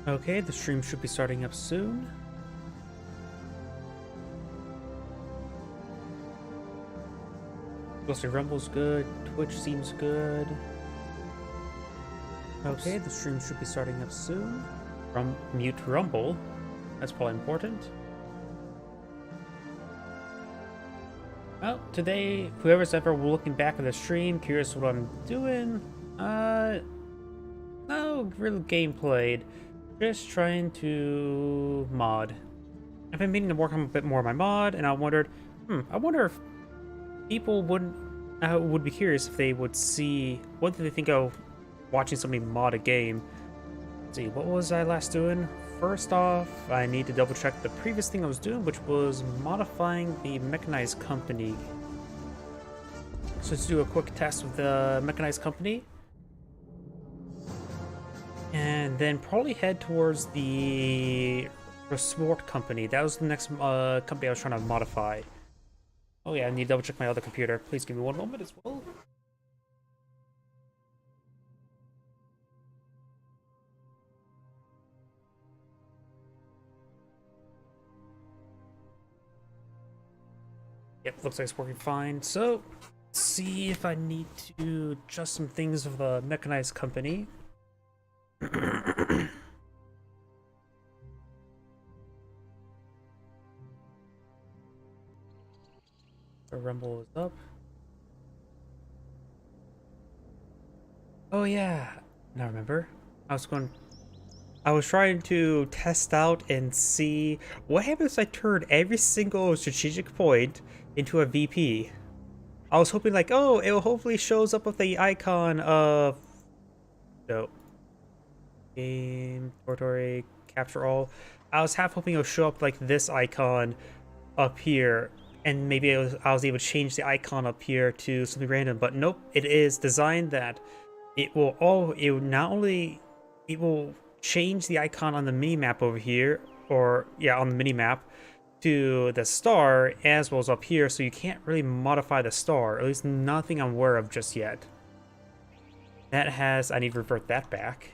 Okay, the stream should be starting up soon. Ghostly Rumble's good. Twitch seems good. Okay, the stream should be starting up soon. Mute Rumble. That's probably important. Well, today, whoever's ever looking back at the stream, curious what I'm doing, no real game played. Just trying to mod. I've been meaning to work on a bit more of my mod, and I wondered, I wonder if people would be curious if they would see what do they think of watching somebody mod a game. Let's see, what was I last doing? First off, I need to double check the previous thing I was doing, which was modifying the Mechanized Company. So let's do a quick test with the Mechanized Company. And then probably head towards the Resort Company. That was the next company I was trying to modify. Oh yeah, I need to double check my other computer. Please give me one moment as well. Yep, looks like it's working fine. So, let's see if I need to adjust some things of the Mechanized Company. The Rumble is up. Oh yeah, now remember. I was trying to test out and see what happens if I turn every single strategic point into a VP. I was hoping like, oh, it will hopefully shows up with the icon of no game territory capture all. I was half hoping it would show up like this icon up here, and maybe I was able to change the icon up here to something random. But nope, it is designed that it will change the icon on the mini map over here, or yeah, on the mini map to the star as well as up here, so you can't really modify the star, at least nothing I'm aware of just yet. I need to revert that back.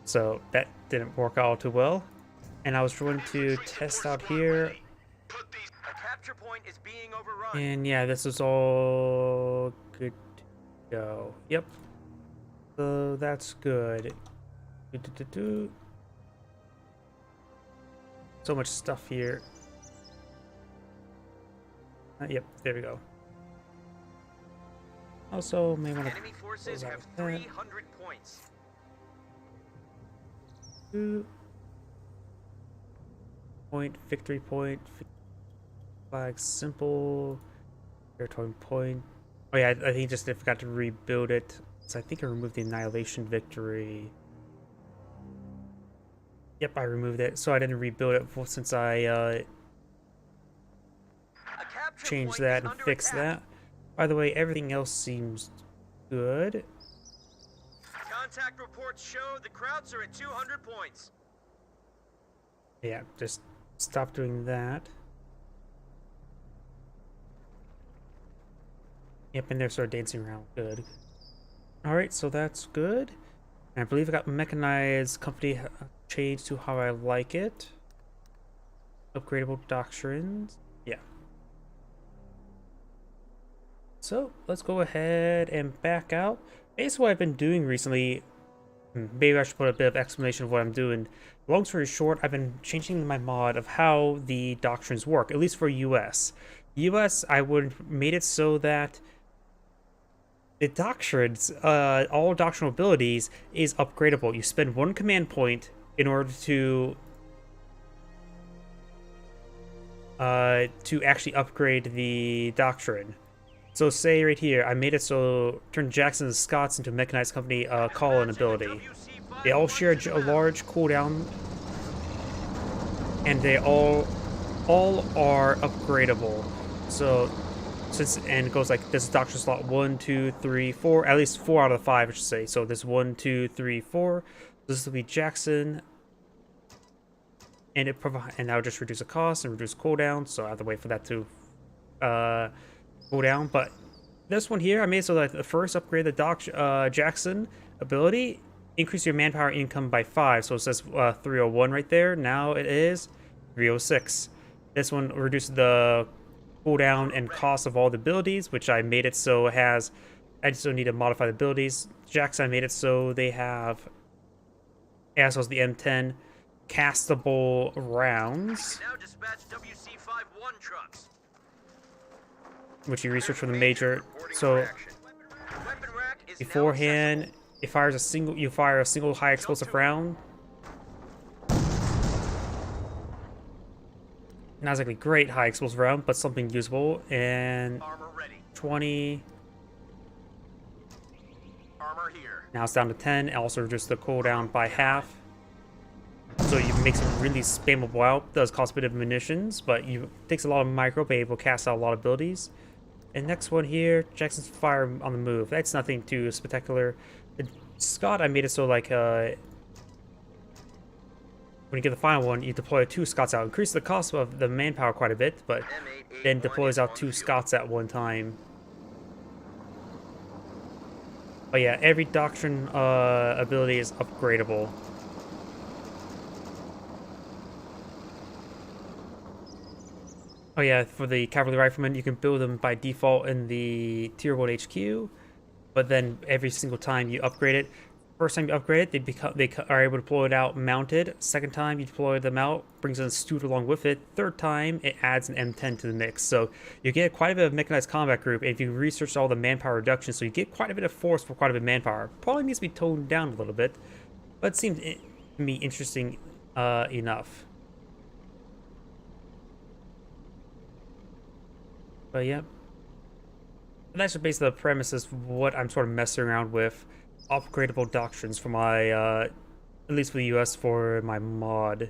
So that didn't work out too well. And I was going to test out here. And yeah, this is all good to go. Yep. So that's good. So much stuff here. Yep, there we go. Also, may want to. Enemy forces have 300 points. Point, victory point, flag, simple, territory point. Oh yeah, I think I forgot to rebuild it. So I think I removed the annihilation victory. Yep, I removed it, so I didn't rebuild it since I changed that and fixed that. By the way, everything else seems good. Contact reports show the Krauts are at 200 points. Yeah, just stop doing that. Yep, and they're sort of dancing around. Good. Alright, so that's good. And I believe I got Mechanized Company changed to how I like it. Upgradable doctrines. Yeah. So, let's go ahead and back out. Basically what I've been doing recently, maybe I should put a bit of explanation of what I'm doing. Long story short, I've been changing my mod of how the doctrines work, at least for US. US, I would made it so that the doctrines, all doctrinal abilities, is upgradable. You spend one command point in order to actually upgrade the doctrine. So say right here, I made it so turn Jackson and Scots into Mechanized Company call-in ability. They all share a large cooldown, and they all are upgradable. So and it goes like this: doctrine slot 1, 2, 3, 4, at least 4 out of the 5, I should say. So this 1, 2, 3, 4. This will be Jackson, and that would just reduce the cost and reduce cooldown. So I have to wait for that to cool down. But this one here, I made it so that the first upgrade the Jackson ability increase your manpower income by 5. So it says 301 right there. Now it is 306. This one reduces the cooldown and cost of all the abilities, which I made it so it has. I just don't need to modify the abilities. Jax, I made it so they have, as well as the M10, castable rounds, Now dispatch WC-51 trucks. which you research from the major. So Weapon rack is now beforehand, accessible. you fire a single high explosive round. Not exactly great high explosive round, but something usable. And Armor ready. 20. Armor here. Now it's down to 10. It also reduces the cooldown by half. So you make some really spammable out. Does cost a bit of munitions, but you takes a lot of micro, but able to cast out a lot of abilities. And next one here, Jackson's fire on the move. That's nothing too spectacular. Scott, I made it so like when you get the final one, you deploy 2 Scots out. Increase the cost of the manpower quite a bit, but then deploys out 2 Scots at one time. But yeah, every doctrine ability is upgradable. Oh yeah, for the Cavalry Riflemen, you can build them by default in the Tier 1 HQ, but then every single time you upgrade it, first time you upgrade it, they are able to deploy it out mounted. Second time you deploy them out, brings an astute along with it. Third time, it adds an M10 to the mix. So you get quite a bit of mechanized combat group, and if you research all the manpower reduction, so you get quite a bit of force for quite a bit of manpower. Probably needs to be toned down a little bit, but it seems to me interesting enough. But yeah, that's just basically the premise is what I'm sort of messing around with. Upgradable doctrines for my, at least for the US, for my mod.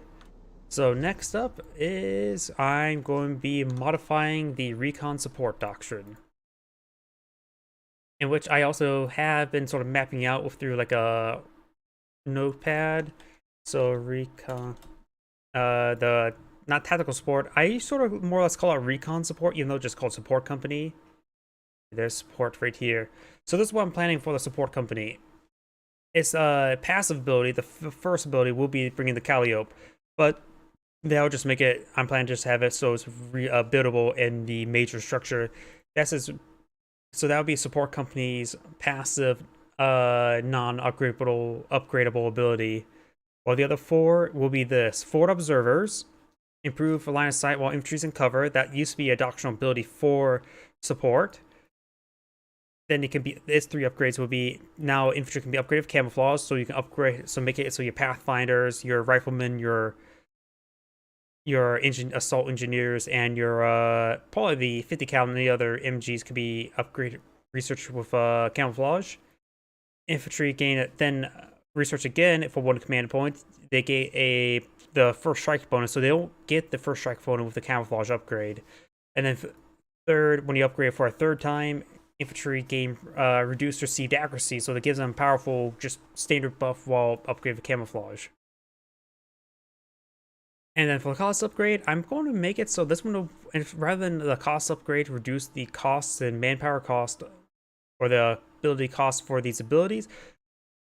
So next up is I'm going to be modifying the recon support doctrine, in which I also have been sort of mapping out through like a notepad. So recon, the not tactical support. I sort of more or less call it recon support, even though it's just called support company. There's support right here. So this is what I'm planning for the support company. It's a passive ability. The first ability will be bringing the Calliope, but they'll just make it. I'm planning to just have it so it's buildable in the major structure. That's is so that would be support company's passive, non-upgradable ability. While the other 4 will be this: forward observers, improve line of sight while infantry's in cover. That used to be a doctrinal ability for support. Then it can be, its 3 upgrades will be, now infantry can be upgraded with camouflage, so you can upgrade, so make it so your pathfinders, your riflemen, your assault engineers, and your probably the 50 cal and the other MGs could be upgraded, researched with camouflage. Infantry gain it, then research again for 1 command point. They get the first strike bonus, so they don't get the first strike bonus with the camouflage upgrade. And then third, when you upgrade for a 3rd time, infantry gain reduced received accuracy, so that gives them powerful, just standard buff while upgraded with camouflage. And then for the cost upgrade, I'm going to make it so this one will, rather than the cost upgrade, reduce the costs and manpower cost or the ability cost for these abilities.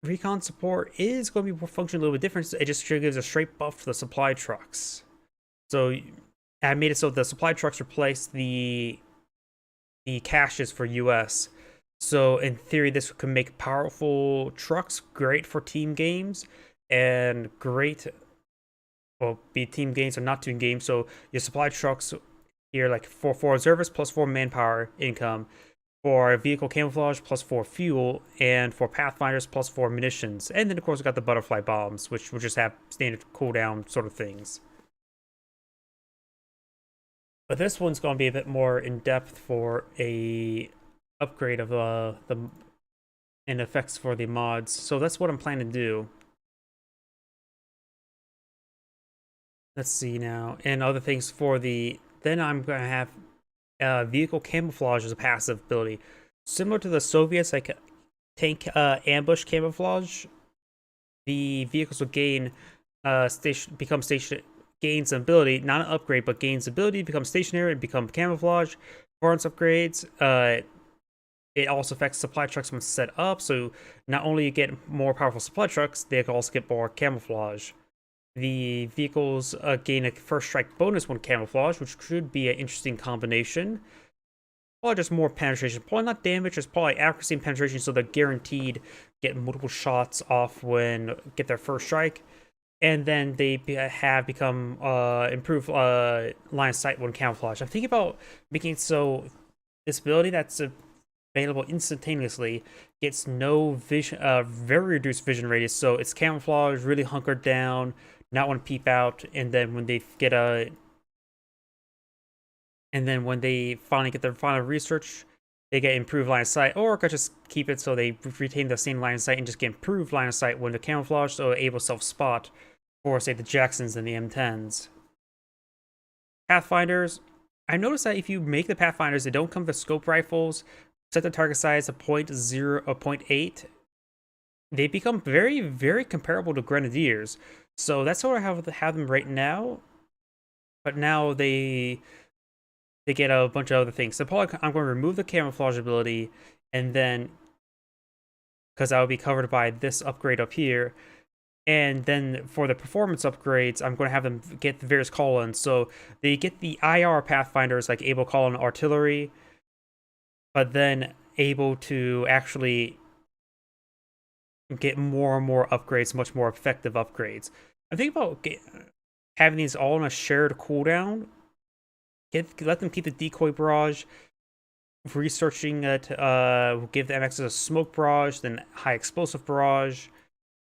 Recon support is going to be functioning a little bit different. It just gives a straight buff to the supply trucks. So I made it so the supply trucks replace the caches for US. So in theory, this can make powerful trucks great for team games and great, well, be team games or not team games. So your supply trucks here, like for 4 observers plus 4 manpower income, for vehicle camouflage plus 4 fuel, and for pathfinders plus 4 munitions. And then of course we got the butterfly bombs, which will just have standard cooldown sort of things. But this one's going to be a bit more in depth for a upgrade of the and effects for the mods. So that's what I'm planning to do. Let's see now, and other things for the. Then I'm going to have vehicle camouflage as a passive ability, similar to the Soviets, like tank ambush camouflage. The vehicles will gain gains ability, not an upgrade, but gains ability, become stationary and become camouflage. Performance upgrades, it also affects supply trucks when set up, so not only you get more powerful supply trucks, they can also get more camouflage. The vehicles gain a first strike bonus when camouflage, which could be an interesting combination. Probably just more penetration. Probably not damage, just probably accuracy and penetration, so they're guaranteed get multiple shots off when get their first strike. And then they have become improved line of sight when camouflage. I'm thinking about making it so this ability that's available instantaneously gets no vision, very reduced vision radius, so it's camouflage, really hunkered down, not want to peep out, and then when they get a and then when they finally get their final research, they get improved line of sight, or could just keep it so they retain the same line of sight and just get improved line of sight when they're camouflaged, so able to self-spot for, say, the Jacksons and the M10s. Pathfinders, I noticed that if you make the Pathfinders, they don't come with scope rifles, set the target size to 0.0 or 0.8, they become very, very comparable to Grenadiers. So that's what I have them right now. But now they get a bunch of other things. So probably I'm going to remove the camouflage ability, and then because I will be covered by this upgrade up here. And then for the performance upgrades, I'm going to have them get the various call-ins. So they get the IR Pathfinders, like able call-in artillery, but then able to actually get more and more upgrades, much more effective upgrades. I'm thinking about having these all on a shared cooldown. Let them keep the decoy barrage, researching it, give them access to smoke barrage, then high explosive barrage,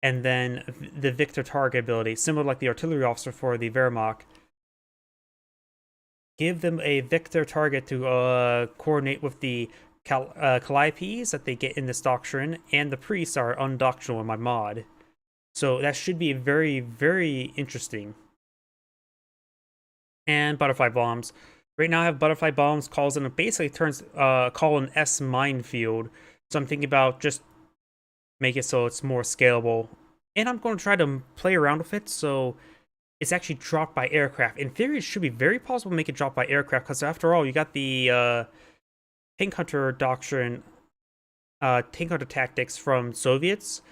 and then the Victor target ability, similar like the artillery officer for the Wehrmacht. Give them a Victor target to coordinate with the Calliopes that they get in this doctrine, and the priests are undoctrinal in my mod. So that should be very, very interesting. And butterfly bombs. Right now I have butterfly bombs, calls in, it basically turns call an S minefield. So I'm thinking about just make it so it's more scalable. And I'm going to try to play around with it so it's actually dropped by aircraft. In theory, it should be very possible to make it drop by aircraft, because after all, you got the Tank Hunter doctrine, Tank Hunter tactics from Soviets.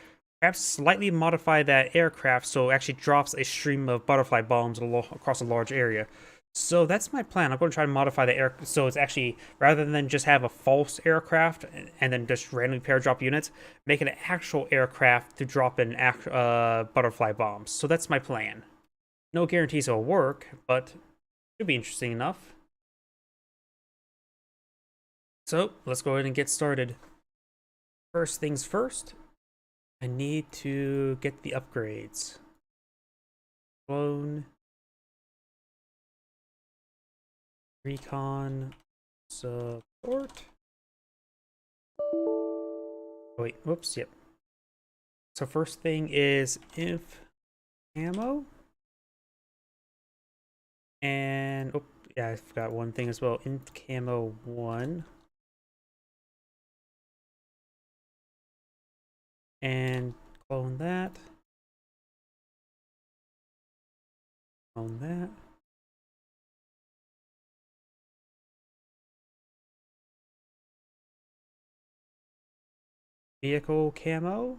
Perhaps slightly modify that aircraft so it actually drops a stream of butterfly bombs across a large area. So that's my plan. I'm going to try to modify the air so it's actually, rather than just have a false aircraft and then just randomly pair drop units, make it an actual aircraft to drop in butterfly bombs. So that's my plan. No guarantees it'll work, but it should be interesting enough. So let's go ahead and get started. First things first, I need to get the upgrades. Clone. Recon. Support. Oh, wait, whoops, yep. So first thing is inf ammo. And, oh, yeah, I forgot one thing as well. Inf camo 1. And clone that. Clone that. Vehicle camo.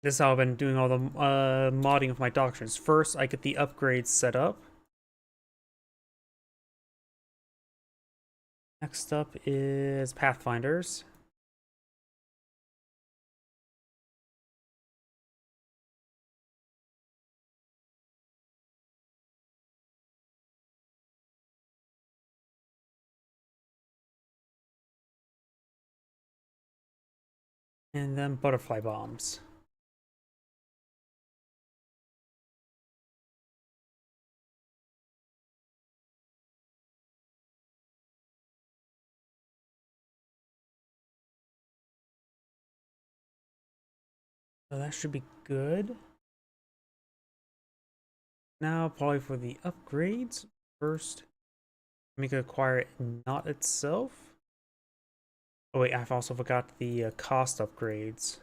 This is how I've been doing all the modding of my doctrines. First, I get the upgrades set up. Next up is Pathfinders. And then butterfly bombs. So that should be good. Now, probably for the upgrades, first, let me acquire it not itself. Oh wait, I've also forgot the cost upgrades.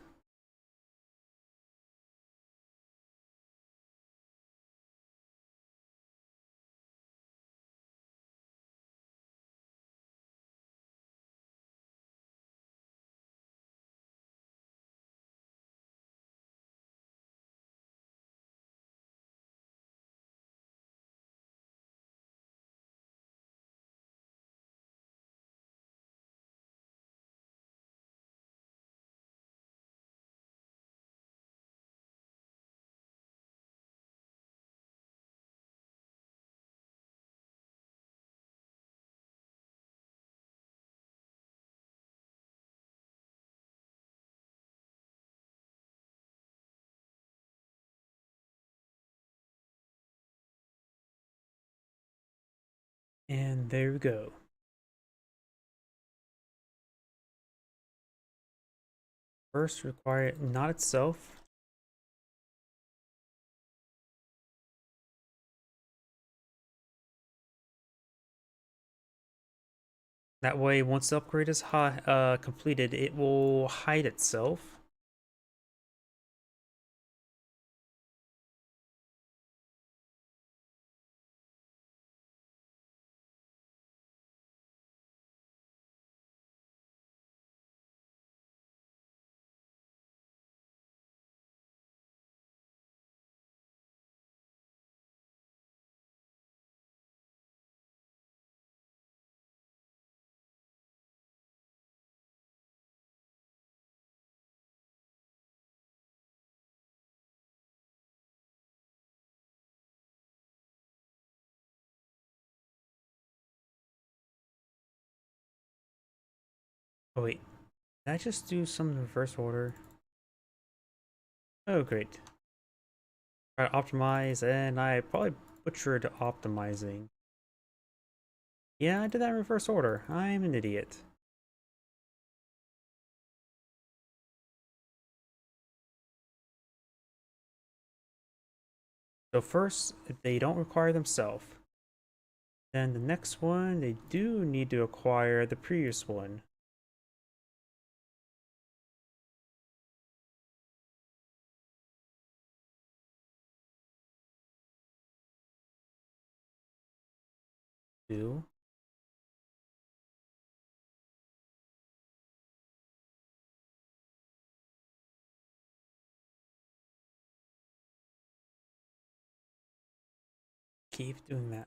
And there we go. First require not itself. That way, once the upgrade is completed, it will hide itself. Oh wait, did I just do some in reverse order? Oh great. Try to optimize, and I probably butchered optimizing. Yeah, I did that in reverse order. I'm an idiot. So first, they don't require themselves. Then the next one, they do need to acquire the previous one. Do. Keep doing that.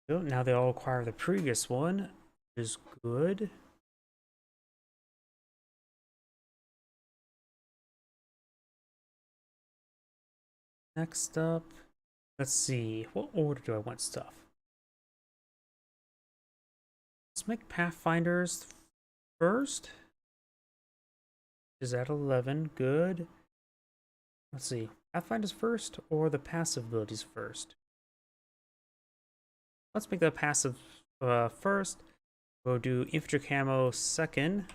So now they all acquire the previous one, which is good. Next up, let's see, what order do I want stuff? Let's make Pathfinders first. Is at 11, good. Let's see, Pathfinders first or the passive abilities first? Let's make the passive first. We'll do infantry camo second.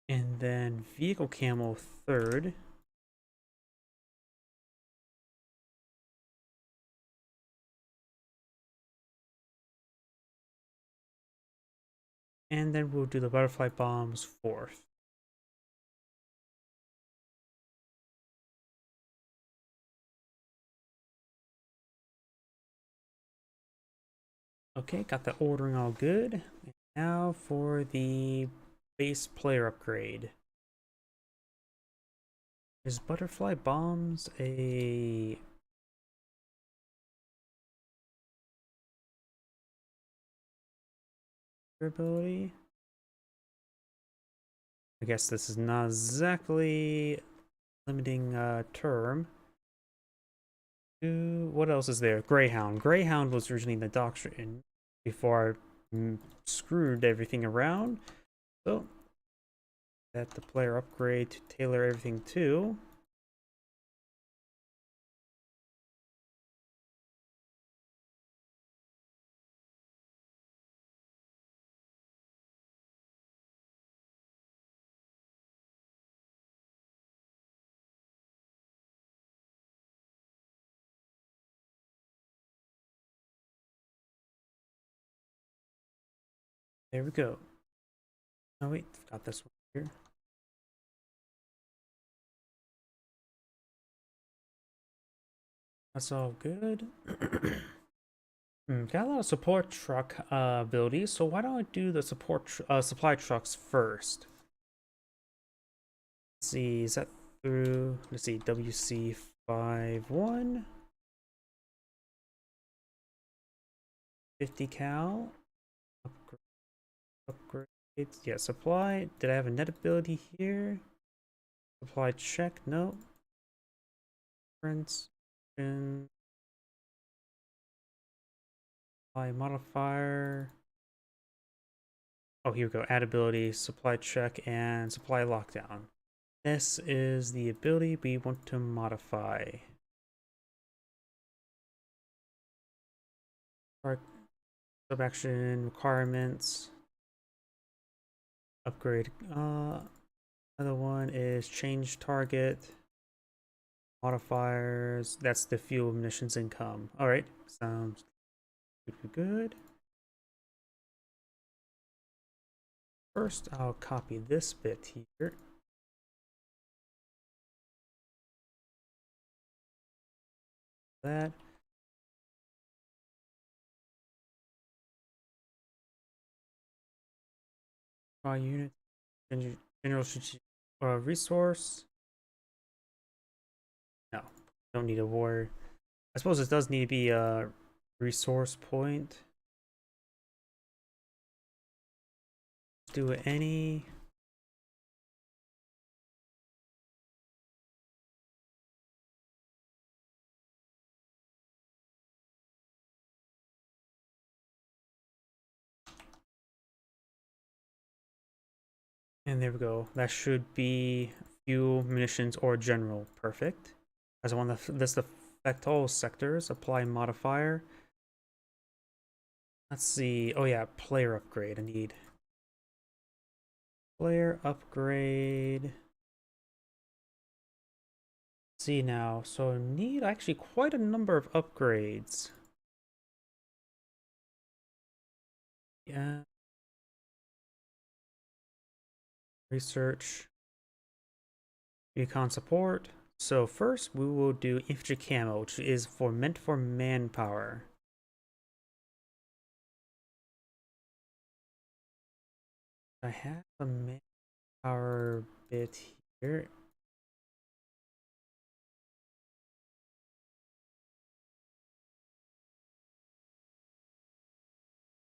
And then vehicle camo third. And then we'll do the butterfly bombs fourth. Okay, got the ordering all good. And now for the base player upgrade. Is butterfly bombs a ability? I guess this is not exactly limiting term. What else is there? Greyhound. Greyhound was originally in the doctrine before I screwed everything around. So that the player upgrade to tailor everything to. There we go. Oh wait, got this one here. That's all good. Got a lot of support truck abilities, so why don't I do the supply trucks first? see, is that through, let's see, WC51, 50 cal, upgrades, yeah, supply. Did I have a net ability here? Supply check, no. Difference, supply modifier. Oh, here we go, add ability, supply check, and supply lockdown. This is the ability we want to modify. Sub-action requirements. Upgrade. Another one is change target. Modifiers. That's the fuel munitions income. Alright, sounds good. First, I'll copy this bit here. That. Unit. General strategic resource. No, don't need a war. I suppose it does need to be a resource point. Let's do any. And there we go. That should be fuel, munitions, or general. Perfect. As I want to list affect all sectors. Apply modifier. Let's see. Oh yeah, player upgrade. I need player upgrade. Let's see now. So I need actually quite a number of upgrades. Yeah. Research. Recon support. So first we will do infantry camo, which is meant for manpower. I have a manpower bit here.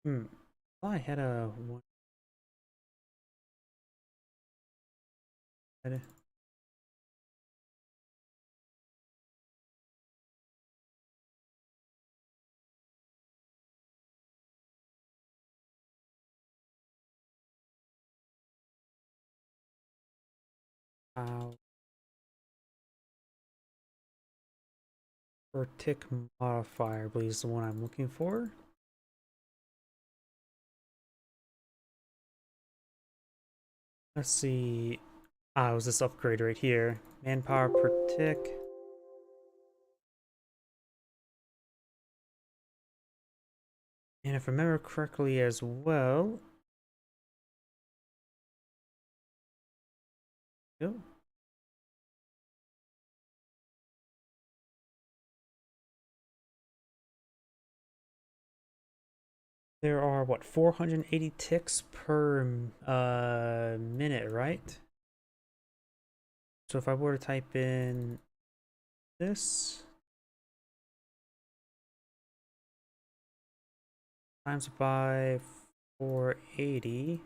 Well, I had a one. For tick modifier, I believe is the one I'm looking for. Let's see. It was this upgrade right here. Manpower per tick. And if I remember correctly as well. Oh. There are what 480 ticks per minute, right? So if I were to type in this times by 480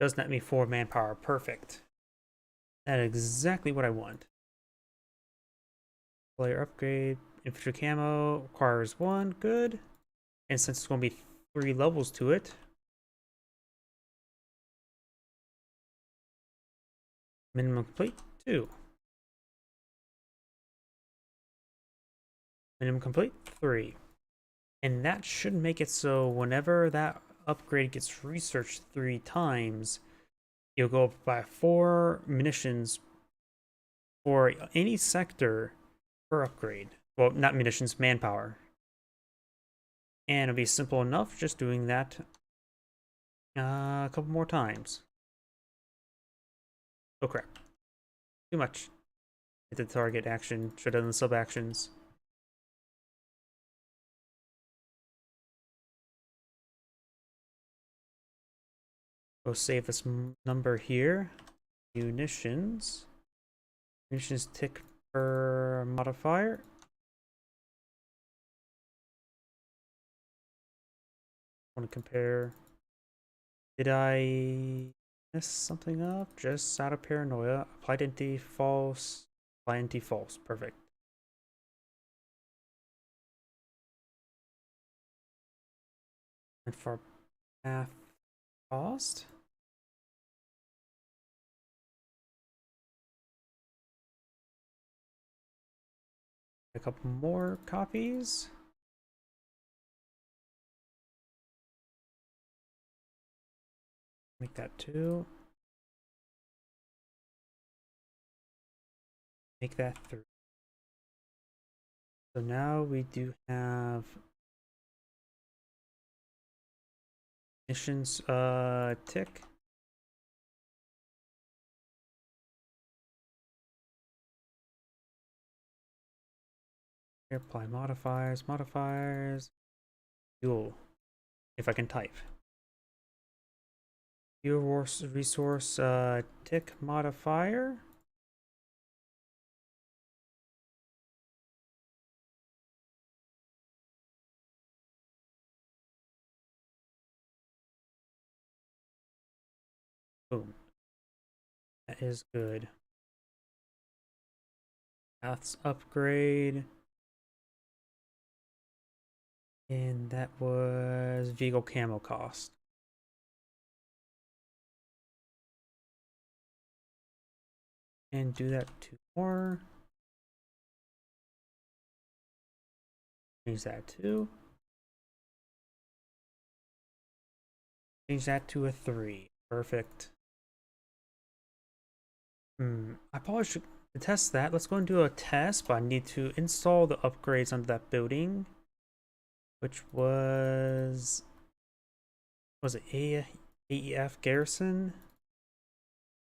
does net me 4 manpower. Perfect. That's exactly what I want. Player upgrade, infantry camo requires 1. Good. And since it's going to be 3 levels to it, minimum complete 2. Minimum complete 3. And that should make it so whenever that upgrade gets researched 3 times, you'll go up by 4 munitions for any sector per upgrade. Well, not munitions, manpower. And it'll be simple enough just doing that a couple more times. Oh crap. Too much. Hit the target action, should have done the sub actions. Go save this number here. munitions. Munitions tick per modifier. Want to compare. Did I mess something up? Just out of paranoia. Apply identity false. Apply identity false. Perfect. And for path cost. A couple more copies. Make that 2. Make that 3. So now we do have missions tick. Here, apply modifiers, fuel, if I can type. Fuel resource tick modifier. Boom. That is good. Paths upgrade. And that was vehicle camo cost. And do that 2 more. Change that to. Change that to a 3. Perfect. I probably should test that. Let's go and do a test, but I need to install the upgrades onto that building. Which was it AEF Garrison?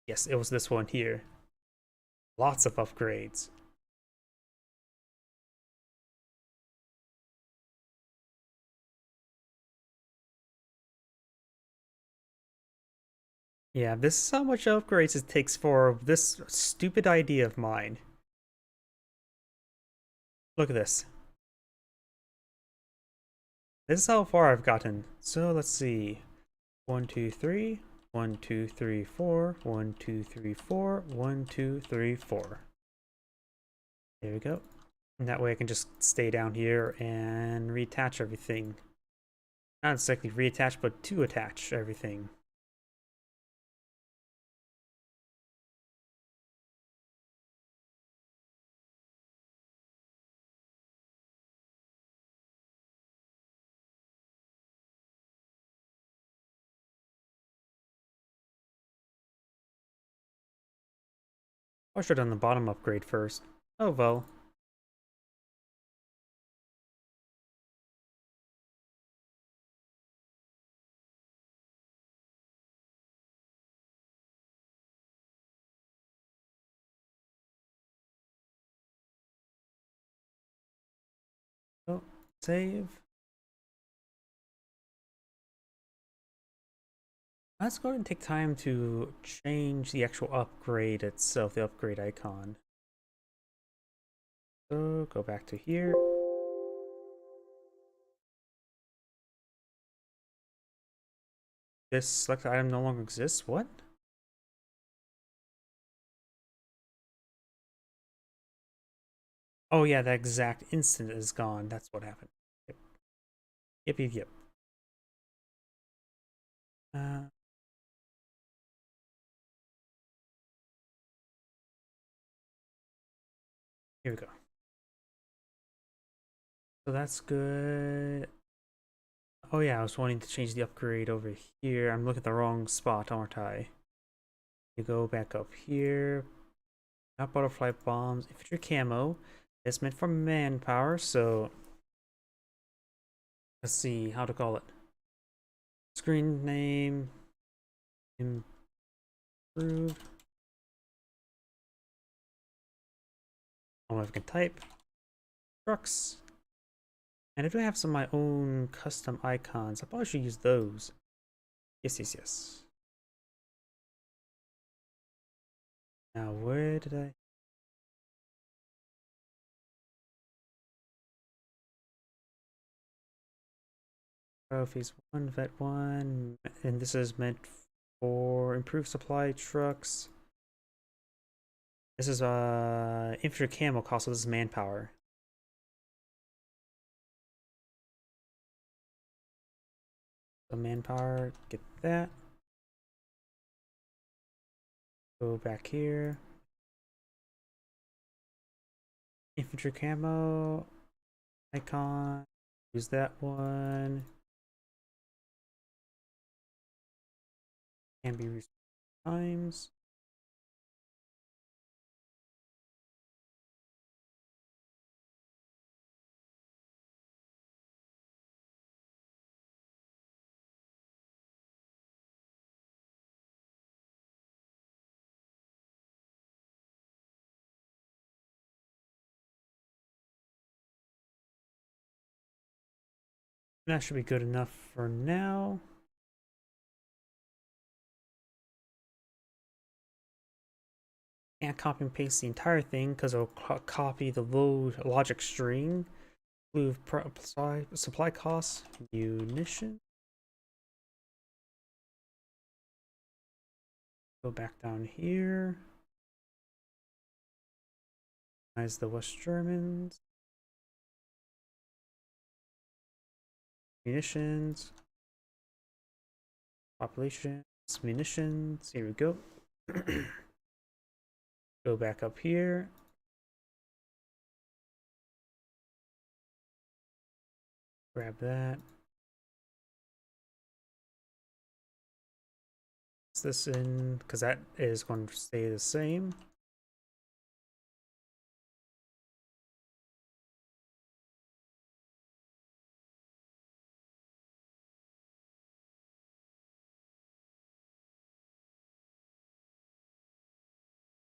Yes, it was this one here. Lots of upgrades. Yeah, this is how much upgrades it takes for this stupid idea of mine. Look at this. This is how far I've gotten. So let's see. 1, 2, 3. 1, 2, 3, 4. 1, 2, 3, 4. 1, 2, 3, 4. There we go. And that way I can just stay down here and reattach everything. Not exactly reattach, but to attach everything. I should have done the bottom upgrade first. Oh well. Oh, save. That's going to take time to change the actual upgrade itself, the upgrade icon. So go back to here. This selected item no longer exists. What? Oh yeah, that exact instant is gone. That's what happened. Yep. Yep. Uh, Here we go. So that's good. Oh yeah, I was wanting to change the upgrade over here. I'm looking at the wrong spot, aren't I? You go back up here. Not butterfly bombs. Infantry camo. It's meant for manpower, so let's see how to call it. Screen name. Improve. I don't know if I can type. Trucks. And I do have some of my own custom icons. I probably should use those. Yes. Now, where did I? Phase 1, Vet 1, and this is meant for improved supply trucks. This is infantry camo cost, so this is manpower. So manpower, get that. Go back here. Infantry camo icon. Use that one. Can be used times. That should be good enough for now. Can't copy and paste the entire thing because it'll copy the load logic string. Blue supply costs, munition. Go back down here. As the West Germans. Munitions. Populations. Munitions. Here we go. Go back up here. Grab that. Is this in? Because that is going to stay the same.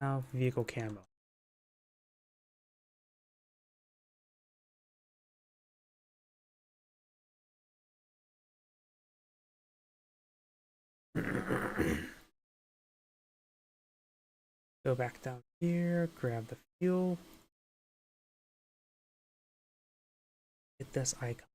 Now vehicle camo. Go back down here, grab the fuel. Hit this icon.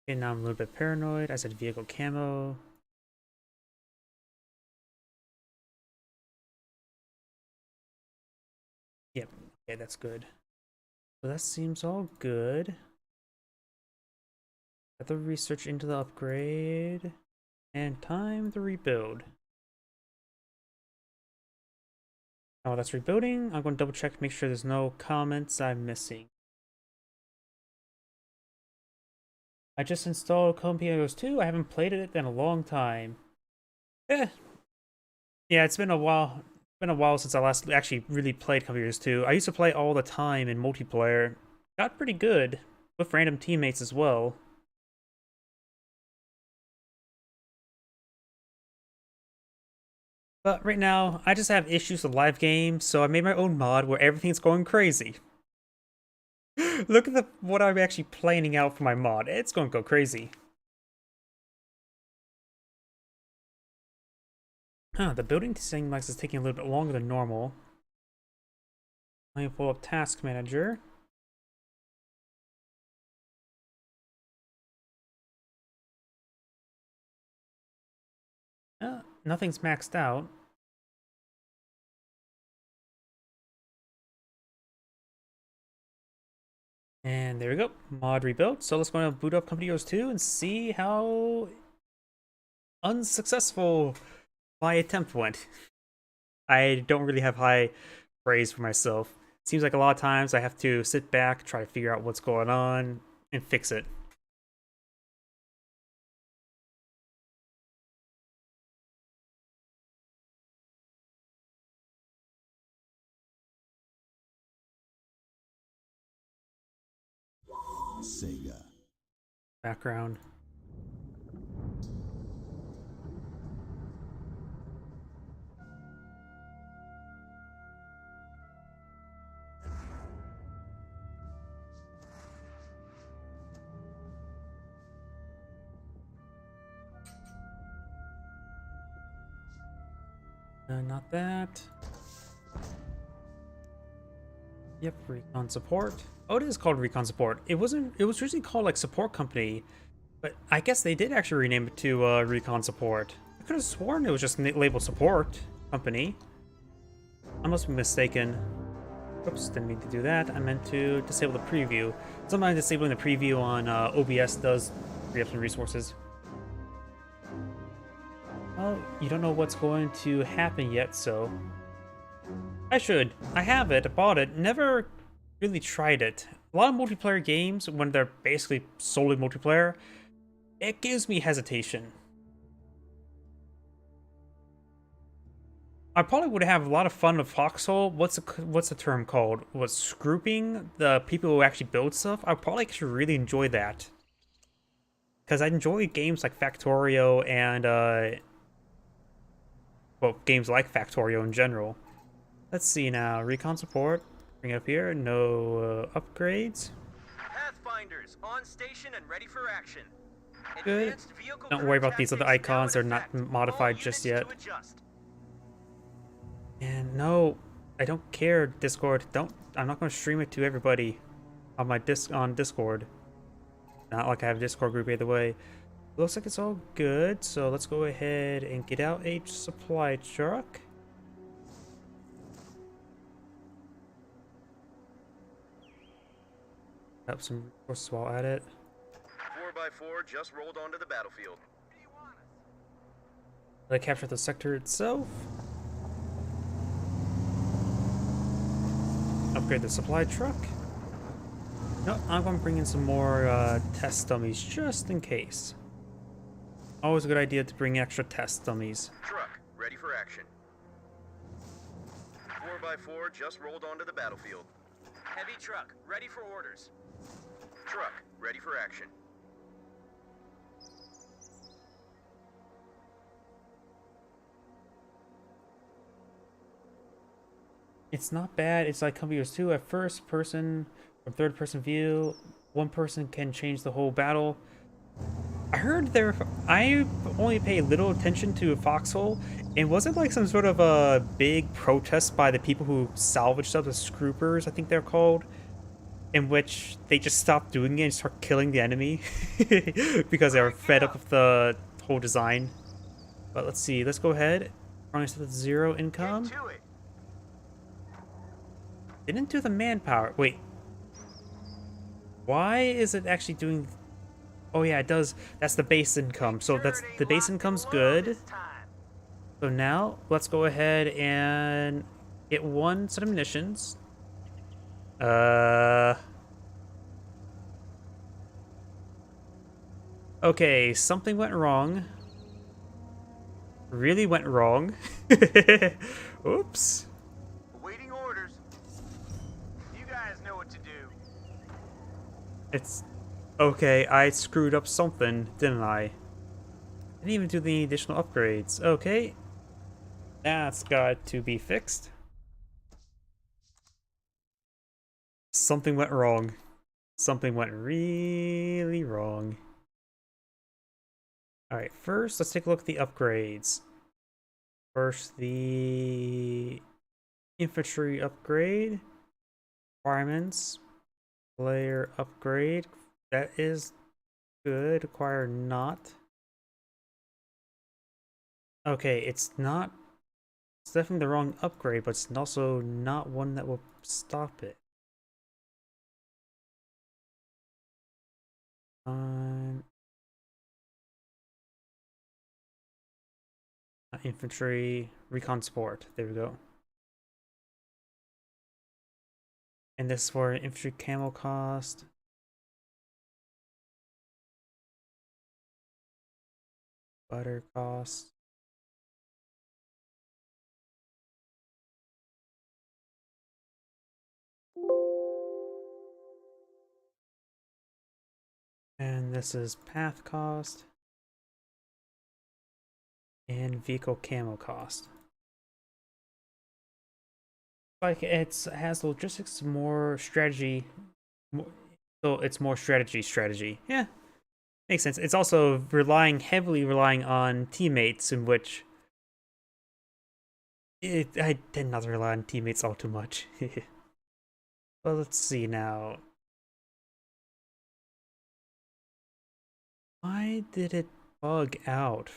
Okay, now I'm a little bit paranoid. I said vehicle camo. Yep, okay, that's good. So that seems all good. Got the research into the upgrade. And time to rebuild. Oh, that's rebuilding. I'm going to double check, make sure there's no comments I'm missing. I just installed Columbia Heroes 2. I haven't played it in a long time. Yeah, it's been a while. Been a while since I last actually really played Columbia Heroes 2. I used to play all the time in multiplayer. Got pretty good with random teammates as well. But right now, I just have issues with live games, so I made my own mod where everything's going crazy. Look at what I'm actually planning out for my mod. It's going to go crazy. Huh, the building seems like it's taking a little bit longer than normal. Let me pull up Task Manager. Nothing's maxed out. And there we go, mod rebuilt. So let's go and boot up Company Heroes 2 and see how unsuccessful my attempt went. I don't really have high praise for myself. It seems like a lot of times I have to sit back, try to figure out what's going on, and fix it. Sega. Background. Not that. Yep, recon support. Oh, it is called recon support. It wasn't. It was originally called like support company, but I guess they did actually rename it to recon support. I could have sworn it was just labeled support company. I must be mistaken. Oops, didn't mean to do that. I meant to disable the preview. Sometimes disabling the preview on OBS does free up some resources. Well, you don't know what's going to happen yet, so I should. I have it. I bought it. Never really tried it. A lot of multiplayer games, when they're basically solely multiplayer, it gives me hesitation. I probably would have a lot of fun with Foxhole. What's the term called? Was scrooping the people who actually build stuff? I probably actually really enjoy that. Because I enjoy games like Factorio and well, games like Factorio in general. Let's see now. Recon support. Bring it up here. No upgrades. Pathfinders on station and ready for action. Good. Don't worry about these other icons. They're not modified just yet. And no, I don't care, Discord. I'm not going to stream it to everybody on my Discord. Not like I have a Discord group either way. Looks like it's all good, so let's go ahead and get out a supply truck. Up some resources while at it. 4x4 just rolled onto the battlefield. Let capture the sector itself. Upgrade the supply truck. No, I'm going to bring in some more test dummies just in case. Always a good idea to bring extra test dummies. Truck ready for action. 4x4 just rolled onto the battlefield. Heavy truck ready for orders. Truck ready for action. It's not bad. It's like Computers 2 at first person from third person view. One person can change the whole battle. I heard I only pay little attention to Foxhole, and wasn't like some sort of a big protest by the people who salvage stuff, the Scroopers, I think they're called, in which they just stopped doing it and start killing the enemy because they were fed up with the whole design. But let's see. Let's go ahead. Running set to 0 income. Didn't do the manpower. Wait. Why is it actually doing... Oh yeah, it does. That's the base income. So that's the base income's good. So now let's go ahead and get one set of munitions. Okay, something went wrong. Really went wrong. Oops. Awaiting orders. You guys know what to do. It's okay. I screwed up something, didn't I? Didn't even do the additional upgrades. Okay, that's got to be fixed. Something went wrong. Something went really wrong. Alright, first let's take a look at the upgrades. First, the infantry upgrade. Requirements. Player upgrade. That is good. Acquire not. Okay, it's not. It's definitely the wrong upgrade, but it's also not one that will stop it. Infantry recon support. There we go. And this is for infantry camo cost. Butter cost. And this is path cost. And vehicle camo cost. Like it has logistics, more strategy, so it's more strategy. Yeah, makes sense. It's also heavily relying on teammates, in which I tend not to rely on teammates all too much. Well, let's see now. Why did it bug out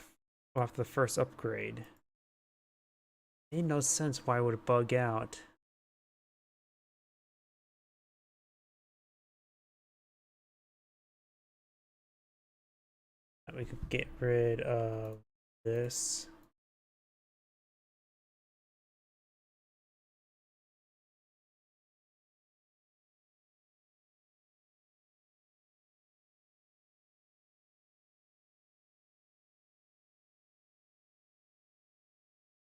after the first upgrade? Made no sense why it would bug out. We could get rid of this.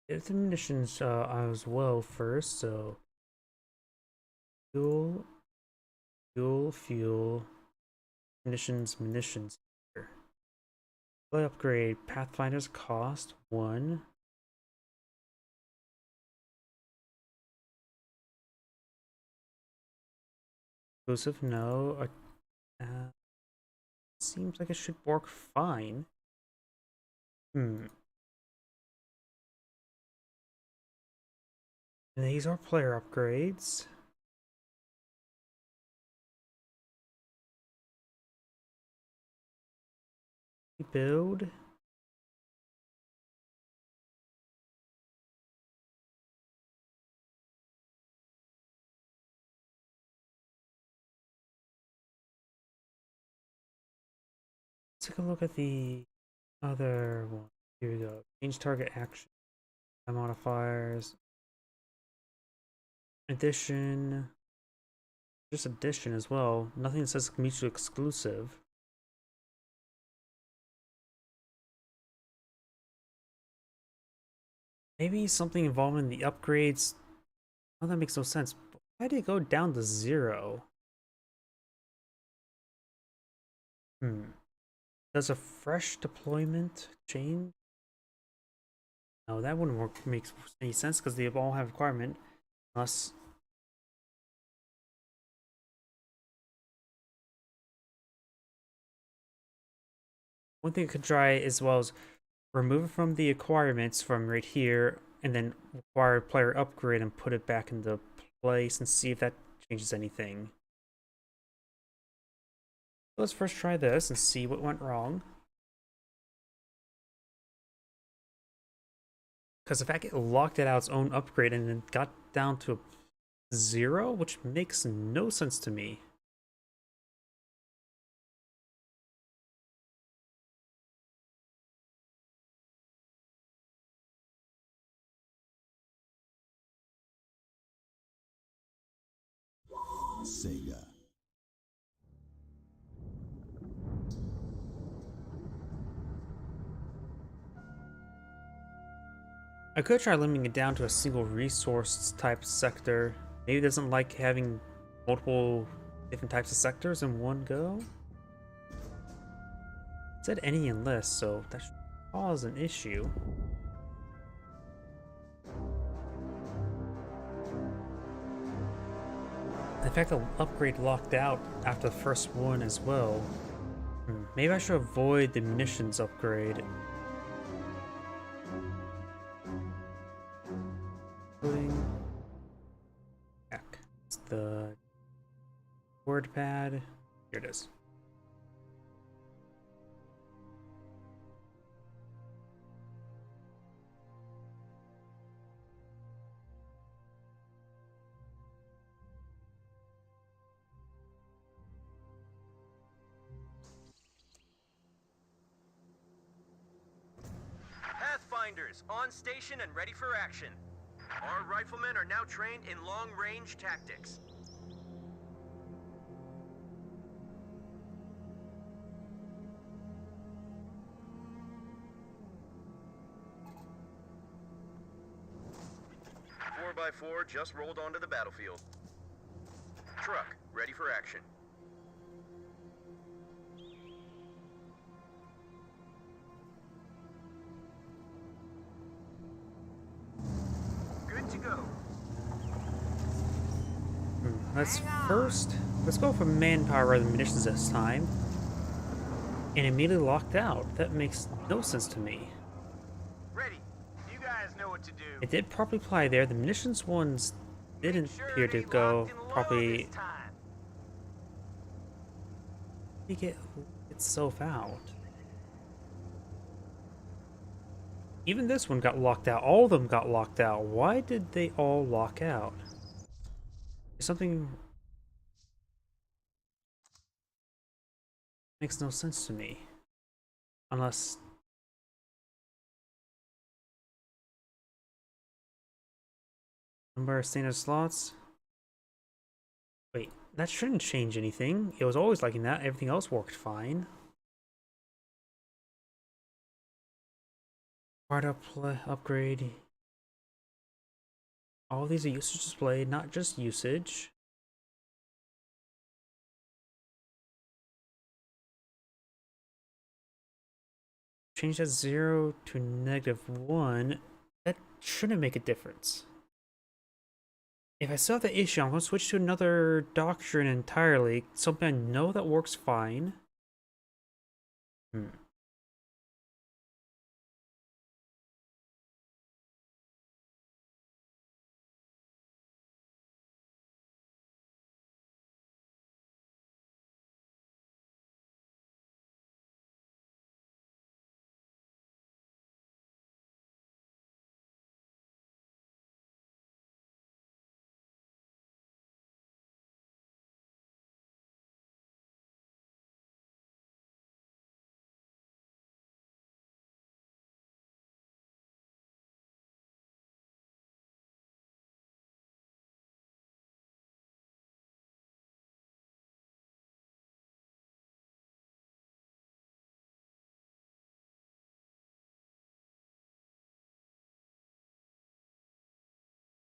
Get the munitions as well first, so fuel, fuel, munitions. Here. Play upgrade. Pathfinder's cost 1. Exclusive, no. Seems like it should work fine. And these are player upgrades. Build. Let's take a look at the other one. Here we go. Change target action. Modifiers. Addition. Just addition as well. Nothing that says mutually exclusive. Maybe something involving the upgrades. Oh, that makes no sense. Why did it go down to 0? Does a fresh deployment change? No, that wouldn't work. Makes any sense because they all have requirement. Unless one thing I could try as well is remove it from the requirements from right here, and then require player upgrade and put it back into place and see if that changes anything. Let's first try this and see what went wrong. Because if I get locked at its own upgrade and then got down to 0, which makes no sense to me. Sega. I could try limiting it down to a single resource type sector. Maybe it doesn't like having multiple different types of sectors in one go. It said any and less, so that should cause an issue. In fact, the upgrade locked out after the first one as well. Maybe I should avoid the munitions upgrade. Back. It's the word pad. Here it is. Pathfinders, on station and ready for action. Our riflemen are now trained in long-range tactics. Four by 4 just rolled onto the battlefield. Truck, ready for action. Good to go. Let's go for manpower rather than munitions this time. And immediately locked out. That makes no sense to me. Ready. You guys know what what to do. It did properly apply there. The munitions ones didn't Sure appear it to ain't go locked and loaded properly. this time. You get itself out. Even this one got locked out. All of them got locked out. Why did they all lock out? Something makes no sense to me. Unless... Number of standard slots. Wait, that shouldn't change anything. It was always like that. Everything else worked fine. Part upgrade. All these are usage displayed, not just usage. Change that 0 to -1. That shouldn't make a difference. If I still have the issue, I'm going to switch to another doctrine entirely. Something I know that works fine.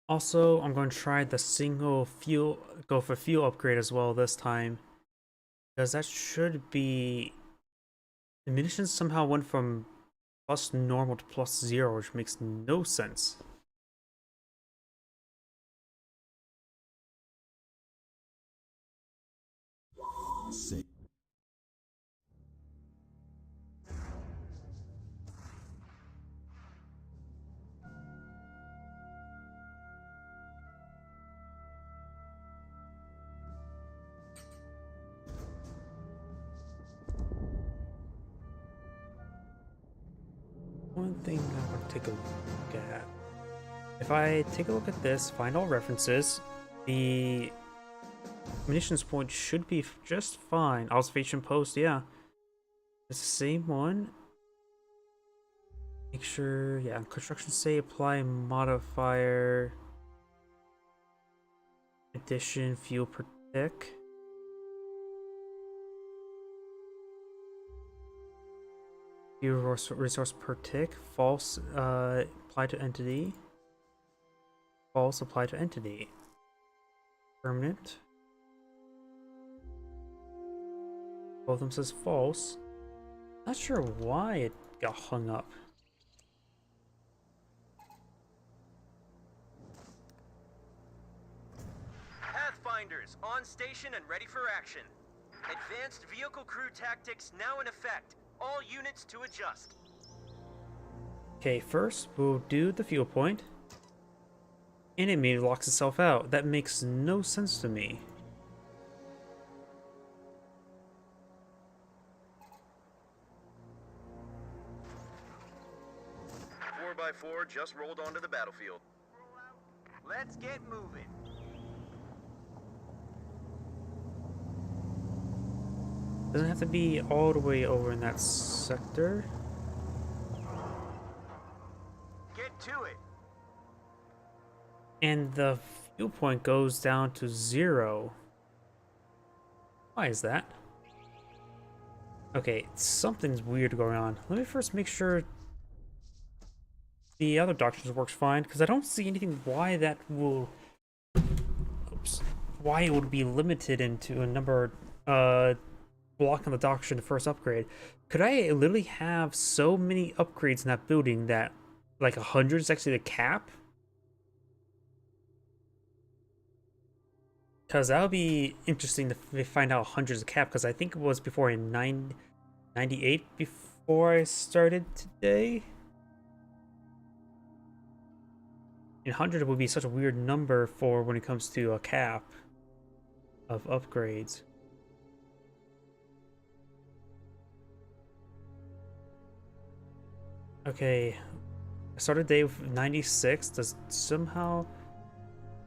Also, I'm going to try the single fuel, go for fuel upgrade as well this time. Because that should be... The munitions somehow went from plus normal to +0, which makes no sense. Sick. One thing I want to take a look at. If I take a look at this, find all references, the munitions point should be just fine. Observation post, yeah. It's the same one. Make sure, yeah, construction say apply modifier. Addition, fuel per tick. Fuel resource per tick. False, apply to entity. False, apply to entity. Permanent. Both of them says false. Not sure why it got hung up. Pathfinders, on station and ready for action. Advanced vehicle crew tactics now in effect. All units to adjust. Okay, first we'll do the fuel point. And it immediately locks itself out. That makes no sense to me. Four by 4 just rolled onto the battlefield. Let's get moving. Doesn't have to be all the way over in that sector. Get to it. And the fuel point goes down to 0. Why is that? Okay, something's weird going on. Let me first make sure the other doctrines works fine, because I don't see anything why that will... Oops. Why it would be limited into a number block on the doctrine to first upgrade. Could I literally have so many upgrades in that building that like 100 is actually the cap? Because that would be interesting to find out 100 is the cap, because I think it was before in 98 before I started today. 100 would be such a weird number for when it comes to a cap of upgrades. Okay, I started day with 96. Does somehow...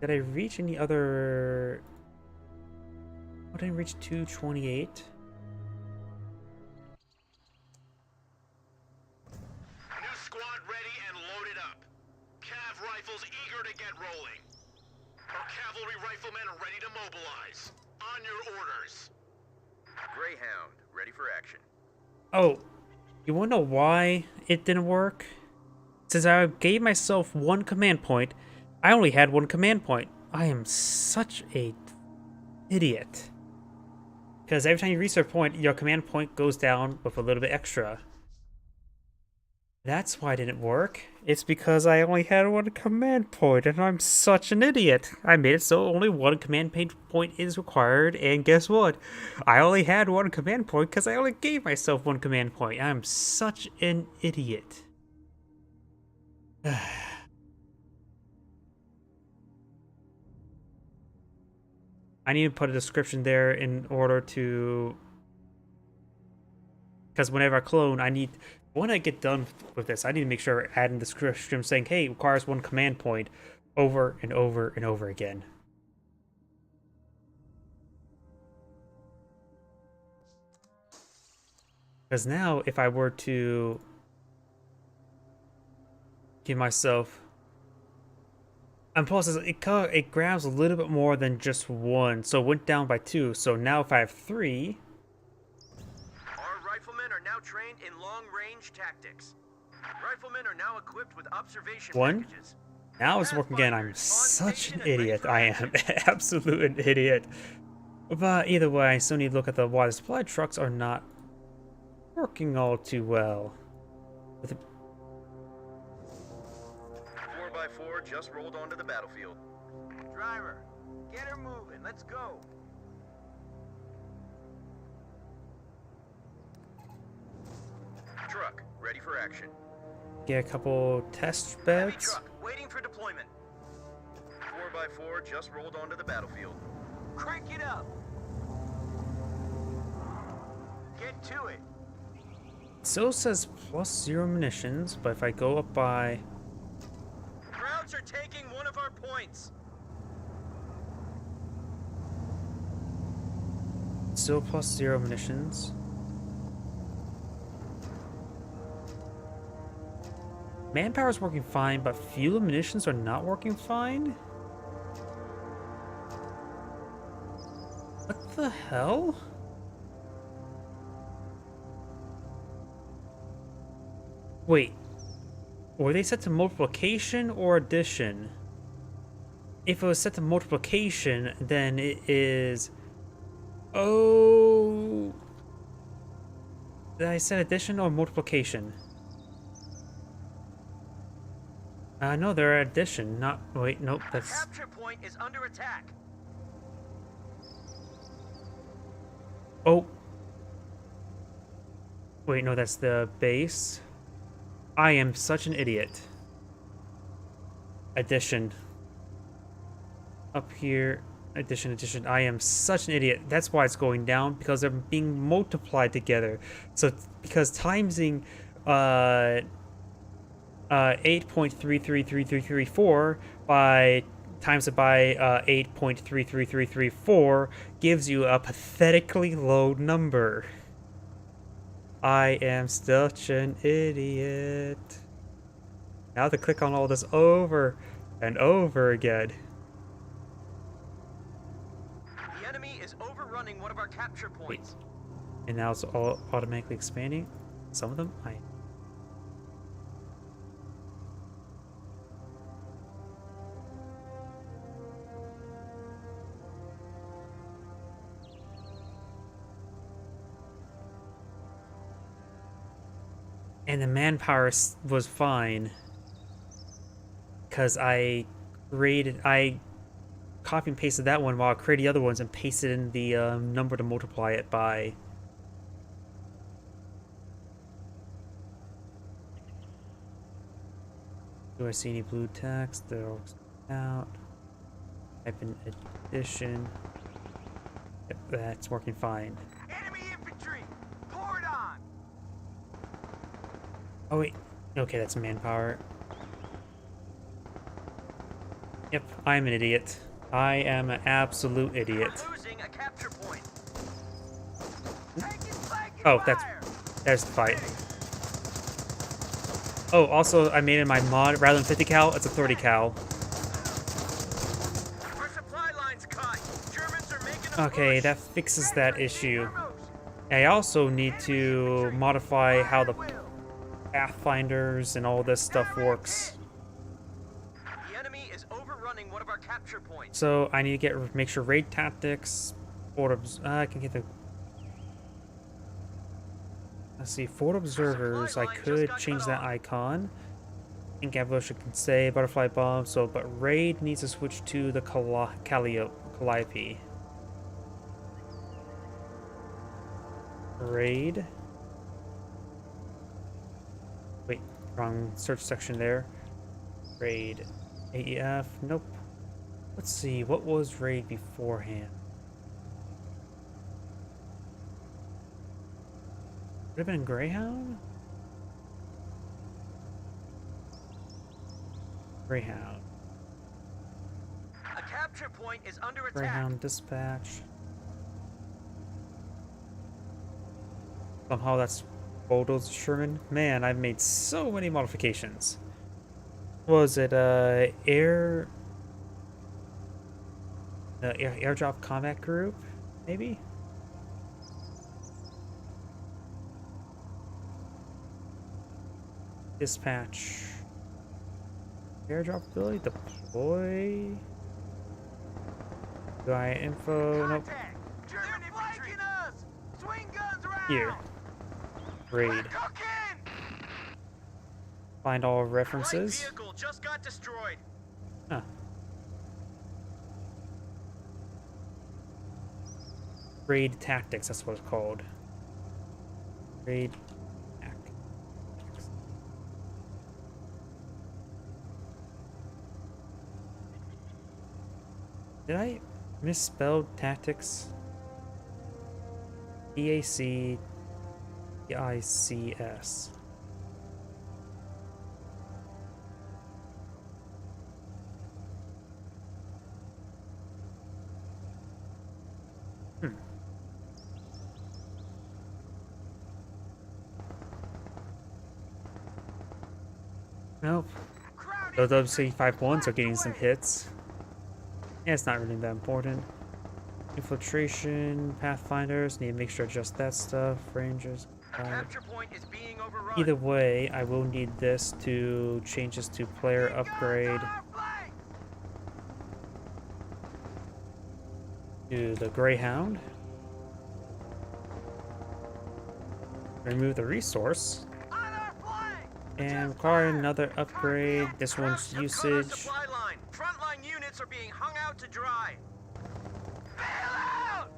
Did I reach any other... What did I reach? 228? New squad ready and loaded up. Cav rifles eager to get rolling. Our cavalry riflemen are ready to mobilize. On your orders. Greyhound, ready for action. Oh, you wanna know why it didn't work? Since I gave myself one command point, I only had one command point. I am such a idiot. Because every time you reach a point, your command point goes down with a little bit extra. That's why it didn't work. It's because I only had one command point, and I'm such an idiot. I made it so only one command point is required, and guess what? I only had one command point because I only gave myself one command point. I'm such an idiot. I need to put a description there in order to... Because whenever I clone, I need... When I get done with this, I need to make sure I add in the description saying, hey, it requires one command point over and over and over again. Because now, if I were to give myself... And plus, it grabs a little bit more than just one, so it went down by 2. So now if I have 3... Our riflemen are now trained in long-range tactics. Riflemen are now equipped with observation 1. packages. Now it's working again. I'm such an idiot. I am absolute an idiot. But either way, I still need to look at why the supply trucks are not working all too well. With the 4x4 just rolled onto the battlefield. Driver, get her moving. Let's go. Truck, ready for action. get a couple test Heavy beds. truck, waiting for deployment. 4x4 just rolled onto the battlefield. Crank it up. Get to it. It still says +0 munitions, but if I go up by... Crowds are taking one of our points. Still +0 munitions. Manpower is working fine, but fuel and munitions are not working fine? What the hell? Wait. Were they set to multiplication or addition? If it was set to multiplication, then it is... Oh... Did I set addition or multiplication? No, they're addition, not... Wait, nope, The that's... capture point is under attack. Oh. Wait, no, that's the base. I am such an idiot. Addition. Up here. Addition, addition. I am such an idiot. That's why it's going down, because they're being multiplied together. So, because timesing, 8.333334 by times it by 8.33334 gives you a pathetically low number. I am such an idiot. Now to click on all this over and over again. The enemy is overrunning one of our capture points. And now it's all automatically expanding. Some of them, And the manpower was fine, because I copy and pasted that one while I created the other ones and pasted in the number to multiply it by. Do I see any blue text? They're all out. Type in addition. Yep, that's working fine. Enemy infantry! Pour it on! Oh wait. Okay, that's manpower. Yep, I'm an idiot. I am an absolute idiot. We're losing a capture point. Oh, there's the fight. Oh, also, I made in my mod, rather than 50 cal, it's a 30 cal. Our supply line's cut. Germans are making a Okay, push. that fixes that issue. I also need to modify how the pathfinders and all this stuff works. The enemy is overrunning one of our capture points. So I need to make sure raid tactics, I can get the. Let's see, Fort Observers. I could change that icon. I think Evolution can say Butterfly Bomb. So, but raid needs to switch to the Calliope. Raid. Wait, wrong search section there. Raid. AEF. Nope. Let's see, what was raid beforehand? Would have been Greyhound? Greyhound. A capture point is under attack. Greyhound dispatch. Somehow that's Bulldozer Sherman. Man, I've made so many modifications. Was it airdrop combat group? Maybe? Dispatch. Airdrop ability. Deploy. Guy info. Nope. Contact! German infantry! Us! Swing guns around! Here. Raid. Cooking! Find all Light references. vehicle just got destroyed. Huh. Raid tactics, that's what it's called. Raid tactics. Did I misspell tactics? TACTICS. Nope. Those WC51s are getting some hits. Yeah, it's not really that important. Infiltration, Pathfinders, need to make sure to adjust that stuff. Rangers. A capture point is being overrun. Either way, I will need this to change this to player upgrade to the Greyhound. Remove the resource. And require another upgrade. This one's Krauts have cut our usage. supply line. Frontline units are being hung out to dry. Bail out!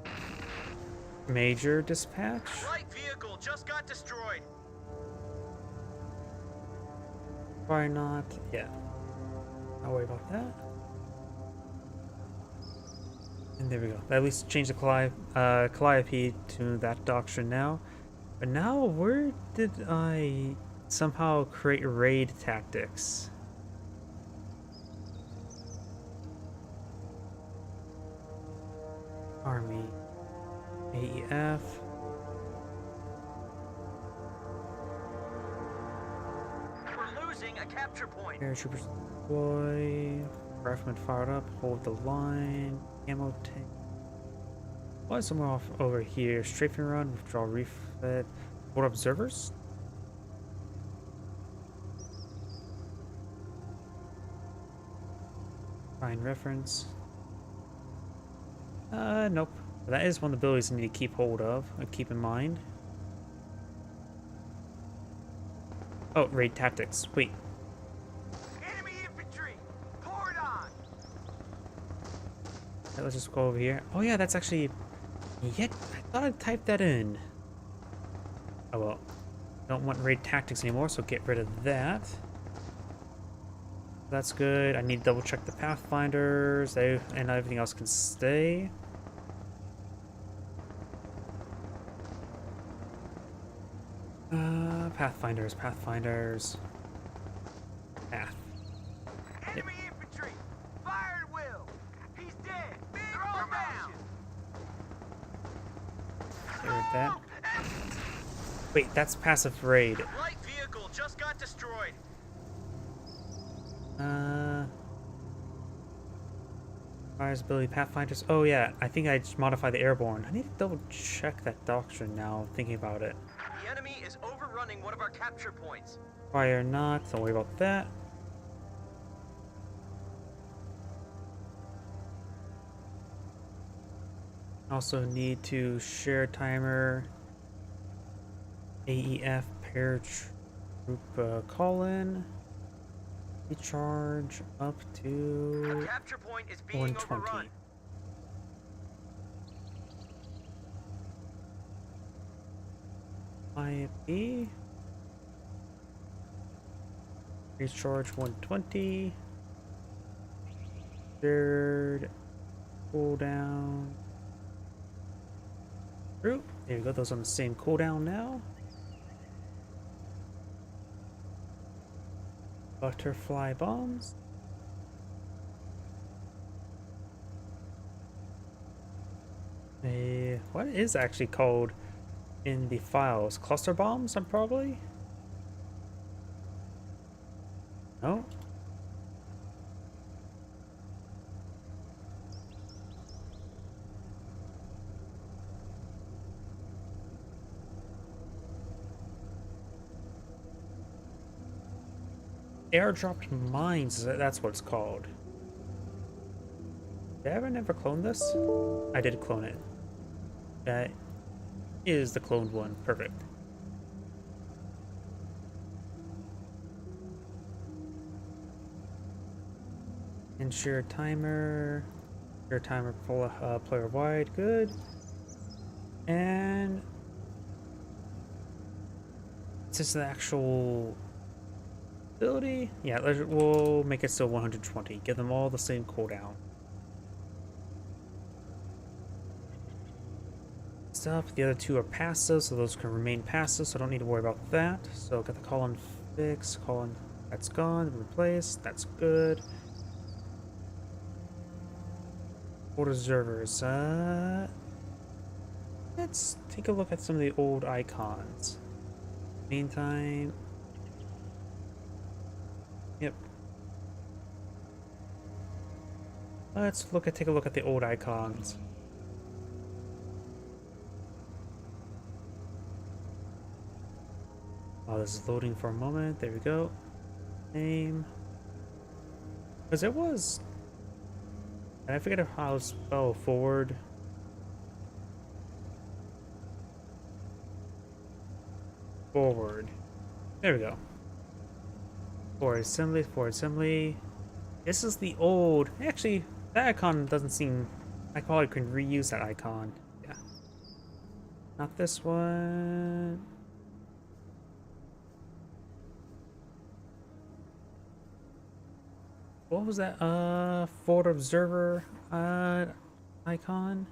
Major dispatch. Light vehicle just got destroyed. Why not? Yeah. I'll worry about that. And there we go. At least change the Calliope to that doctrine now. But now, where did I somehow create raid tactics? Army. AEF. We're losing a capture point. Paratroopers deploy. Rifleman fired up. Hold the line. Ammo tank. Why is somewhere off over here? Strafing run. Withdraw refit. Board observers. Find reference. Nope. That is one of the abilities I need to keep hold of and keep in mind. Oh, raid tactics. Wait. Enemy infantry! Pour it on! Let's just go over here. Oh yeah, that's actually... Yet, I thought I typed that in. Oh well. Don't want raid tactics anymore, so get rid of that. That's good. I need to double check the Pathfinders, and everything else can stay. Pathfinders, Pathfinders. Path. Enemy infantry! Fire at will! He's dead! They're all down! Get rid of that. Wait, that's passive raid. Light vehicle just got destroyed. Fires ability Pathfinders. Oh yeah, I think I just modified the airborne. I need to double check that doctrine now, thinking about it. The enemy is overrunning one of our capture points. Fire not, don't worry about that. Also need to share timer. AEF paratroop call-in. Recharge up The to capture point is being 120. overrun. IFB. Recharge 120. Third cooldown. True. There you go. Those on the same cooldown now. Butterfly bombs. What is actually called in the files? Cluster bombs, I'm probably? No? Airdropped mines, that's what it's called. Did I ever never clone this? I did clone it. That is the cloned one. Perfect. And share timer. Share timer player wide. Good. And this is the actual ability. Yeah, we'll make it still 120. Give them all the same cooldown. Stuff. The other two are passive, so those can remain passive, so I don't need to worry about that. So got the column fix, column that's gone, replaced, that's good. Old observers. Let's take a look at some of the old icons. Meantime. Yep. Let's take a look at the old icons. Oh, this is loading for a moment. There we go. Name. Because it was. I forget how to spell forward. Forward. There we go. Forward assembly, forward assembly. This is the old. Actually, that icon doesn't seem. I probably can reuse that icon. Yeah. Not this one. What was that? Forward observer icon.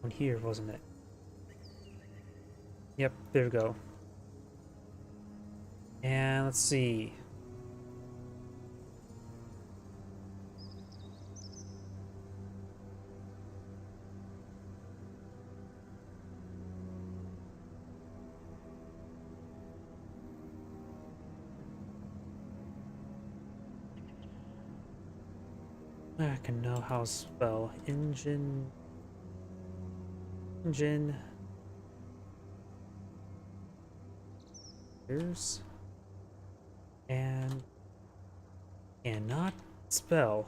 On here, wasn't it? Yep, there we go. And let's see. I can know how to spell engine. Here's and cannot spell.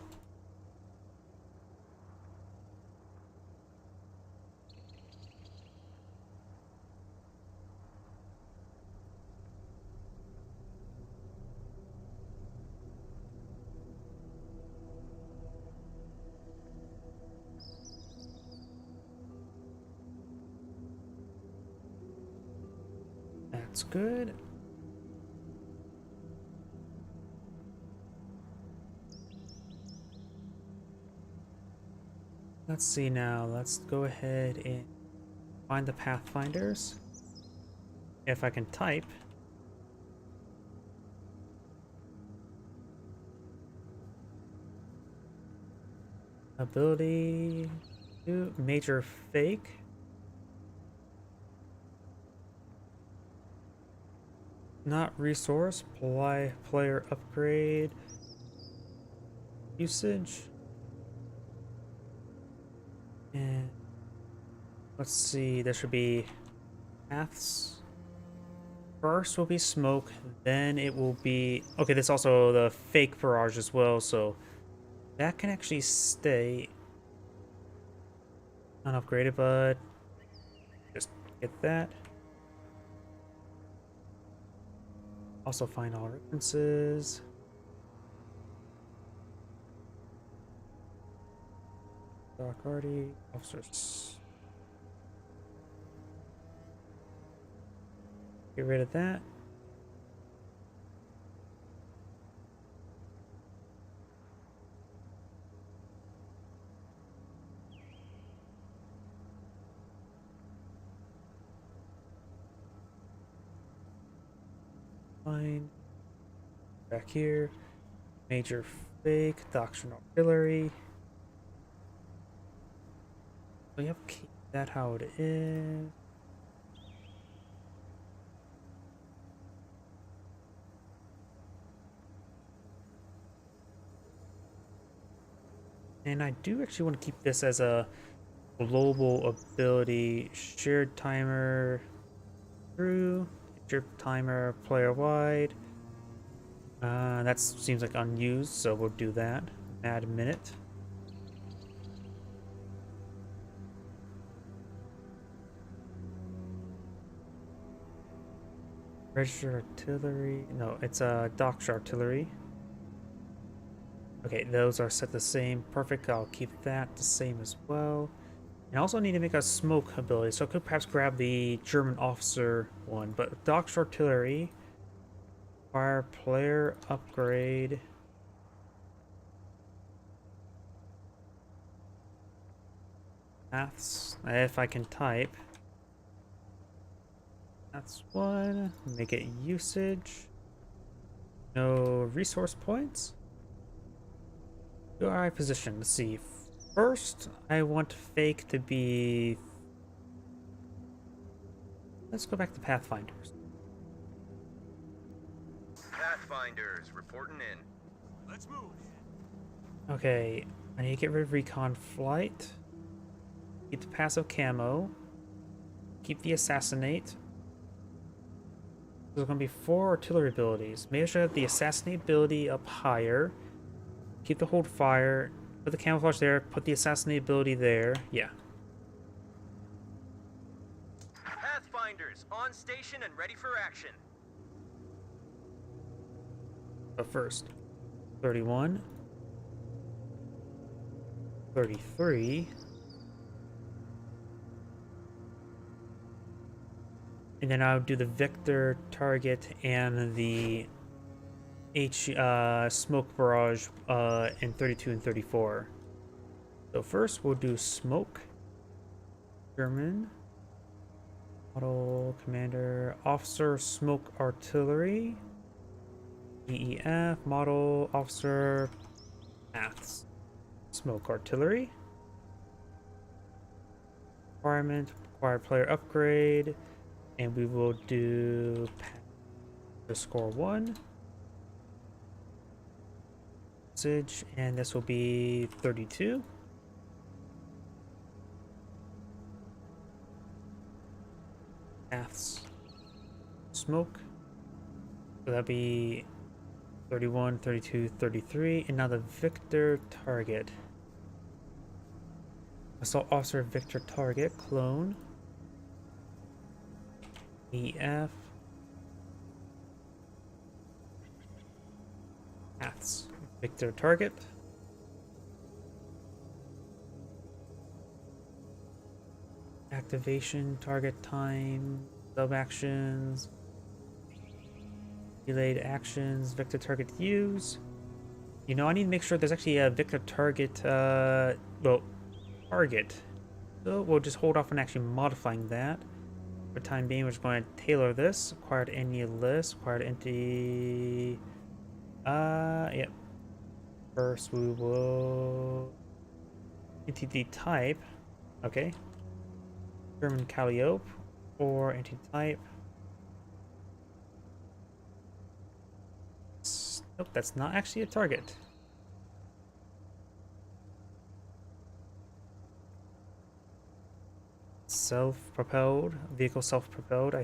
That's good. Let's see now. Let's go ahead and find the pathfinders. If I can type. Ability, do major fake. Not resource, player upgrade, usage. And let's see, there should be paths. First will be smoke, then it will be... Okay, there's also the fake barrage as well, so that can actually stay unupgraded, but just get that. Also find all references. Dark Arty, officers. Get rid of that. Fine. Back here. Major fake, doctrine artillery. We have to keep that how it is. And I do actually want to keep this as a global ability, shared timer, true, shared timer, player wide. That seems like unused, so we'll do that. Add a minute. Registered artillery. No, it's a docks artillery. Okay, those are set the same. Perfect. I'll keep that the same as well. And I also need to make a smoke ability, so I could perhaps grab the German officer one. But docks artillery, fire player upgrade. Paths, if I can type. That's one. Make it usage. No resource points. UI position. Let's see. First, I want fake to be. Let's go back to Pathfinders. Pathfinders reporting in. Let's move. Okay, I need to get rid of recon flight. Keep the passive camo. Keep the assassinate. There's going to be 4 artillery abilities. Maybe I should have the assassinate ability up higher. Keep the hold fire. Put the camouflage there. Put the assassinate ability there. Yeah. Pathfinders on station and ready for action. But first, 31. 33. And then I'll do the Victor target and the smoke barrage in 32 and 34. So first we'll do smoke. German. Model commander officer smoke artillery. EEF model officer paths. Smoke artillery. Requirement required player upgrade. And we will do score 1. Message, and this will be 32. Paths. Smoke. So that'll be 31, 32, 33. And now the Victor target. Assault officer Victor target. Clone. EF. Paths. Victor target. Activation, target time, sub actions. Delayed actions, vector target to use. You know, I need to make sure there's actually a vector target, well, target. So we'll just hold off on actually modifying that. For the time being, we're just going to tailor this. Acquired any list, acquired entity. Yep. First, we will entity type. Okay. German Calliope or entity type. Nope, that's not actually a target. Self-propelled vehicle, self-propelled.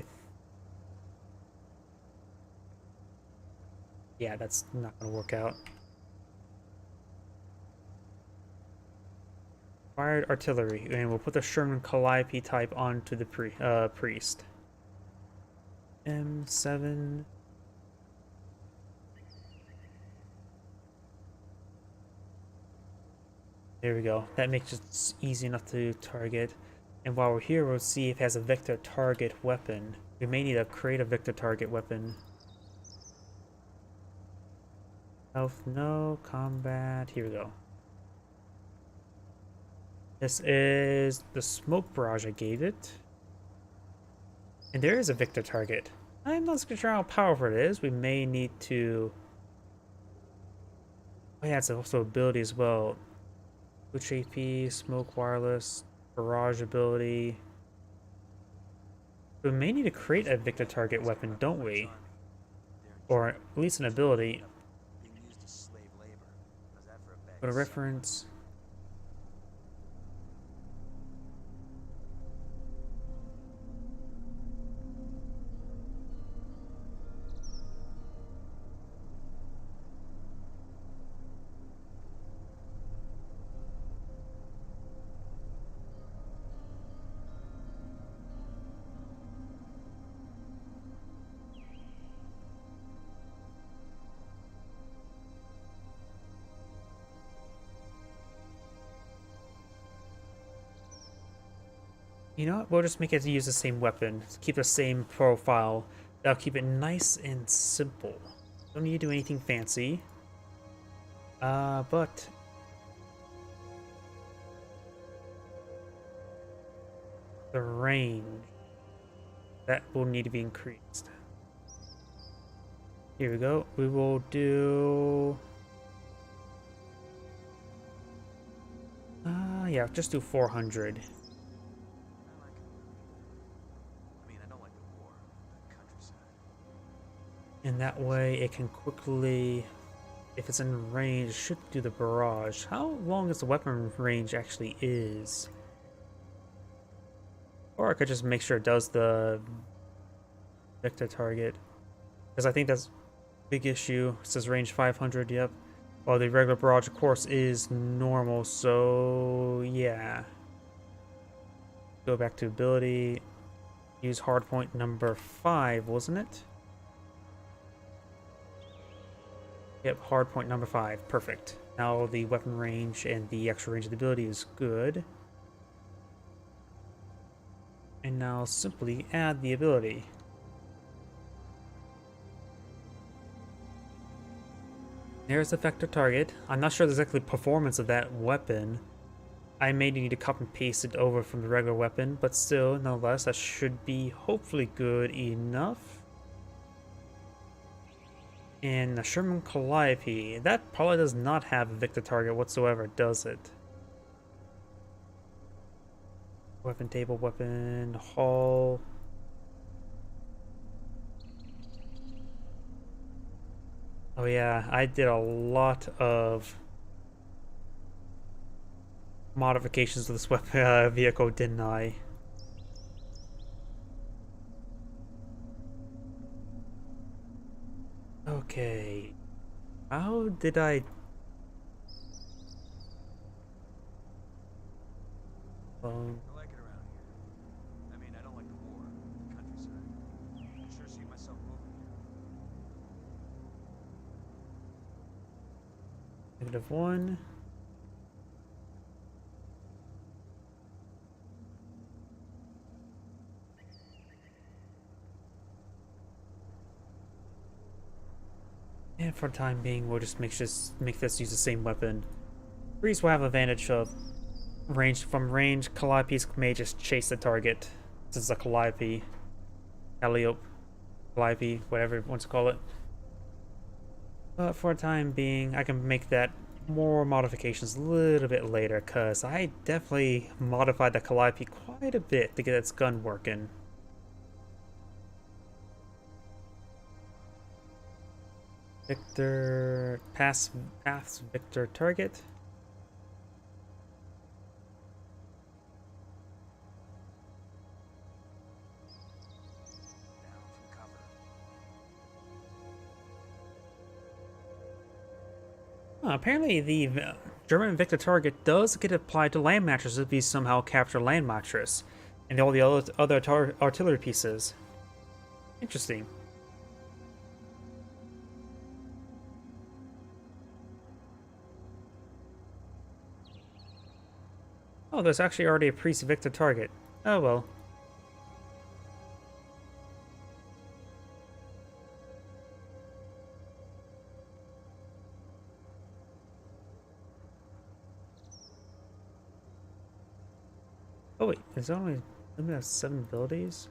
Yeah, that's not gonna work out. Fired artillery, and we'll put the Sherman Calliope type onto the priest. M7. There we go. That makes it easy enough to target. And while we're here, we'll see if it has a vector target weapon. We may need to create a vector target weapon. Health, no. Combat, here we go. This is the smoke barrage I gave it. And there is a vector target. I'm not sure how powerful it is. We may need to... Oh yeah, it's also ability as well. Which AP, smoke, wireless, barrage ability. We may need to create a vector target weapon, don't we? Or at least an ability. Go to reference. You know what? We'll just make it use the same weapon. Keep the same profile. That'll keep it nice and simple. Don't need to do anything fancy. But... the range. That will need to be increased. Here we go. We will do... yeah, just do 400. And that way it can quickly, if it's in range, it should do the barrage. How long is the weapon range actually is? Or I could just make sure it does the vector target. Because I think that's a big issue. It says range 500, yep. Well, the regular barrage, of course, is normal, so yeah. Go back to ability. Use hardpoint number 5, wasn't it? Yep, hardpoint number 5. Perfect. Now the weapon range and the extra range of the ability is good. And now simply add the ability. There's the vector target. I'm not sure exactly the performance of that weapon. I may need to copy and paste it over from the regular weapon, but still, nonetheless, that should be hopefully good enough. And the Sherman Calliope, that probably does not have a vector target whatsoever, does it? Weapon table, weapon, hull. Oh yeah, I did a lot of modifications to this weapon vehicle, didn't I? Okay. How did I... I like it around here. I mean, I don't like the war, the countryside. I sure see myself moving here. -1. for the time being, we'll just make this use the same weapon. Breeze will have advantage of range. From range, Calliope's may just chase the target. This is a Calliope. Calliope, whatever you want to call it. But for the time being, I can make that more modifications a little bit later, because I definitely modified the Calliope quite a bit to get its gun working. Victor, paths Victor target. Down from cover. Apparently, the German Victor target does get applied to land mattresses if you somehow capture land mattress and all the other artillery pieces. Interesting. Oh, there's actually already a Priest Victor target. Oh well. Oh wait, there's only limit of 7 abilities?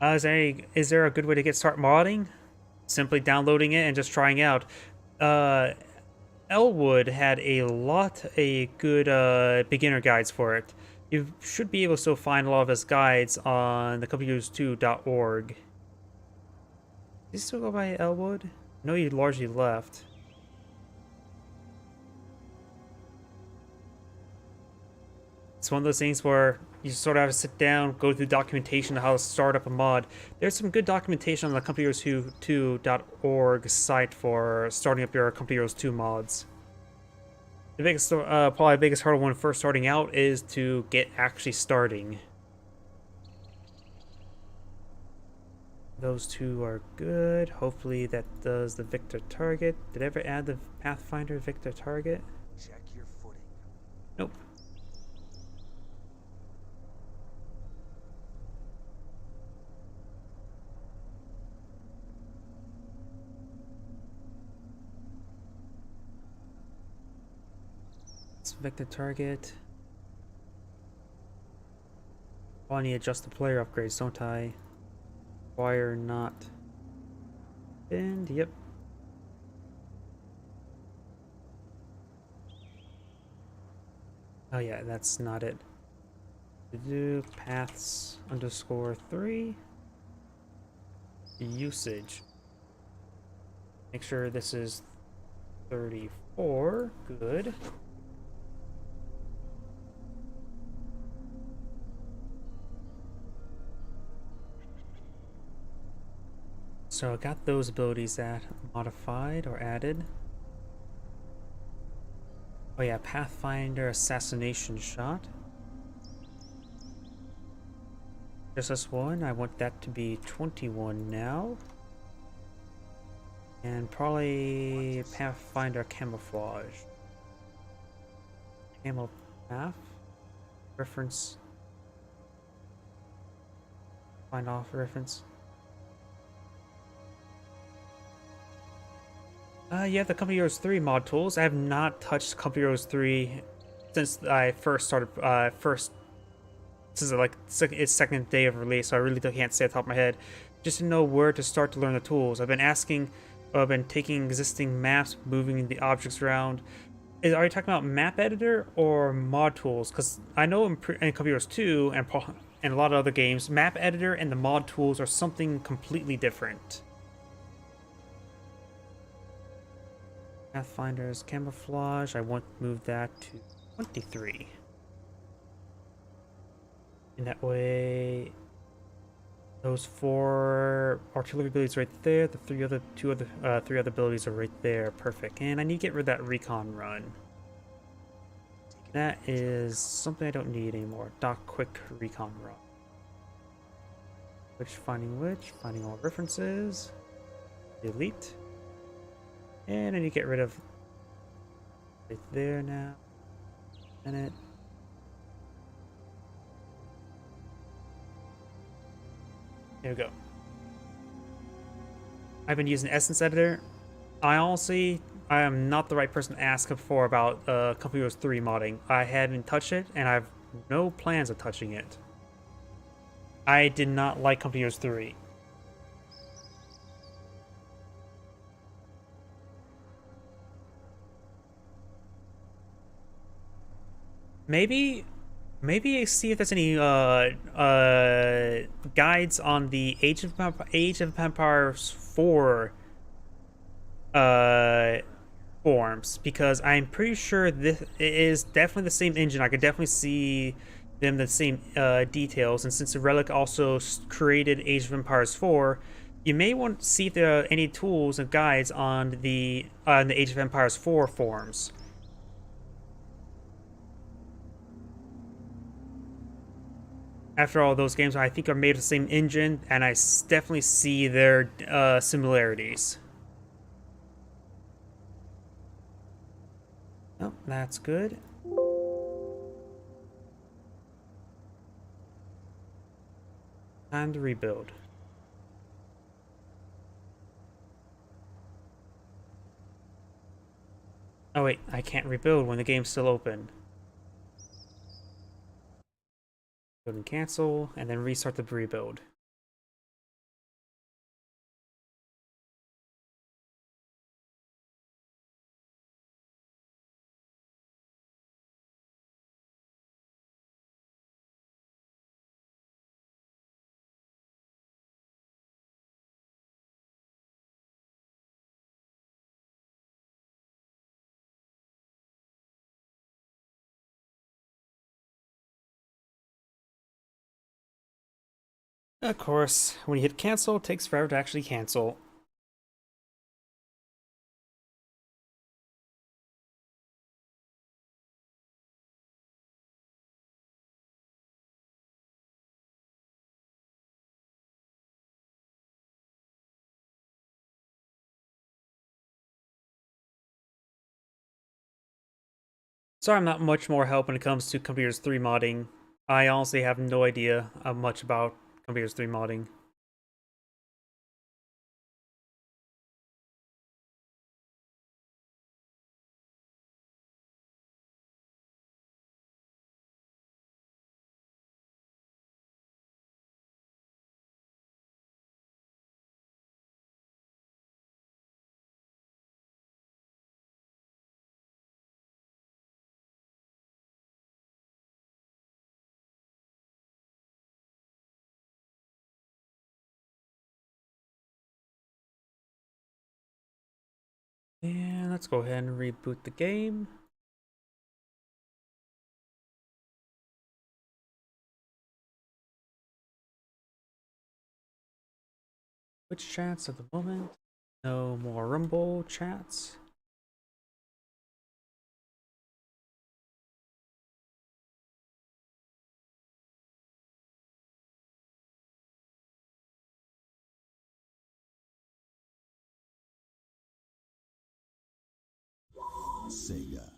Is there a good way to get start modding? Simply downloading it and just trying out. Elwood had a good beginner guides for it. You should be able to still find a lot of his guides on the computers2.org. Did he still go by Elwood? No, he largely left. It's one of those things where you sort of have to sit down, go through documentation on how to start up a mod. There's some good documentation on the computers2.org site for starting up your Compute Heroes 2 mods. The biggest, probably biggest hurdle when first starting out is to get actually starting. Those two are good. Hopefully that does the Victor target. Did I ever add the Pathfinder Victor target? Check your footing. Nope. It's Victor target. Oh, I need to adjust the player upgrades, don't I? Require not. And yep. Oh yeah, that's not it. To do paths _3 usage. Make sure this is 34. Good. So I got those abilities that modified or added. Oh yeah, Pathfinder Assassination Shot. Just this one, I want that to be 21 now. And probably Pathfinder Camouflage. Camo Path. Reference. Find off reference. Yeah, the Compute Heroes 3 mod tools. I have not touched Compute Heroes 3 since I first started, since its second day of release, so I really can't say off the top of my head. Just to know where to start to learn the tools. I've been taking existing maps, moving the objects around. Are you talking about map editor or mod tools? Because I know in Compute Heroes 2 and a lot of other games, map editor and the mod tools are something completely different. Pathfinder's Camouflage, I want to move that to 23. And that way, those 4 artillery abilities right there, the three other abilities are right there. Perfect. And I need to get rid of that recon run. That is something I don't need anymore. Doc quick recon run. Finding all references. Delete. And I need to get rid of right there now. Minute. Here we go. I've been using Essence Editor. I am not the right person to ask for about Company Heroes 3 modding. I haven't touched it, and I have no plans of touching it. I did not like Company Heroes 3. Maybe see if there's any guides on the Age of Empires 4 forms, because I'm pretty sure this is definitely the same engine. I could definitely see them the same details, and since the Relic also created Age of Empires 4, you may want to see if there are any tools and guides on the Age of Empires 4 forums. After all, those games I think are made of the same engine, and I definitely see their similarities. Oh, that's good. Time to rebuild. Oh wait, I can't rebuild when the game's still open. Go and cancel, and then restart the rebuild. Of course, when you hit cancel, it takes forever to actually cancel. Sorry, I'm not much more help when it comes to Company Heroes 3 modding. I honestly have no idea much about Company Heroes 3 modding. And let's go ahead and reboot the game. Twitch chats at the moment. No more Rumble chats. Sega.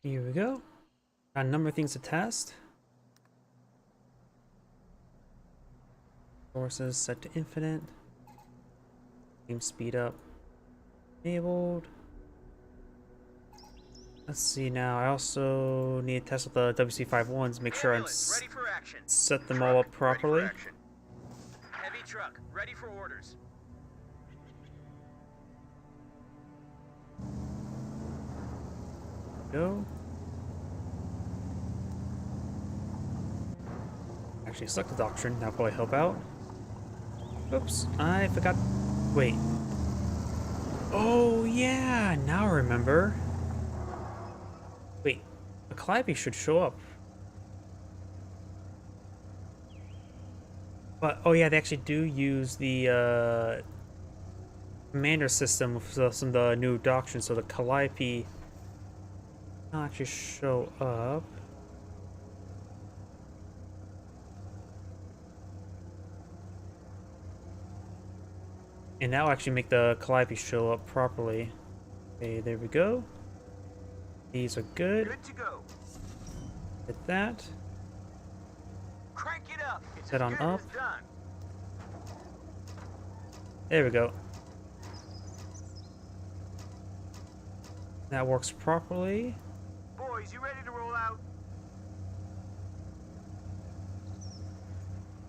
Here we go. Got a number of things to test. Sources set to infinite. Game speed up enabled. Let's see now. I also need to test with the WC51s, make sure I Ambulance, ready for action. set them all up Truck, ready for properly. action. Heavy truck, ready for orders. go. Actually, select the doctrine. That'll probably help out. Oops, I forgot. Wait. Oh, yeah, now I remember. Wait, a Calliope should show up. But, oh yeah, they actually do use the commander system with some of the new doctrines, so the Calliope will actually show up. And that'll actually make the Calliope show up properly. Okay, there we go. These are good. Good to go. Hit that. Crank it up. It's Set as on good up. as done. There we go. That works properly. Boys, you ready to roll out?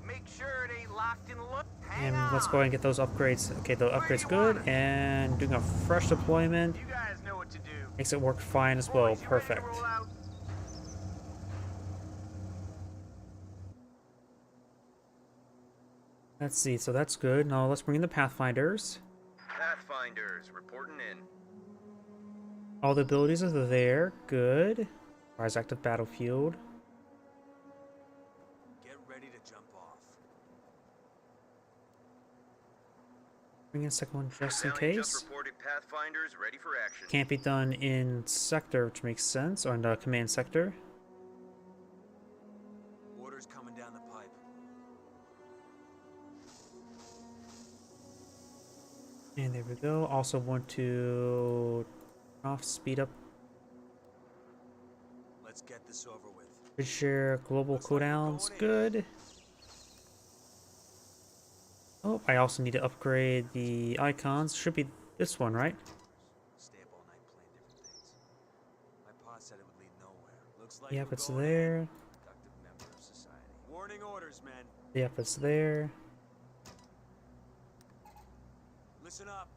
Make sure it ain't locked and look. Hang And let's on. go ahead and get those upgrades. Okay, the upgrade's good. And doing a fresh deployment You guys know what to do. makes it work fine as well. Boys, you ready to Perfect. roll out? Let's see, so that's good. Now let's bring in the Pathfinders. Pathfinders reporting in. All the abilities are there. Good. Rise active battlefield. Get ready to jump off. Bring in a second one just in Battalion case. Just reported Pathfinders ready for action. Can't be done in sector, which makes sense, or in the command sector. Orders coming down the pipe. And there we go. Also want to off speed up. Let's get this over with. Share global Looks like we're cooldowns. going in. Good. Oh, I also need to upgrade the icons. Should be this one, right? Stay up all night playing different things. My pod said it would lead nowhere. Looks like Yep, we're it's going in. there. Productive member of society. Warning orders, men. Yep, it's there. Listen up.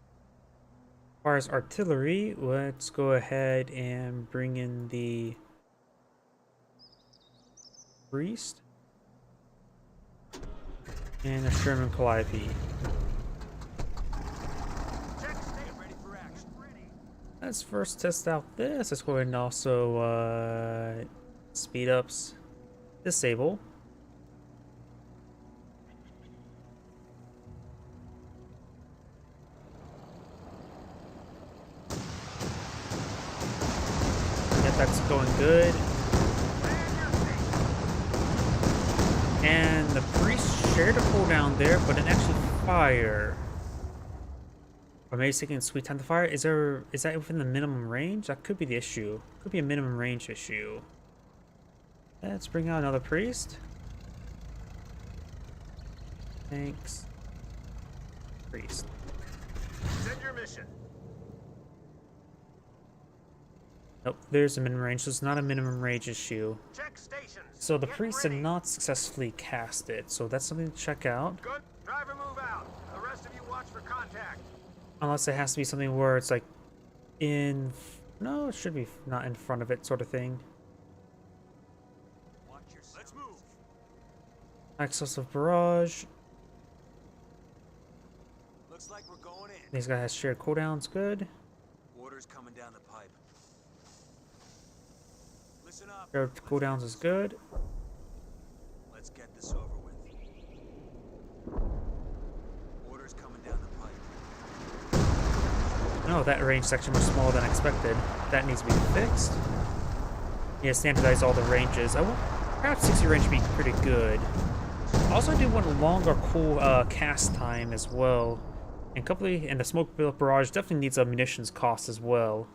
As far as artillery, let's go ahead and bring in the priest and a Sherman Calliope. Check, stay ready for action. Ready. Let's first test out this. Let's go ahead and also speed ups disable. Yep, that's going good. And the priest shared a cooldown there, but didn't actually fire. Or maybe it's taking sweet time to fire. Is that within the minimum range? That could be the issue. Could be a minimum range issue. Let's bring out another priest. Thanks. Priest. Send your mission. Nope, there's a minimum range, so it's not a minimum range issue. Check stations. So the Get priest ready. did not successfully cast it, so that's something to check out. Good. Driver, move out. The rest of you watch for contact. Unless it has to be something where it's like in... No, it should be not in front of it sort of thing. Watch yourself. Let's move. Access of barrage. Looks like we're going in. These guys have shared cooldowns, good. Orders coming down the pipe. Listen up. Shared cooldowns is good. Let's get this over with. Orders coming down the pipe. No, that range section was smaller than expected. That needs to be fixed. Yeah, standardize all the ranges. I want perhaps 60 range would be pretty good. Also, I do want a longer cool cast time as well. And the smoke barrage definitely needs a munitions cost as well.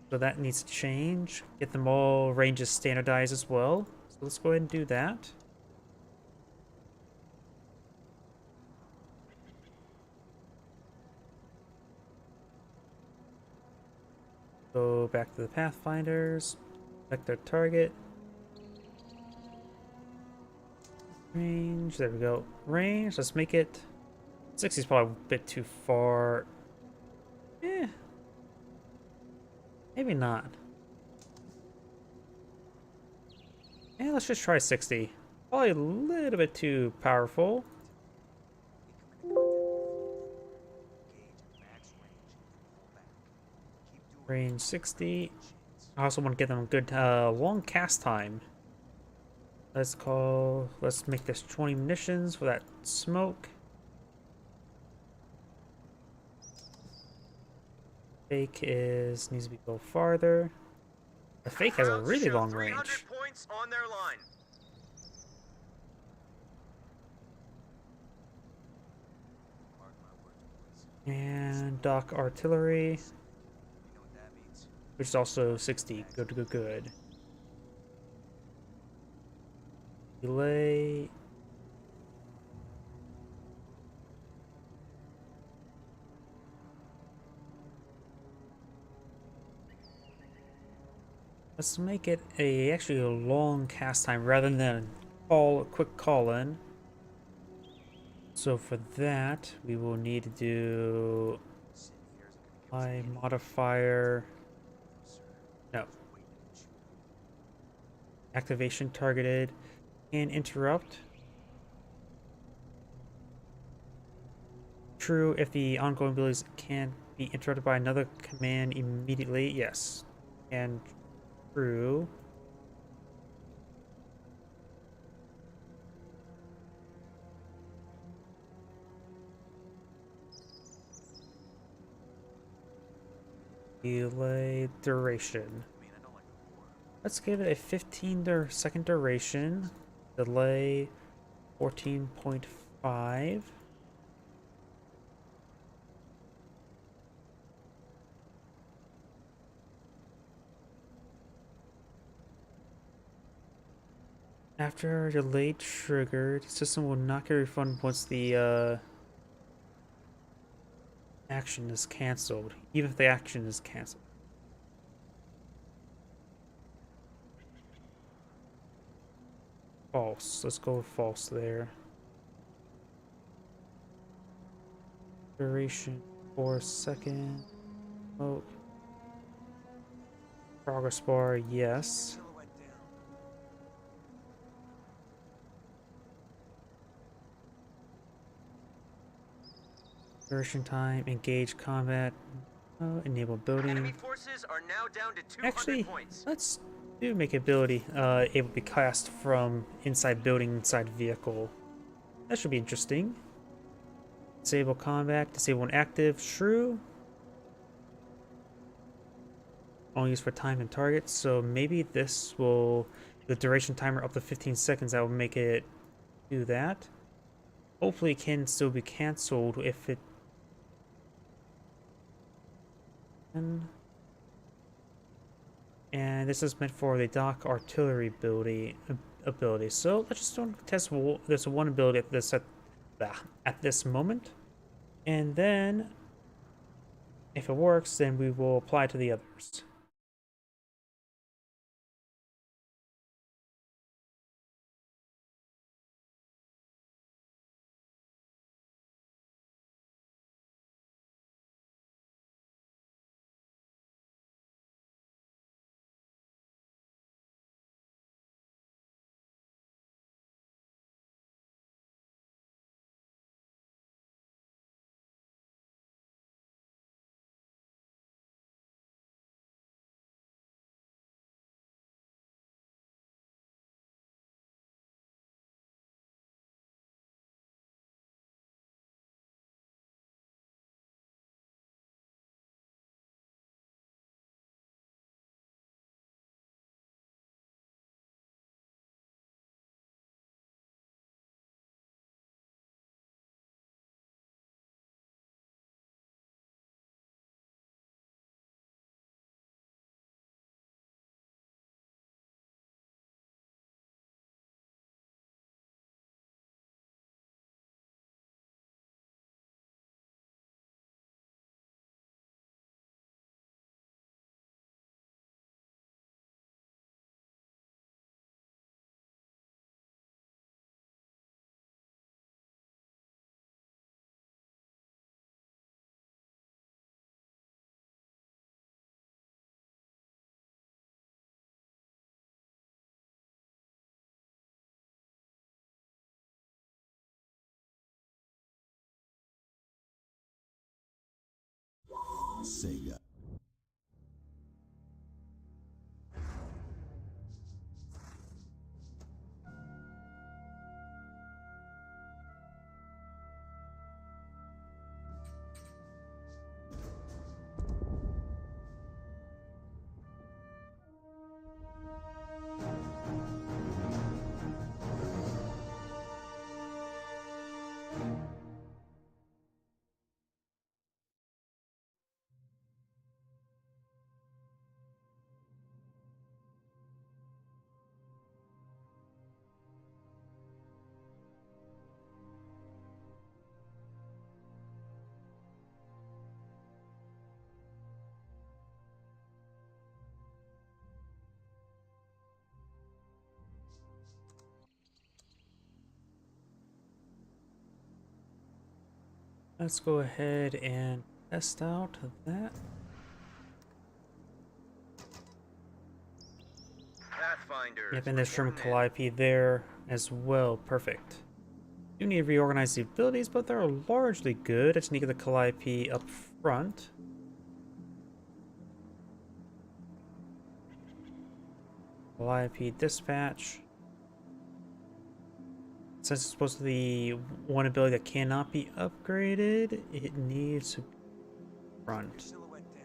So that needs to change. Get them all ranges standardized as well. So let's go ahead and do that. Go back to the Pathfinders. Select their target. Range, there we go. Range, let's make it... 60 is probably a bit too far. Eh. Maybe not. Yeah, let's just try 60. Probably a little bit too powerful. Range 60. I also want to get them a good long cast time. Let's make this 20 munitions for that smoke. Fake needs to go farther. The fake has a Rounds really show long 300 range. points on their line. And Dock artillery, You know what that means. which is also 60. Good, good, good. Delay. Let's make it actually a long cast time rather than a quick call in. So for that, we will need to do Sitting here isn't gonna give us my any modifier. sir. No, Wait and shoot. activation targeted and interrupt. True if the ongoing abilities can be interrupted by another command immediately. Yes, and true. Delay duration. I mean, I don't like the war. Let's give it a 15-second duration. Delay 14.5. After delay triggered, system will not get a refund once the action is cancelled, even if the action is cancelled. False. Let's go with false there. Duration 4 seconds. Oh. Progress bar, yes. Silhouette down. Duration time, engage combat, enable building. Enemy forces are now down to 200 Actually, points. let's do make ability able to be cast from inside building, inside vehicle. That should be interesting. Disable combat, disable when active, true. Only used for time and target, so maybe this will, the duration timer up to 15 seconds, that will make it do that. Hopefully it can still be cancelled if it can. And this is meant for the Dock artillery ability. So let's just test this one ability at this moment, and then if it works, then we will apply to the others. Sega. Let's go ahead and test out that. Pathfinders. Yep, and there's Sherman reporting in. Calliope there as well. Perfect. Do need to reorganize the abilities, but they're largely good. I just need to get the Calliope up front. Calliope dispatch. Since it's supposed to be one ability that cannot be upgraded, it needs to be front. Silhouette down.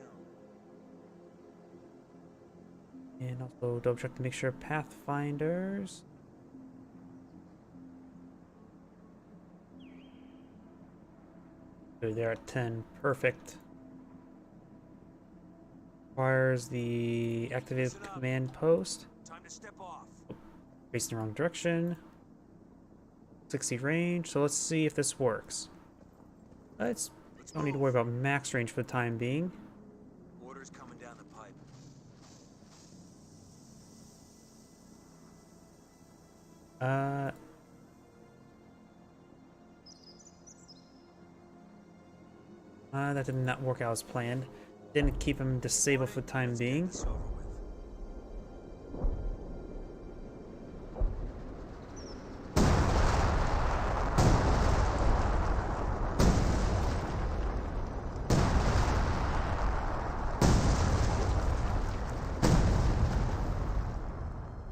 And also double check to make sure Pathfinders. Good, they're at 10. Perfect. Requires the activated Listen up. command post. Time to step off. Facing the wrong direction. 60 range, so let's see if this works. Let's don't need to worry about max range for the time being. Orders coming down the pipe. That did not work out as planned. Didn't keep him disabled for the time Let's get being. this over with.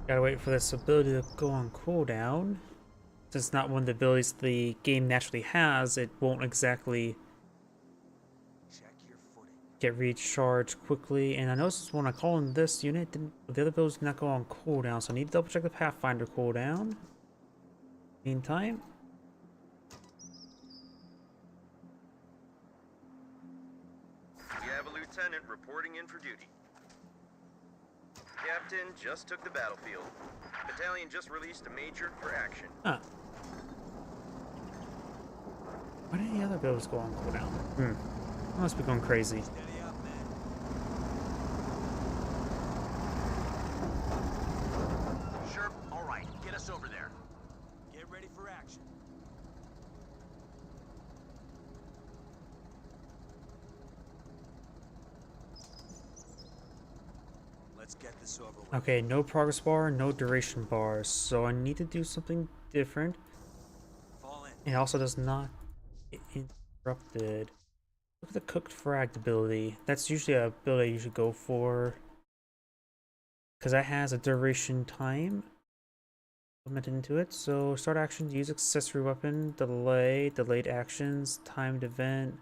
Gotta wait for this ability to go on cooldown. Since it's not one of the abilities the game naturally has, it won't exactly Check your footing. get recharged quickly. And I noticed when I call in this unit, the other abilities did not go on cooldown, so I need to double check the Pathfinder cooldown. Meantime, We have a lieutenant reporting in for duty. Captain just took the battlefield. Battalion just released a major for action. huh. Why did the other abilities go on cooldown? I must be going crazy. Steady up, man. Sure, all right. Get us over there. Get ready for action. Let's get this over with. Okay, no progress bar, no duration bars, so I need to do something different. Fall in. It also does not get interrupted. Look at the cooked fragged ability. That's usually a ability I usually go for. Because that has a duration time implemented into it. So start actions, use accessory weapon, delay, delayed actions, timed event,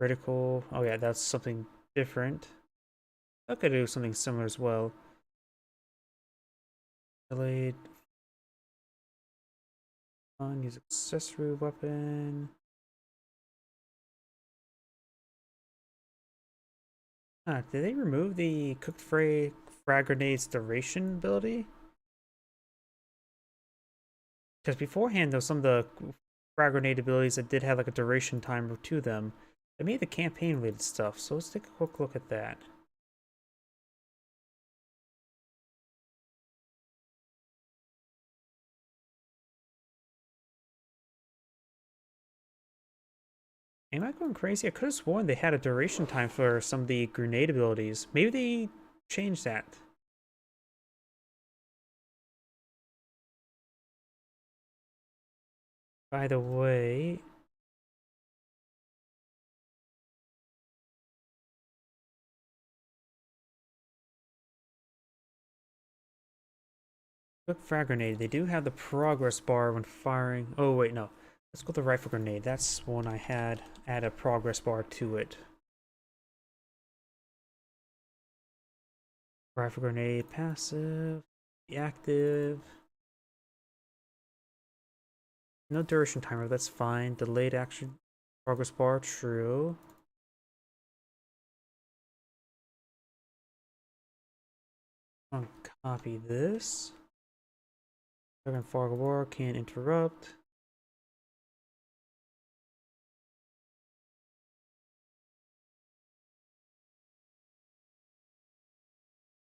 critical. Oh yeah, that's something different. I could do something similar as well. Delayed. Use accessory weapon. Did they remove the cooked frag grenades duration ability? Because beforehand, there was some of the frag grenade abilities that did have like a duration timer to them. They made the campaign related stuff, so let's take a quick look at that. Am I going crazy? I could have sworn they had a duration time for some of the grenade abilities. Maybe they changed that. By the way, Quick frag grenade. They do have the progress bar when firing. Oh wait, no. Let's go with the rifle grenade. That's one I had. Add a progress bar to it. Rifle grenade, passive, the active. No duration timer, that's fine. Delayed action, progress bar, true. I'll copy this. Second fog bar, can't interrupt.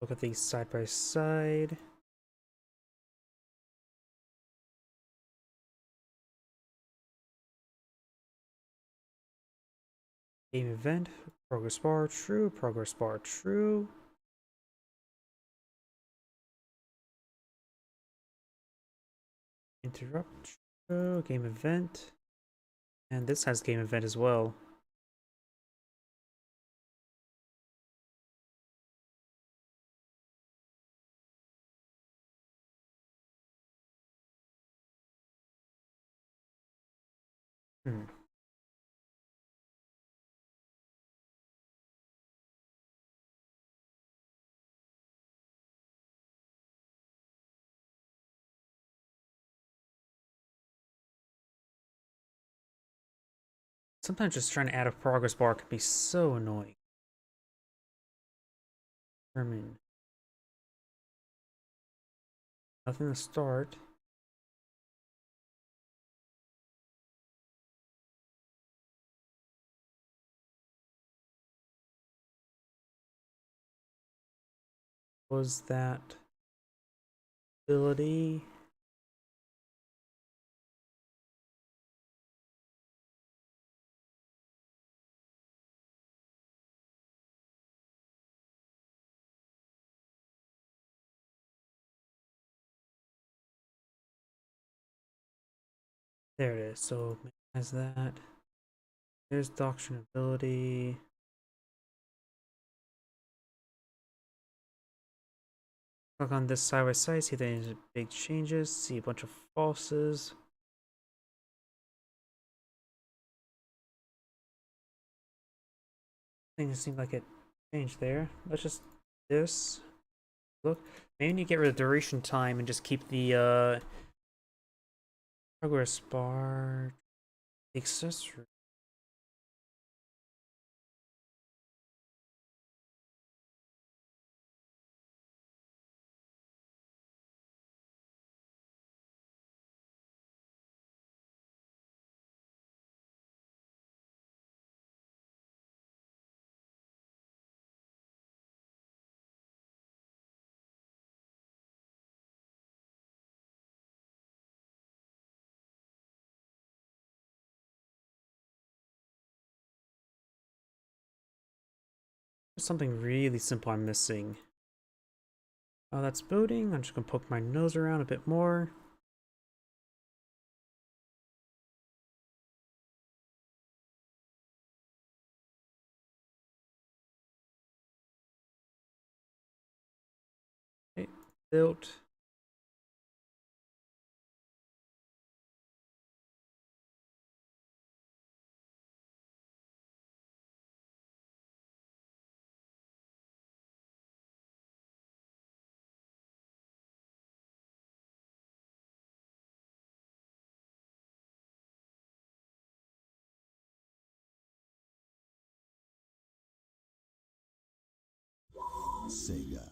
Look at these side by side. Game event, progress bar, true, progress bar, true. Interrupt, true, game event. And this has game event as well. Hmm. Sometimes just trying to add a progress bar can be so annoying. Determine. Nothing to start. Was that ability? There it is. So as that. There's doctrine ability. Click on this side by side, see the big changes, see a bunch of falses. Things seem like it changed there. Let's just this. Look, maybe you get rid of duration time and just keep the progress bar, accessory. There's something really simple I'm missing. Oh, that's booting. I'm just gonna poke my nose around a bit more. Okay, built. Sega.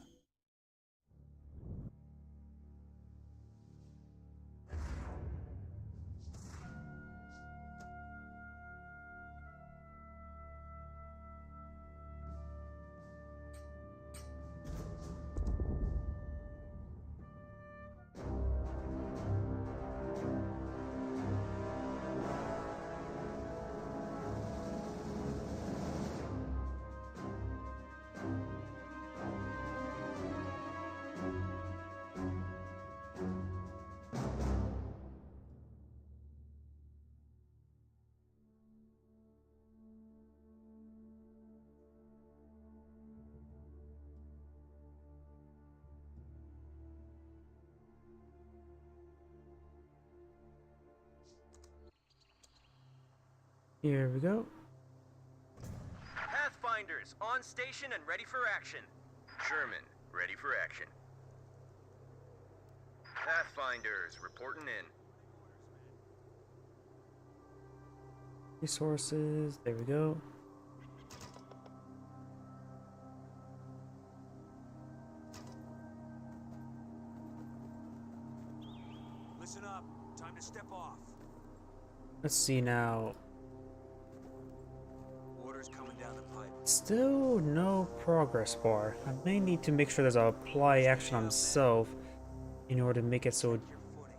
Here we go. Pathfinders, on station and ready for action. Sherman, ready for action. Pathfinders, reporting in. Resources. There we go. Listen up. Time to step off. Let's see now. Orders coming down the pipe. Still no progress bar. I may need to make sure there's a apply action on himself in order to make it so it Your footing.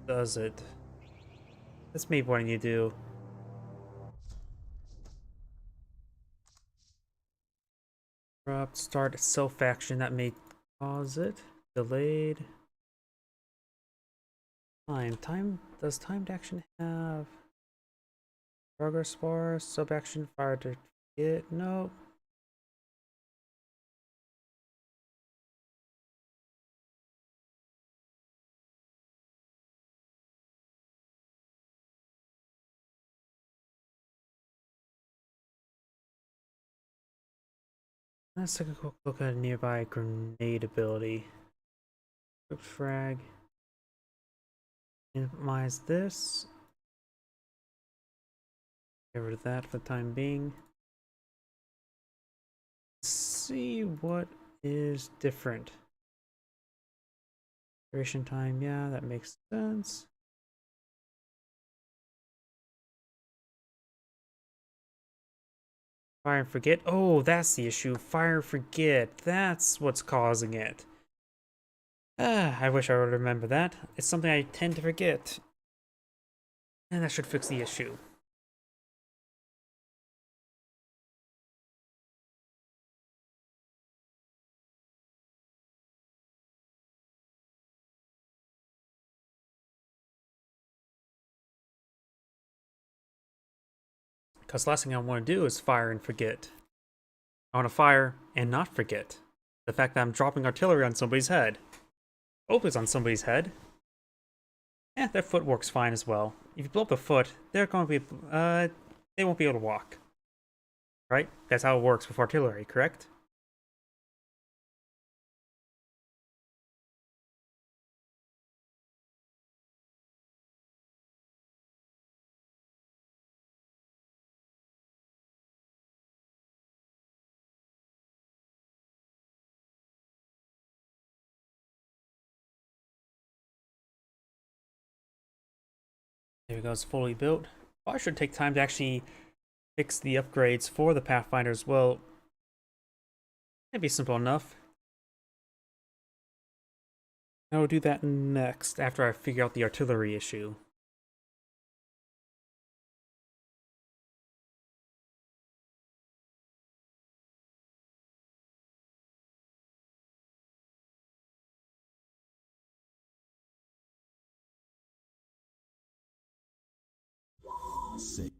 does it. That's maybe what I need to do. Corrupt, start self action that may cause it. Delayed. Time. Does timed action have progress bar? Sub action fire to get? No. Let's take a quick look at a nearby grenade ability. Quick frag. Minimize this. Get rid of that for the time being. See what is different. Duration time, yeah, that makes sense. Fire and forget. Oh, that's the issue. Fire and forget. That's what's causing it. I wish I would remember that. It's something I tend to forget. And that should fix the issue. Because last thing I want to do is fire and forget. I want to fire and not forget the fact that I'm dropping artillery on somebody's head. Hope it's on somebody's head. Their foot works fine as well. If you blow up the foot, they're going to be, they won't be able to walk. Right? That's how it works with artillery, correct? There we go, it's fully built. Probably should take time to actually fix the upgrades for the Pathfinder as well. It'd be simple enough. I will do that next, after I figure out the artillery issue. Sega.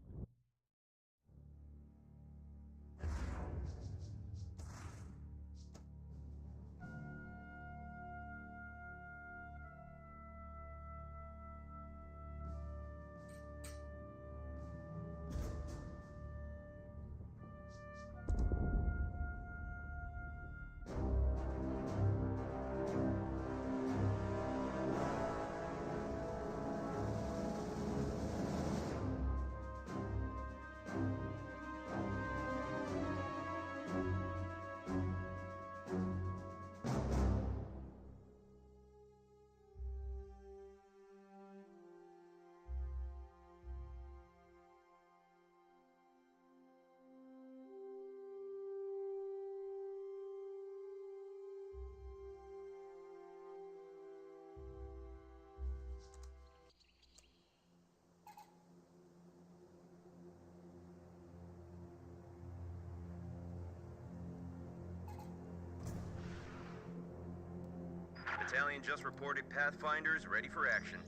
Battalion just reported Pathfinders ready for action.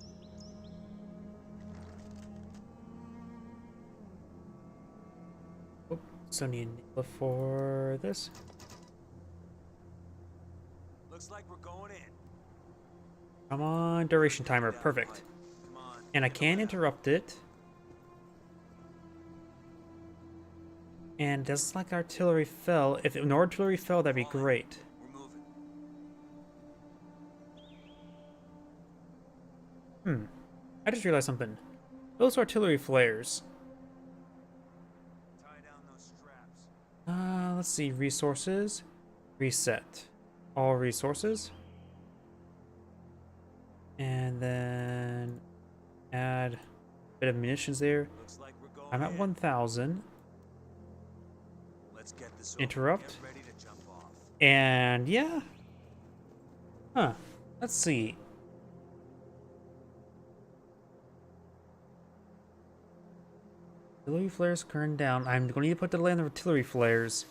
So need Nila for this. Looks like we're going in. Come on, duration timer, Down the perfect. pipe. Come on. And I can interrupt it. And it doesn't like artillery fell. If an artillery fell, that'd be great. We're moving. I just realized something. Those artillery flares. Tie down those straps. Let's see. Resources. Reset. All resources. And then add a bit of munitions there. Looks like we're going I'm at in. 1,000. Let's get this over. Interrupt. Get ready to jump off. And yeah. Huh. Let's see. Artillery flares current down. I'm going to need to put the delay on the artillery flares.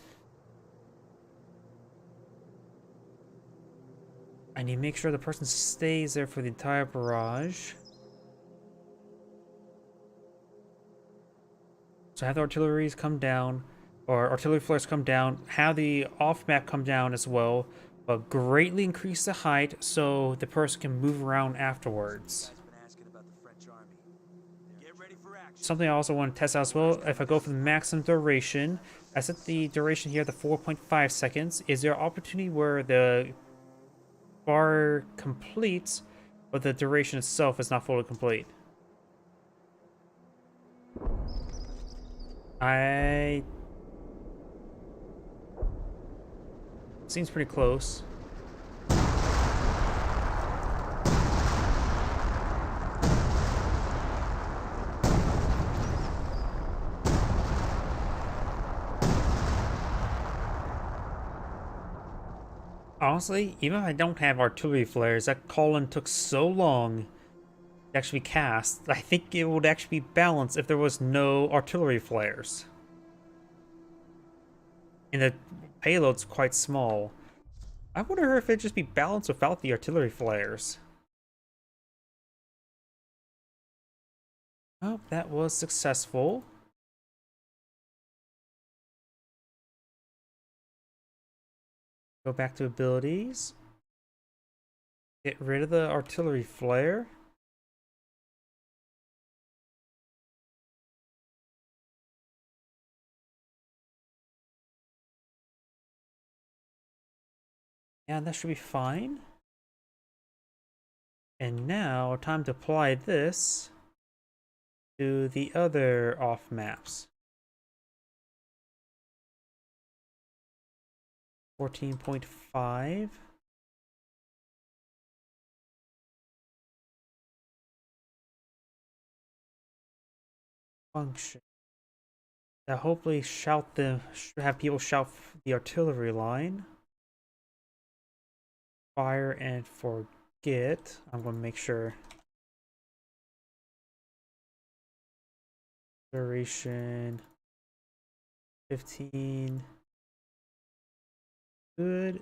I need to make sure the person stays there for the entire barrage. So have the artilleries come down, or artillery flares come down, have the off map come down as well, but greatly increase the height so the person can move around afterwards. Guys been asking about the French army. Get ready for action. Something I also want to test out as well, if I go for the maximum duration, I set the duration here to 4.5 seconds. Is there an opportunity where the bar completes, but the duration itself is not fully complete? Seems pretty close. Honestly, even if I don't have artillery flares, that call-in took so long to actually cast. I think it would actually be balanced if there was no artillery flares. And the payload's quite small. I wonder if it'd just be balanced without the artillery flares. Oh, that was successful. Go back to abilities. Get rid of the artillery flare. Yeah, that should be fine. And now, time to apply this to the other off maps. 14.5. Function. Now hopefully have people shout the artillery line. Fire and forget. I'm going to make sure. Duration 15. Good.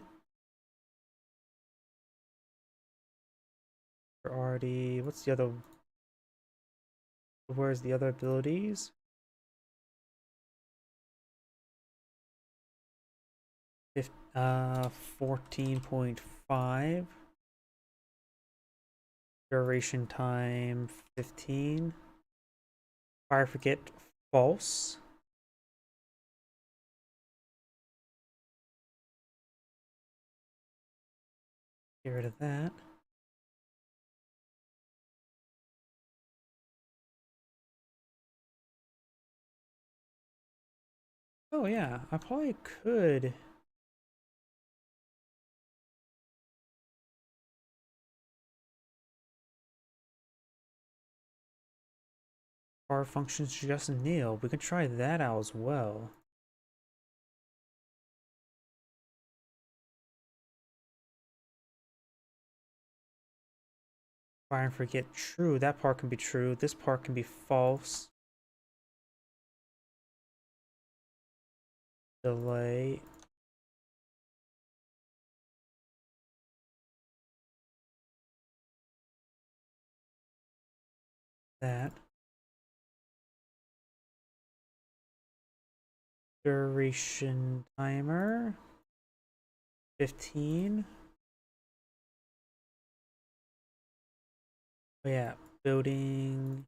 We're already. What's the other? Where's the other abilities? If 14.5. Duration time 15. Fire forget false. Get rid of that. Oh yeah, I probably could. Bar functions just nil. We can try that out as well. Fire and forget true. That part can be true. This part can be false. Delay. That. Duration timer. 15. Oh yeah, building,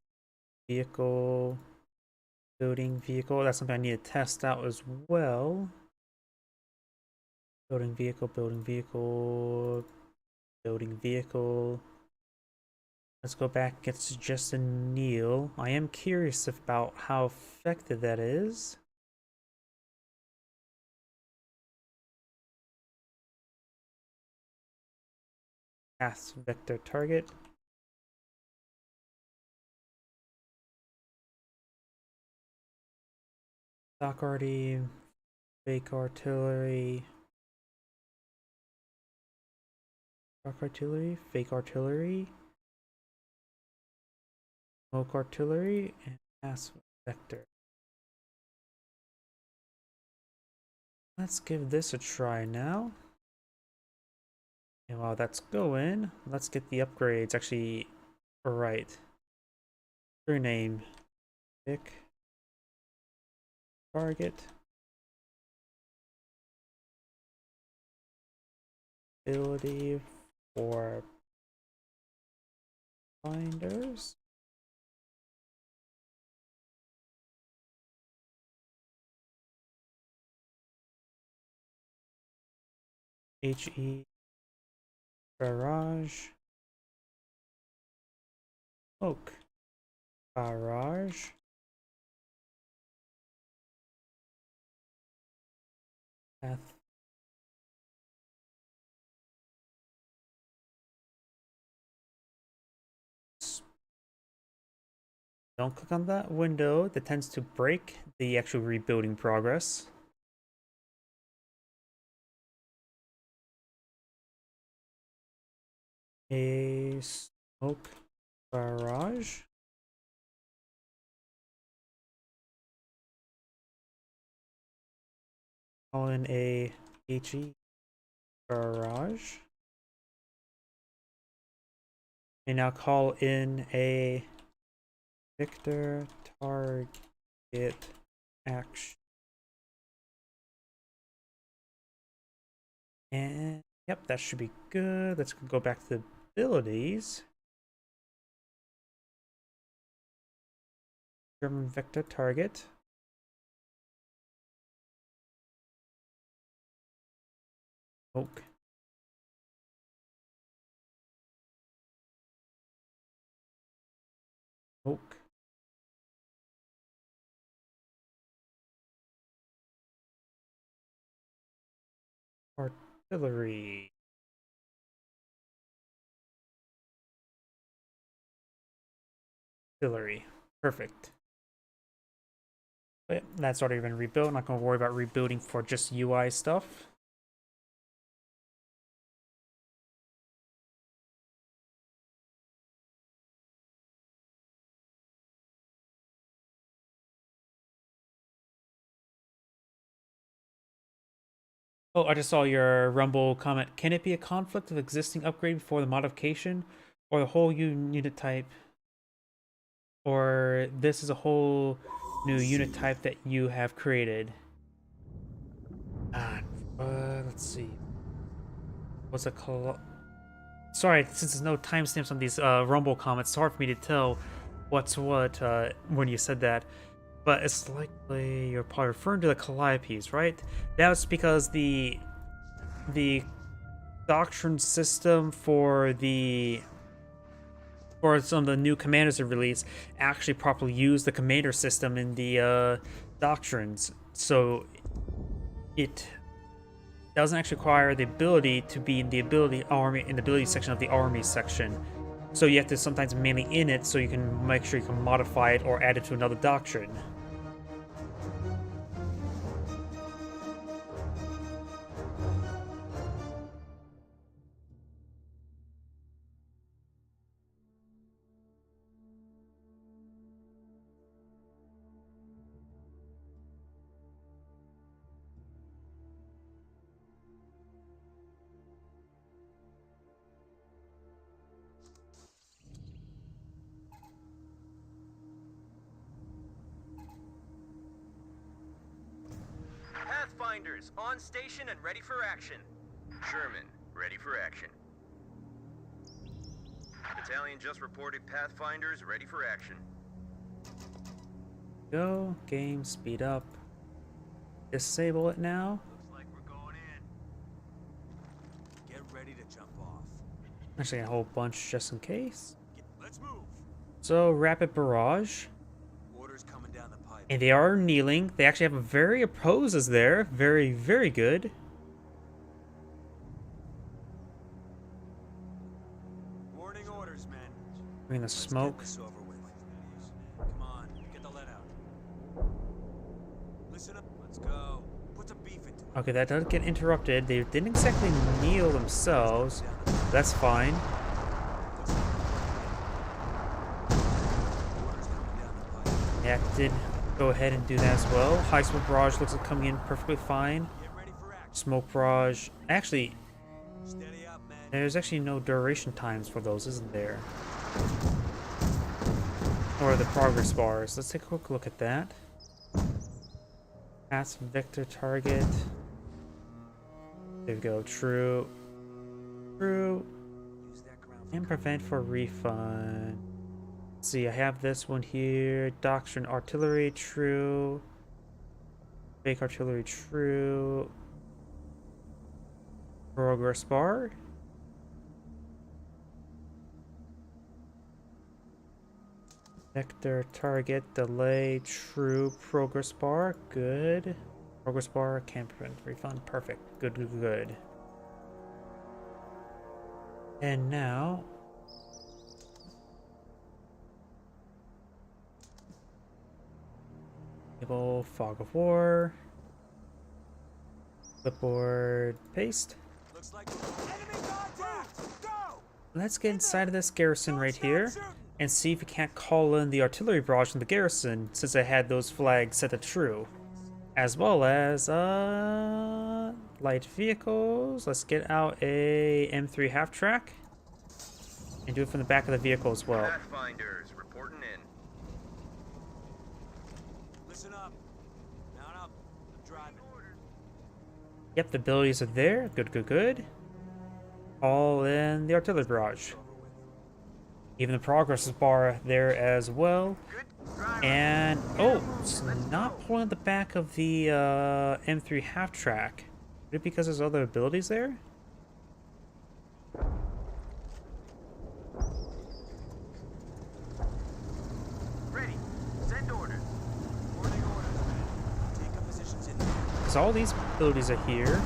vehicle, Building vehicle. That's something I need to test out as well. Building vehicle, building vehicle, building vehicle. Let's go back and get suggested Neil. I am curious about how effective that is. Path vector target. Stock already. Fake artillery. Stock artillery. Fake artillery. Smoke artillery. And pass vector. Let's give this a try now. And while that's going, let's get the upgrades actually right. Your name. Pick. Target. Ability for finders. HE barrage. Smoke barrage. Path. Don't click on that window. That tends to break the actual rebuilding progress. A smoke barrage. Call in a HE barrage. And now call in a Victor target action. And yep, that should be good. Let's go back to the abilities. German vector target. Oak. Oak. Artillery. Artillery. Perfect. But that's already been rebuilt. I'm not going to worry about rebuilding for just UI stuff. Oh, I just saw your Rumble comment. Can it be a conflict of existing upgrade before the modification, or the whole unit type, or this is a whole new unit type that you have created? Let's see. What's a Sorry, since there's no timestamps on these Rumble comments, it's hard for me to tell what's what when you said that. But it's likely you're probably referring to the Calliopes, right? That's because the doctrine system for some of the new commanders they released actually properly use the commander system in the doctrines, so it doesn't actually require the ability to be in the ability section of the army section. So you have to sometimes mainly in it so you can make sure you can modify it or add it to another doctrine. Pathfinders, on station and ready for action. Sherman, ready for action. Battalion just reported Pathfinders ready for action. Go. Game, speed up. Disable it now. Looks like we're going in. Get ready to jump off. Actually, a whole bunch just in case. Let's move. So, rapid barrage. Orders coming down the pipe. And they are kneeling. They actually have a very opposes there. Very, very good. Warning orders, men. Bring the Let's get smoke. this over with. Come on, get the lead out. Listen up. Let's go. Put some beef into it. Okay, that does get interrupted. They didn't exactly kneel themselves. That's fine. Orders coming down the pipe. Yeah, did go ahead and do that as well. High smoke barrage looks like coming in perfectly fine. Get ready for action. Smoke barrage. Actually, Steady up, men. there's actually no duration times for those, isn't there? Or the progress bars. Let's take a quick look at that. Pass vector target. There we go. True. True. Use that ground for And prevent for refund. Let's see, I have this one here. Doctrine artillery, true. Fake artillery, true. Progress bar. Vector target delay, true. Progress bar, good. Progress bar, can't prevent refund, perfect. Good, good, good. And now, enable fog of war, clipboard, paste. Looks like enemy contact. Go. Let's get inside of this garrison right here and see if we can't call in the artillery barrage from the garrison since I had those flags set to true. As well as light vehicles. Let's get out a M3 half track and do it from the back of the vehicle as well. Pathfinders reporting in. Listen up. Mount up. I'm driving. Yep, the abilities are there. Good, good, good. All in the artillery barrage. Over with. Even the progress bar there as well. Good driver. And oh, it's not pulling the back of the M3 half track. Is it because there's other abilities there? Ready. Send orders. Warning orders, men. Take up positions in there. Because all these abilities are here.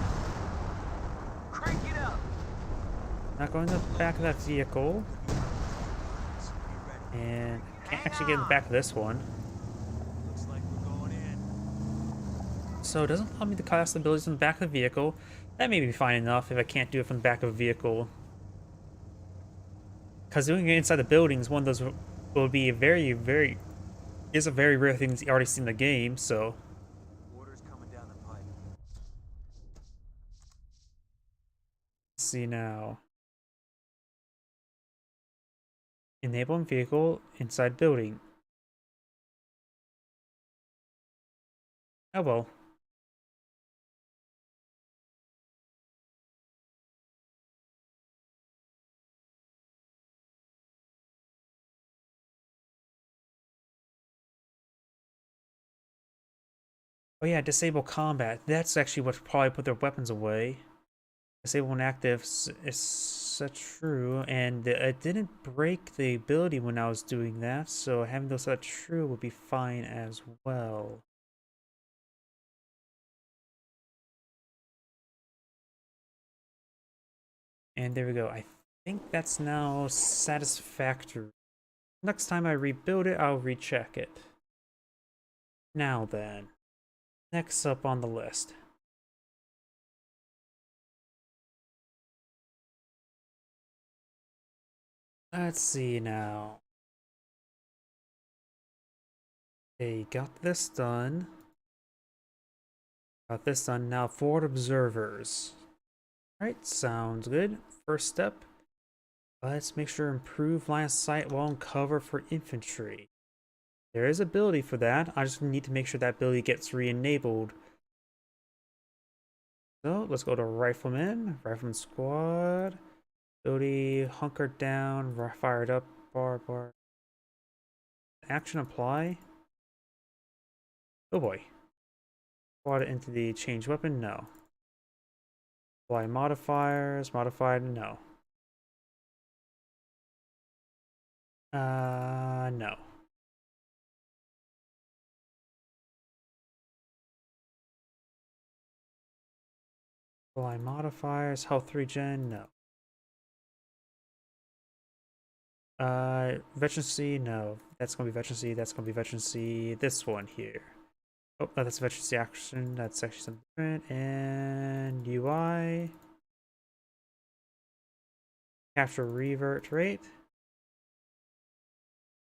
Crank it up. Not going to the back of that vehicle. Be ready. And can't actually get in the back of this one. Looks like we're going in. So it doesn't allow me to cast the abilities in the back of the vehicle. That may be fine enough if I can't do it from the back of a vehicle. Because doing it inside the building is one of those will be a very, very is a very rare thing you already seen in the game, so Orders coming down the pipe. let's see now. Enable vehicle inside building. Oh well. Oh yeah, disable combat. That's actually what probably put their weapons away. Disable inactive is set true, and it didn't break the ability when I was doing that, so having those set true would be fine as well. And there we go. I think that's now satisfactory. Next time I rebuild it, I'll recheck it. Now then, next up on the list. Let's see now. Okay, got this done. Got this done. Now, forward observers. Alright, sounds good. First step. Let's make sure improve line of sight while in cover for infantry. There is ability for that. I just need to make sure that ability gets re-enabled. So, let's go to Rifleman. Rifleman Squad. Ability, hunkered down, fired up, bar. Action apply. Oh boy. Brought it into the change weapon? No. Apply modifiers, modified? No. No. Apply modifiers, health regen? No. Veterancy? No. That's gonna be veterancy, that's gonna be veterancy. This one here. Oh, no, that's veterancy action. That's actually something different. And UI. Capture revert rate.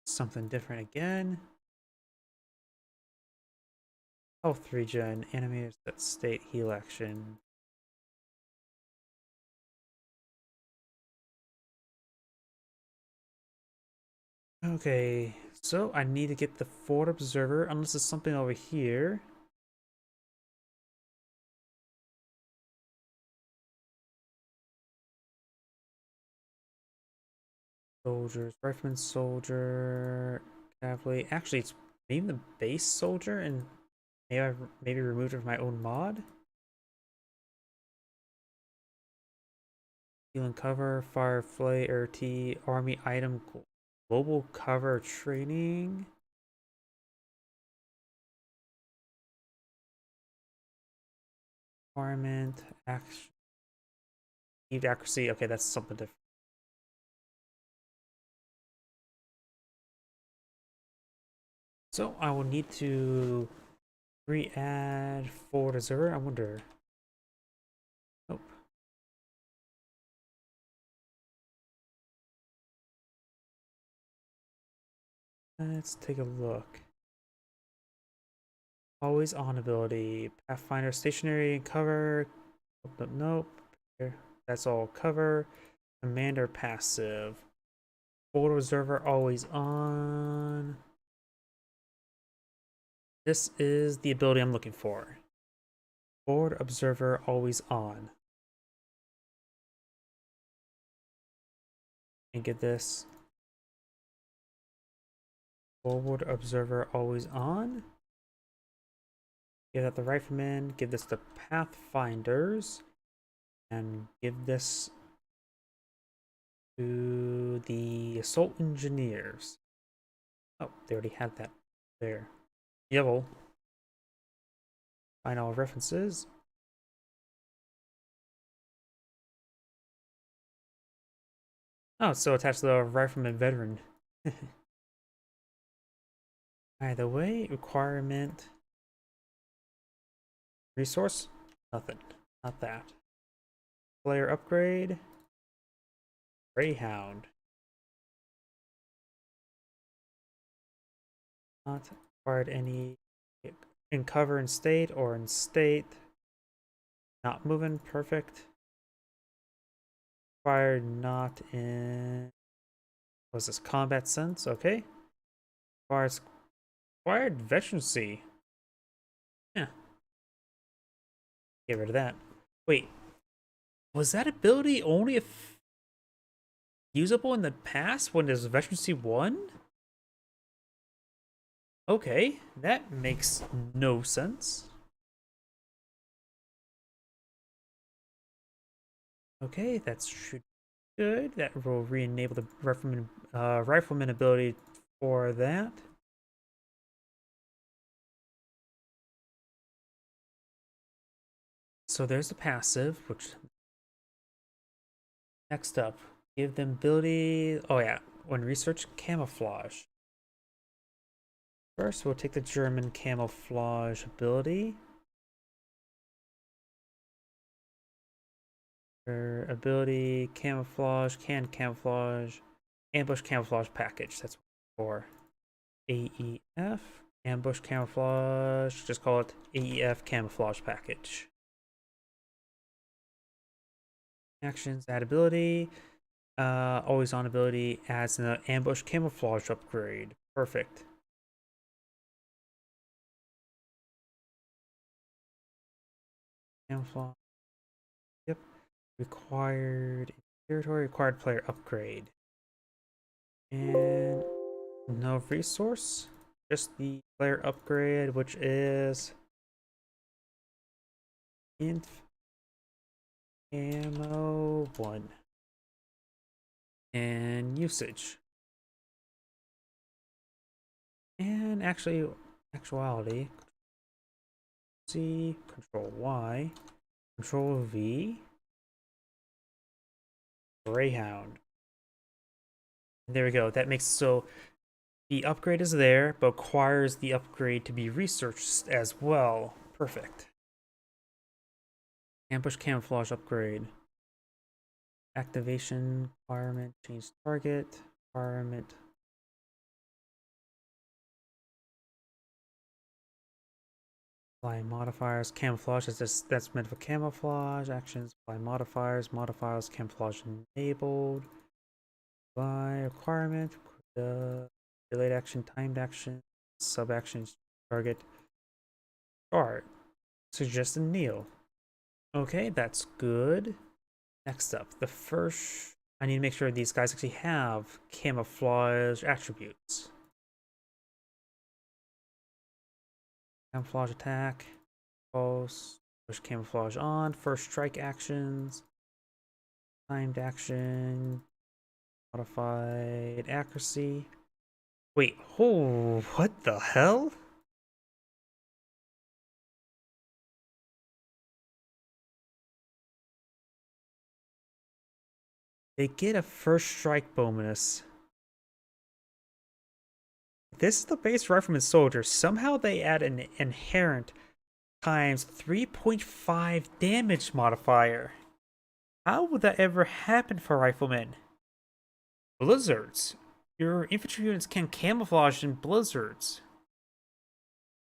Something different again. Health regen. Animators that state heal action. Okay, so I need to get the forward observer, unless there's something over here. Soldiers, rifleman, soldier, cavalry. Actually, it's maybe the base soldier, and maybe removed it from my own mod. Heal and cover, Firefly, RT, army item, global cover training. Requirement, action, achieved accuracy. Okay, that's something different. So I will need to re-add forward observer. I wonder. Nope. Let's take a look. Always on ability. Pathfinder stationary and cover. Nope, nope, nope. That's all cover. Commander passive. Forward observer always on. This is the ability I'm looking for. Forward observer always on. And get this. Forward observer always on. Give that the riflemen. Give this the pathfinders. And give this to the assault engineers. Oh, they already had that there. Yellow. Find all references. Oh, so attached to the rifleman veteran. Either way, requirement. Resource? Nothing. Not that. Player upgrade. Greyhound. Not required any in cover in state or in state. Not moving, perfect. Required not in, what's this, combat sense? Okay. Required veterancy. Yeah. Get rid of that. Wait. Was that ability only if usable in the past when there's veterancy 1? Okay, that makes no sense. Okay, that should be good. That will re-enable the rifleman ability for that. So there's the passive, which next up, give them ability. Oh yeah, when research camouflage. First, we'll take the German camouflage ability. Her ability, camouflage, camouflage, ambush camouflage package. That's for AEF. Ambush camouflage, just call it AEF camouflage package. Actions, add ability. Always on ability adds an ambush camouflage upgrade. Perfect. Camouflage. Yep. Required territory, required player upgrade. And no resource. just the player upgrade, which is Inf Ammo 1 and usage. And actuality, C, Control Y, Control V, Greyhound. And there we go. That makes so the upgrade is there, but requires the upgrade to be researched as well. Perfect. Ambush camouflage upgrade. Activation requirement, change target, requirement. Apply modifiers, camouflage that's meant for camouflage. Actions, apply modifiers, modifiers, camouflage enabled. Apply requirement, delayed action, timed action, sub actions, target. Start. Suggested Neil. Okay, that's good. Next up, the first. I need to make sure these guys actually have camouflage attributes. Camouflage attack, pulse, push camouflage on, first strike actions, timed action, modified accuracy. Wait, oh, what the hell? They get a first strike bonus. This is the base rifleman soldier. Somehow they add an inherent times 3.5 damage modifier. How would that ever happen for riflemen? Blizzards. Your infantry units can camouflage in blizzards.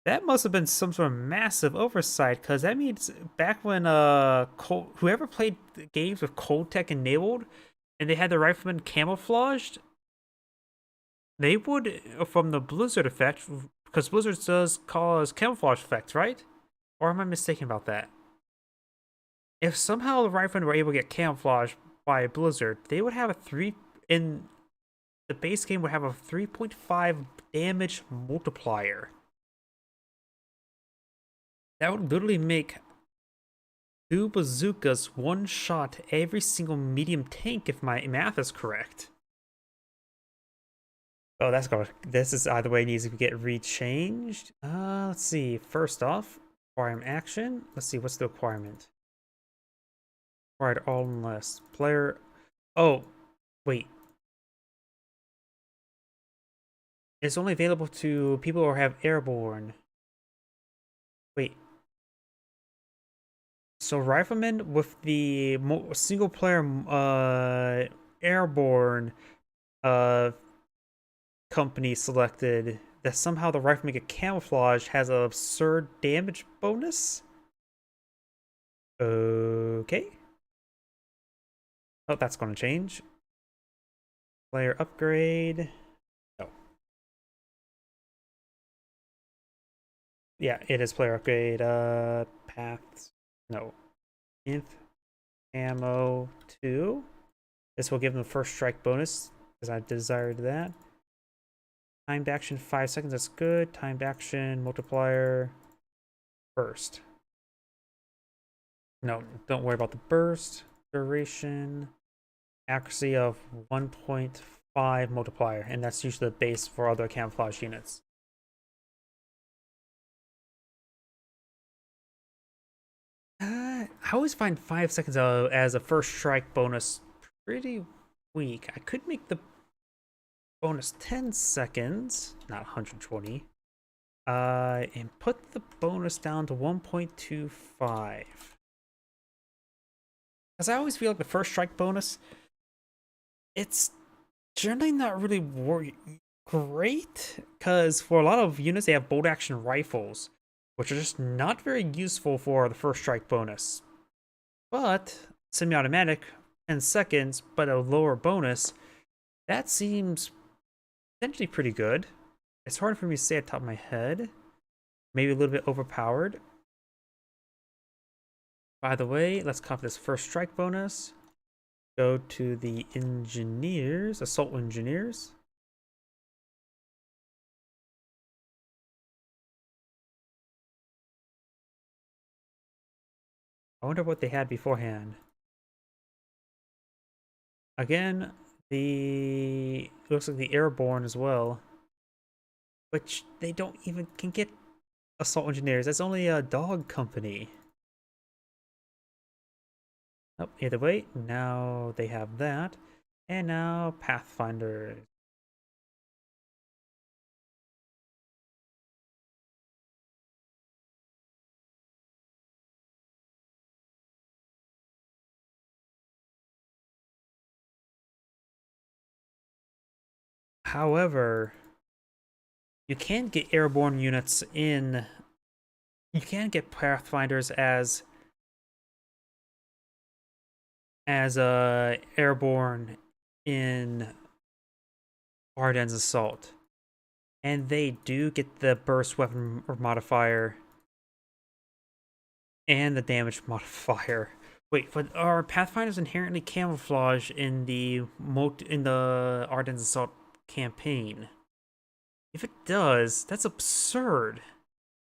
That must have been some sort of massive oversight, because that means back when whoever played games with cold tech enabled and they had the riflemen camouflaged, they would, from the blizzard effect, because blizzard does cause camouflage effects, right? Or am I mistaken about that? If somehow the riflemen were able to get camouflaged by a blizzard, they would have the base game would have a 3.5 damage multiplier. That would literally make 2 bazookas one shot every single medium tank if my math is correct. Oh, this is either way needs to get rechanged. Let's see. First off, requirement action. Let's see, what's the requirement? Required all unless player. Oh, wait. It's only available to people who have airborne. Wait. So riflemen with the single player airborne company selected, that somehow the rifleman get camouflage has an absurd damage bonus? Okay. Oh, that's going to change. Player upgrade. No. Yeah, it is player upgrade. Paths. No. Inf Ammo 2. This will give them the first strike bonus, because I desired that. Timed action 5 seconds, that's good. Timed action multiplier burst. No, don't worry about the burst. Duration. Accuracy of 1.5 multiplier, and that's usually the base for other camouflage units. I always find 5 seconds as a first strike bonus pretty weak. I could make the bonus 10 seconds, not 120. And put the bonus down to 1.25. Because I always feel like the first strike bonus, it's generally not really great. Because for a lot of units, they have bolt action rifles, which are just not very useful for the first strike bonus. But semi-automatic, 10 seconds, but a lower bonus, that seems potentially pretty good. It's hard for me to say at the top of my head. Maybe a little bit overpowered. By the way, let's copy this first strike bonus. Go to the engineers, assault engineers. I wonder what they had beforehand. Again, it looks like the airborne as well, which they don't even can get assault engineers. That's only a dog company. Oh, either way, now they have that, and now Pathfinders. However, you can get airborne units in. You can get Pathfinders as airborne in Ardennes Assault, and they do get the burst weapon modifier and the damage modifier. Wait, but are Pathfinders inherently camouflage in the Ardennes Assault campaign? If it does, that's absurd.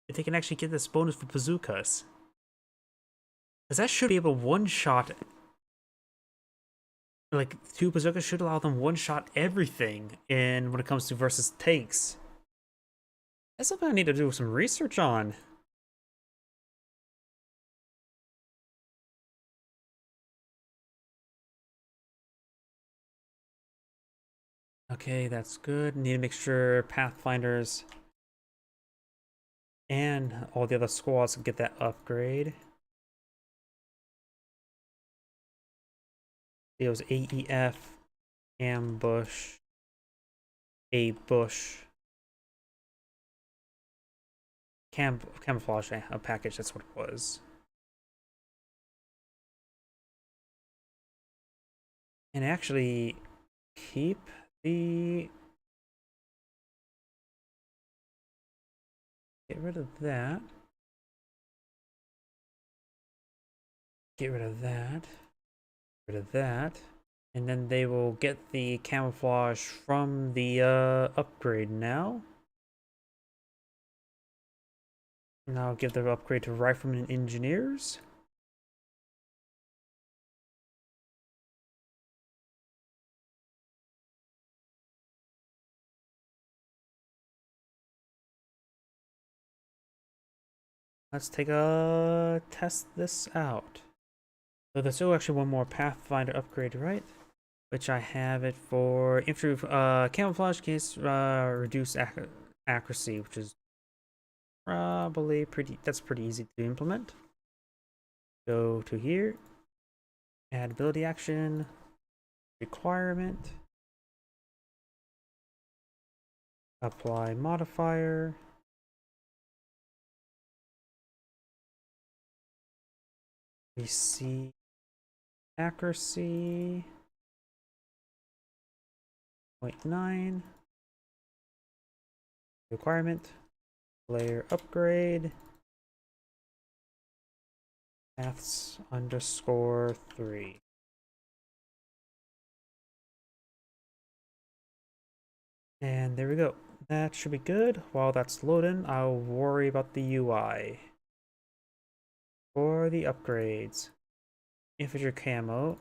If they can actually get this bonus for bazookas, because that should be able to one-shot. Like, 2 bazookas should allow them one-shot everything in when it comes to versus tanks. That's something I need to do some research on. Okay, that's good. Need to make sure Pathfinders and all the other squads can get that upgrade. It was AEF, ambush, a bush, camouflage a package. That's what it was. And actually keep the. Get rid of that. Get rid of that. Get rid of that. And then they will get the camouflage from the upgrade now. Now I'll give the upgrade to riflemen and engineers. Let's take a test this out. So there's still actually one more Pathfinder upgrade, right? Which I have it for infantry camouflage case reduce accuracy, which is probably that's pretty easy to implement. Go to here, add ability action, requirement, apply modifier. We see accuracy 0.9 requirement, player upgrade, paths _3. And there we go. That should be good. While that's loading, I'll worry about the UI. For the upgrades, infantry camo.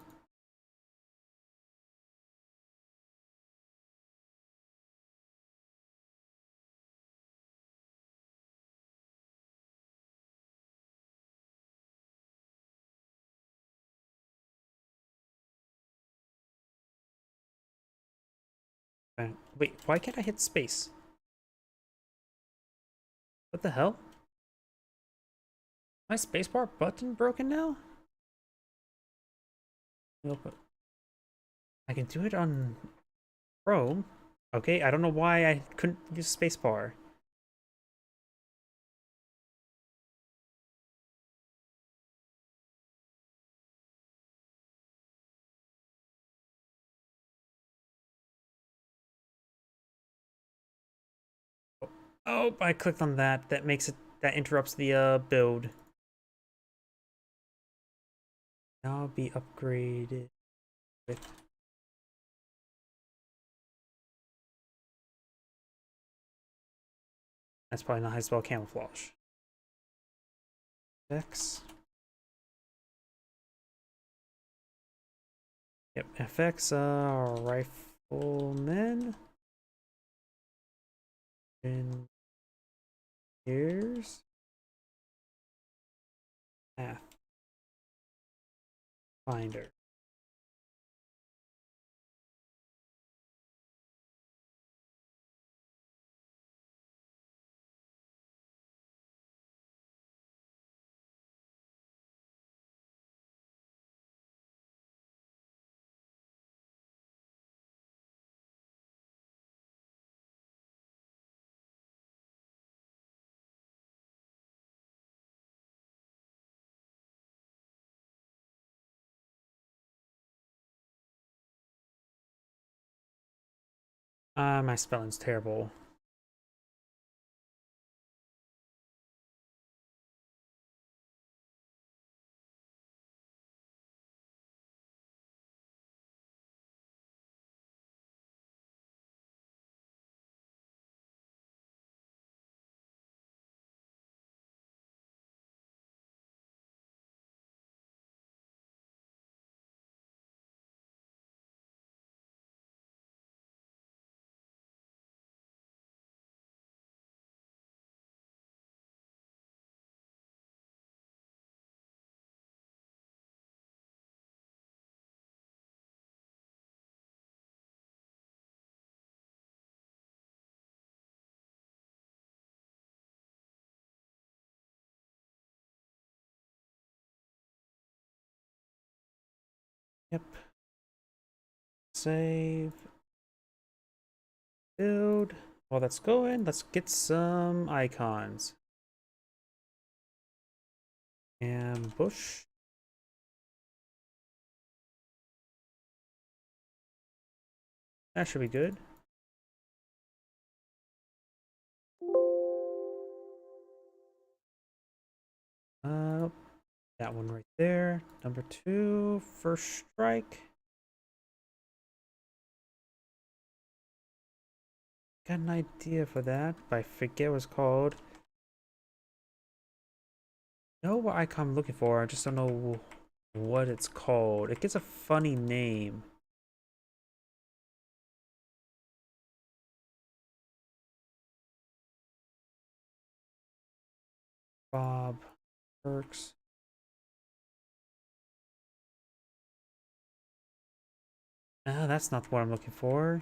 Wait, why can't I hit space? What the hell? My spacebar button broken now? Nope. I can do it on Chrome. Okay, I don't know why I couldn't use spacebar. Oh, I clicked on that. That makes it, that interrupts the build. Now be upgraded with. That's probably not how to spell camouflage. X. Yep, FX, riflemen. And here's Pathfinder. My spelling's terrible. Yep. Save. Build. While that's going, let's get some icons. Ambush. That should be good. That one right there. Number 2, first strike. Got an idea for that, but I forget what it's called. Know what icon I'm looking for, I just don't know what it's called. It gets a funny name. Bob Perks. Ah, that's not what I'm looking for.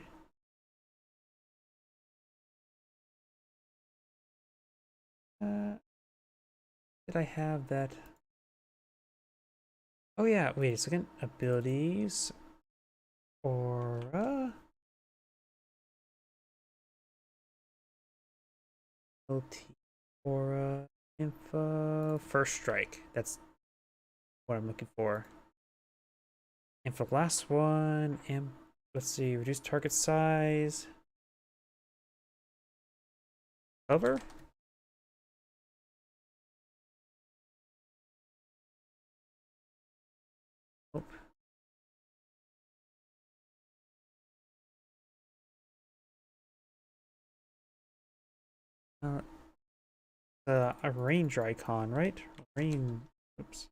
Did I have that? Oh yeah, wait a second. Abilities. Aura. LT. Aura. Info. First strike. That's what I'm looking for. And for the last one, let's see, reduce target size. Cover? Oh. A ranger icon, right? Oops.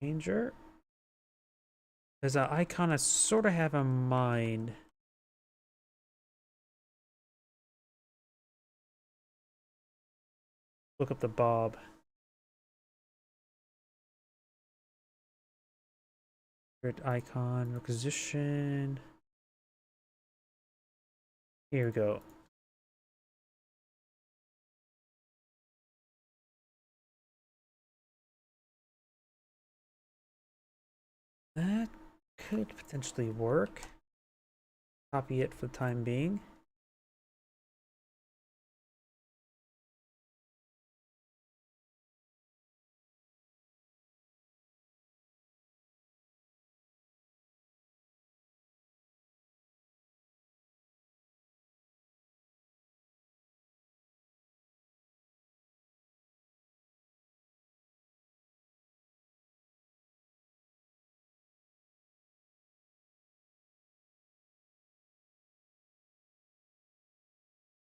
Ranger? There's an icon I sort of have in mind. Look up the Bob. Favorite icon, requisition. Here we go. That could potentially work. Copy it for the time being.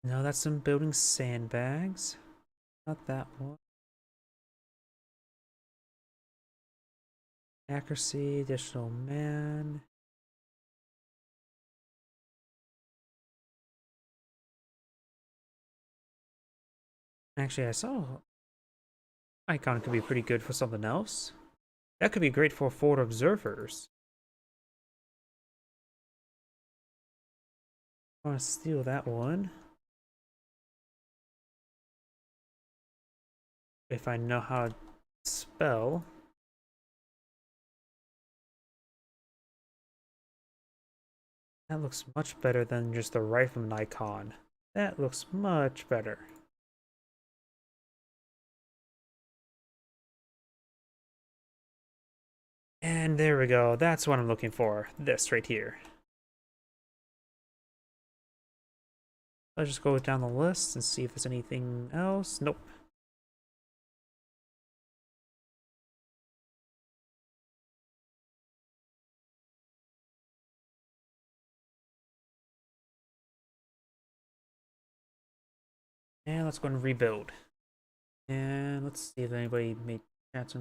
No, that's some building sandbags. Not that one. Accuracy, additional man. Actually, I saw icon could be pretty good for something else. That could be great for forward observers. I want to steal that one. If I know how to spell. That looks much better than just the rifleman icon. That looks much better. And there we go. That's what I'm looking for. This right here. Let's just go down the list and see if there's anything else. Nope. And let's go and rebuild. And let's see if anybody made chats.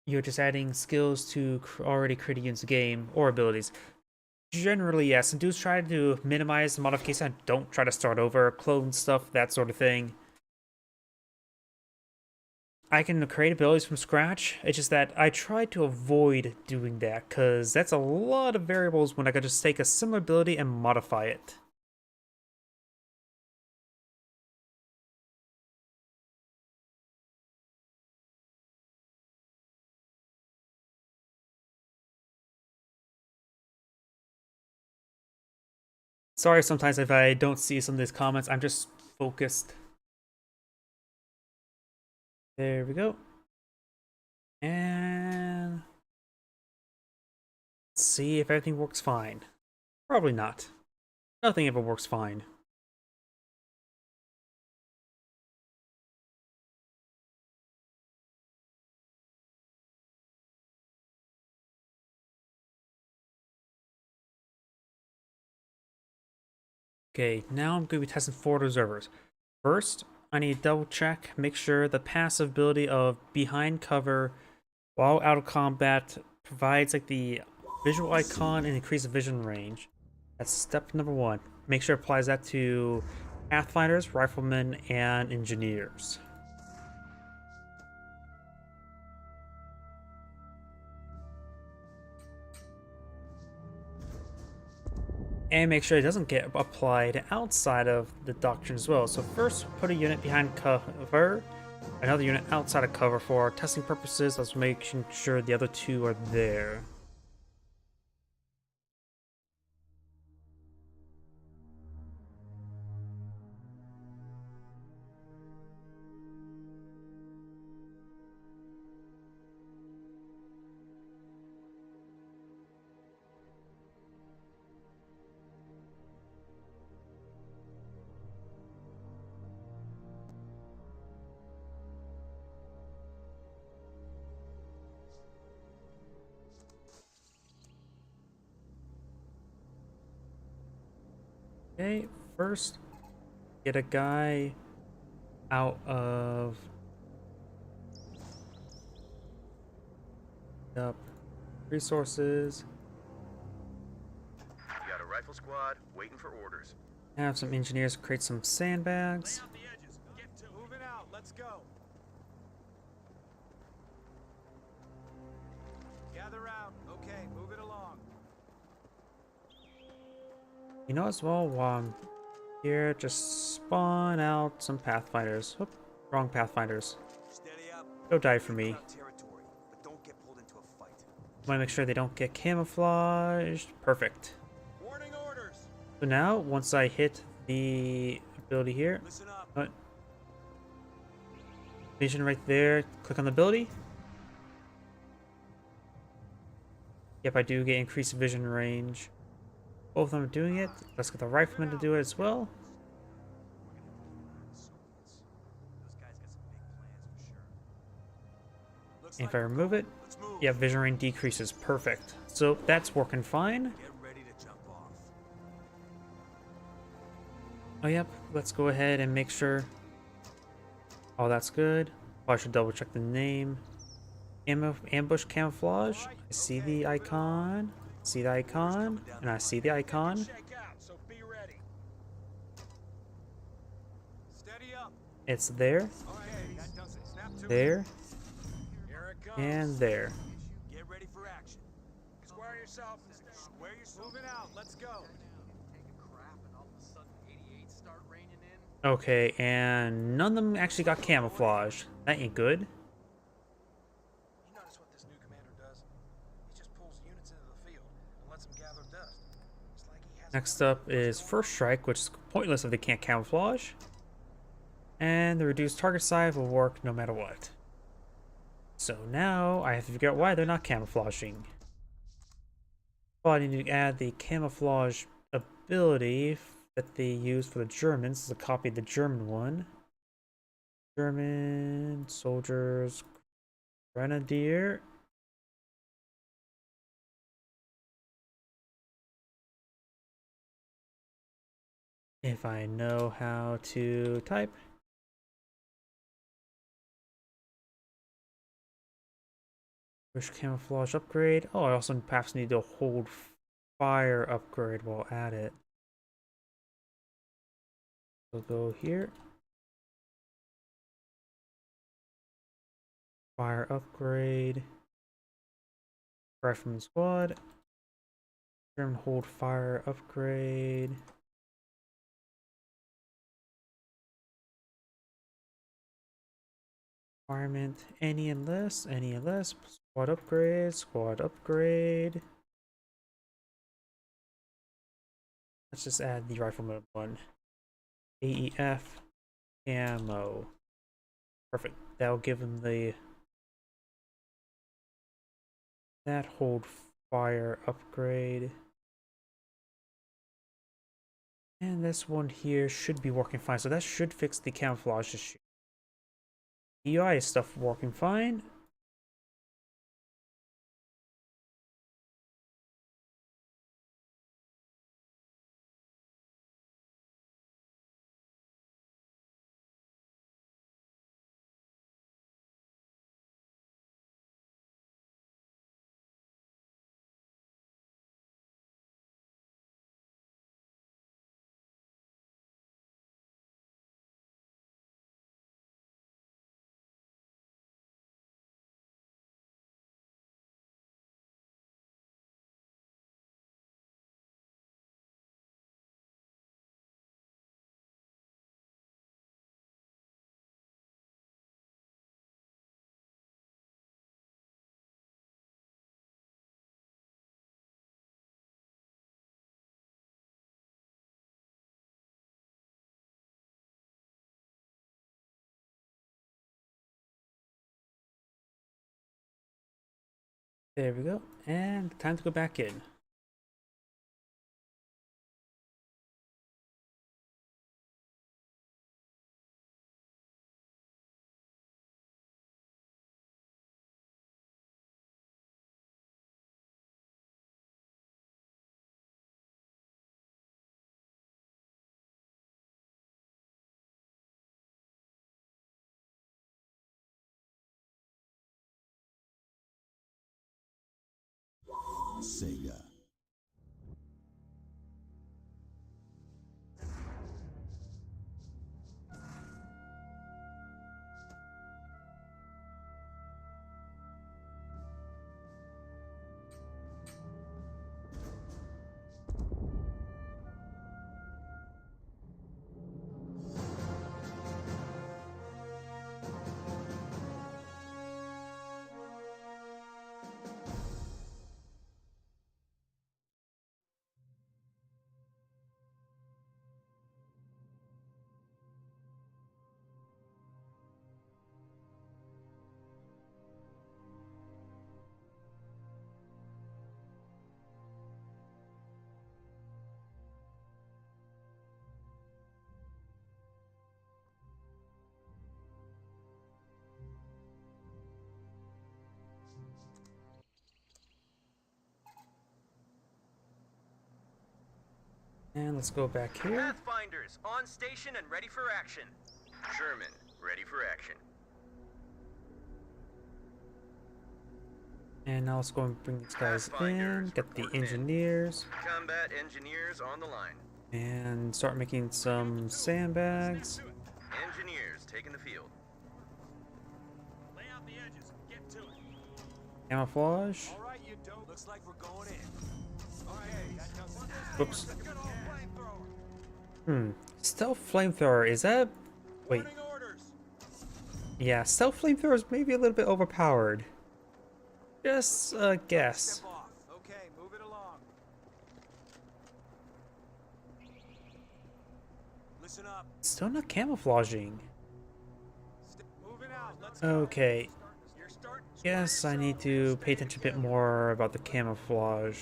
You're just adding skills to already created units of game or abilities. Generally, yes, and do try to minimize the modification. Don't try to start over, clone stuff, that sort of thing. I can create abilities from scratch. It's just that I try to avoid doing that because that's a lot of variables when I could just take a similar ability and modify it. Sorry sometimes if I don't see some of these comments, I'm just focused. There we go. And let's see if everything works fine. Probably not. Nothing ever works fine. Okay, now I'm going to be testing forward observers. First, I need to double check, make sure the passive ability of behind cover while out of combat provides like the visual icon and increase the vision range. That's step number 1. Make sure it applies that to pathfinders, riflemen, and engineers. And make sure it doesn't get applied outside of the doctrine as well. So first, put a unit behind cover, another unit outside of cover for testing purposes. Let's make sure the other two are there. Okay, first, get a guy out of resources. You got a rifle squad waiting for orders. Have some engineers create some sandbags. Lay out the edges. Get to moving out. Let's go. Gather out. Okay, move it along. You know, as well, while I'm here, just spawn out some pathfinders. Oop, wrong pathfinders. Steady up. Go die for me. Territory, but don't get pulled into a fight. Want to make sure they don't get camouflaged. Perfect. Warning orders. So now, once I hit the ability here, Listen up. vision right there, click on the ability. Yep, I do get increased vision range. Both of them are doing it. Let's get the rifleman to do it as well. And if I remove it, yeah, vision range decreases. Perfect. So that's working fine. Get ready to jump off. Oh, yep. Let's go ahead and make sure. Oh, that's good. Oh, I should double check the name. Ambush camouflage. I see the icon. See the icon. And I see the icon. Shake out, so be ready. Steady up. It's there, Okay, that does it. Snap to it. there, Here it comes. and there. Get ready for action. Square yourself. Square yourself. Moving out. Let's go. Okay, and none of them actually got camouflage. That ain't good. You notice what this new commander does? He just pulls units into the field and lets them gather dust. It's like he has Next up is First Strike, which is pointless if they can't camouflage. And the reduced target size will work no matter what. So now I have to figure out why they're not camouflaging. Well, I need to add the camouflage ability that they use for the Germans. This is a copy of the German one. German soldiers, grenadier. If I know how to type. Push camouflage upgrade. Oh, I also perhaps need to hold fire upgrade while at it. We'll go here. Fire upgrade. Rifleman squad. German hold fire upgrade. Requirement any and less, squad upgrade, squad upgrade. Let's just add the rifleman one. AEF ammo. Perfect. That'll give him the that hold fire upgrade. And this one here should be working fine. So that should fix the camouflage issue. UI stuff working fine. There we go. And time to go back in. Sega. And let's go back here. Pathfinders, on station and ready for action. Sherman, ready for action. And now let's go and bring these guys in, Pathfinders, get the reporting in. engineers, Combat engineers on the line. and start making some sandbags. Engineers taking the field. Lay out the edges. Get to it. Camouflage. All right, you don't. Looks like we're going in. All right, that does it. Whoops. Good old flamethrower. Stealth flamethrower, is that... Wait, Running orders. yeah, stealth flamethrower is maybe a little bit overpowered. Just a guess. Step off. Okay, move it along. Listen up. Still not camouflaging. Moving out. Let's go. Okay, You're starting. yes, I need to pay attention a bit more about the camouflage.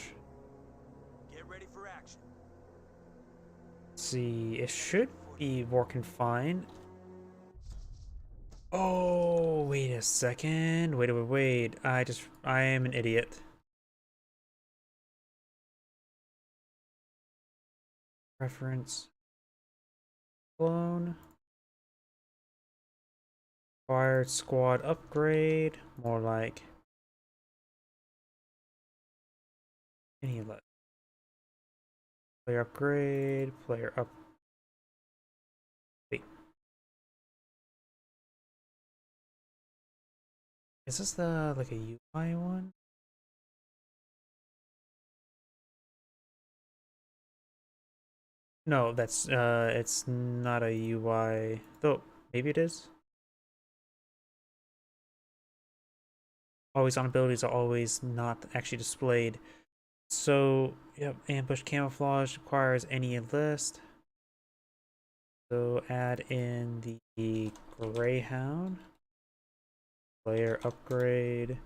Get ready for action. See, it should be working fine. Oh, wait a second. Wait. I am an idiot. Reference. Clone. Acquired squad upgrade. More like. Any of that. Player upgrade. Player up. Wait. Is this the like a UI one? No, that's it's not a UI. Though maybe it is. Always on abilities are always not actually displayed. So, yep, ambush camouflage requires any list. So add in the Greyhound. Player upgrade.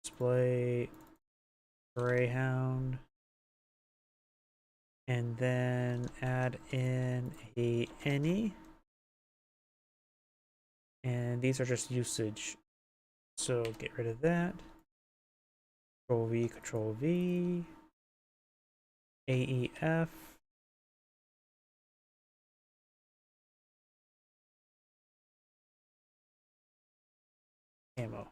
Display Greyhound. And then add in a any. And these are just usage. So get rid of that. Control V. AEF. Ammo.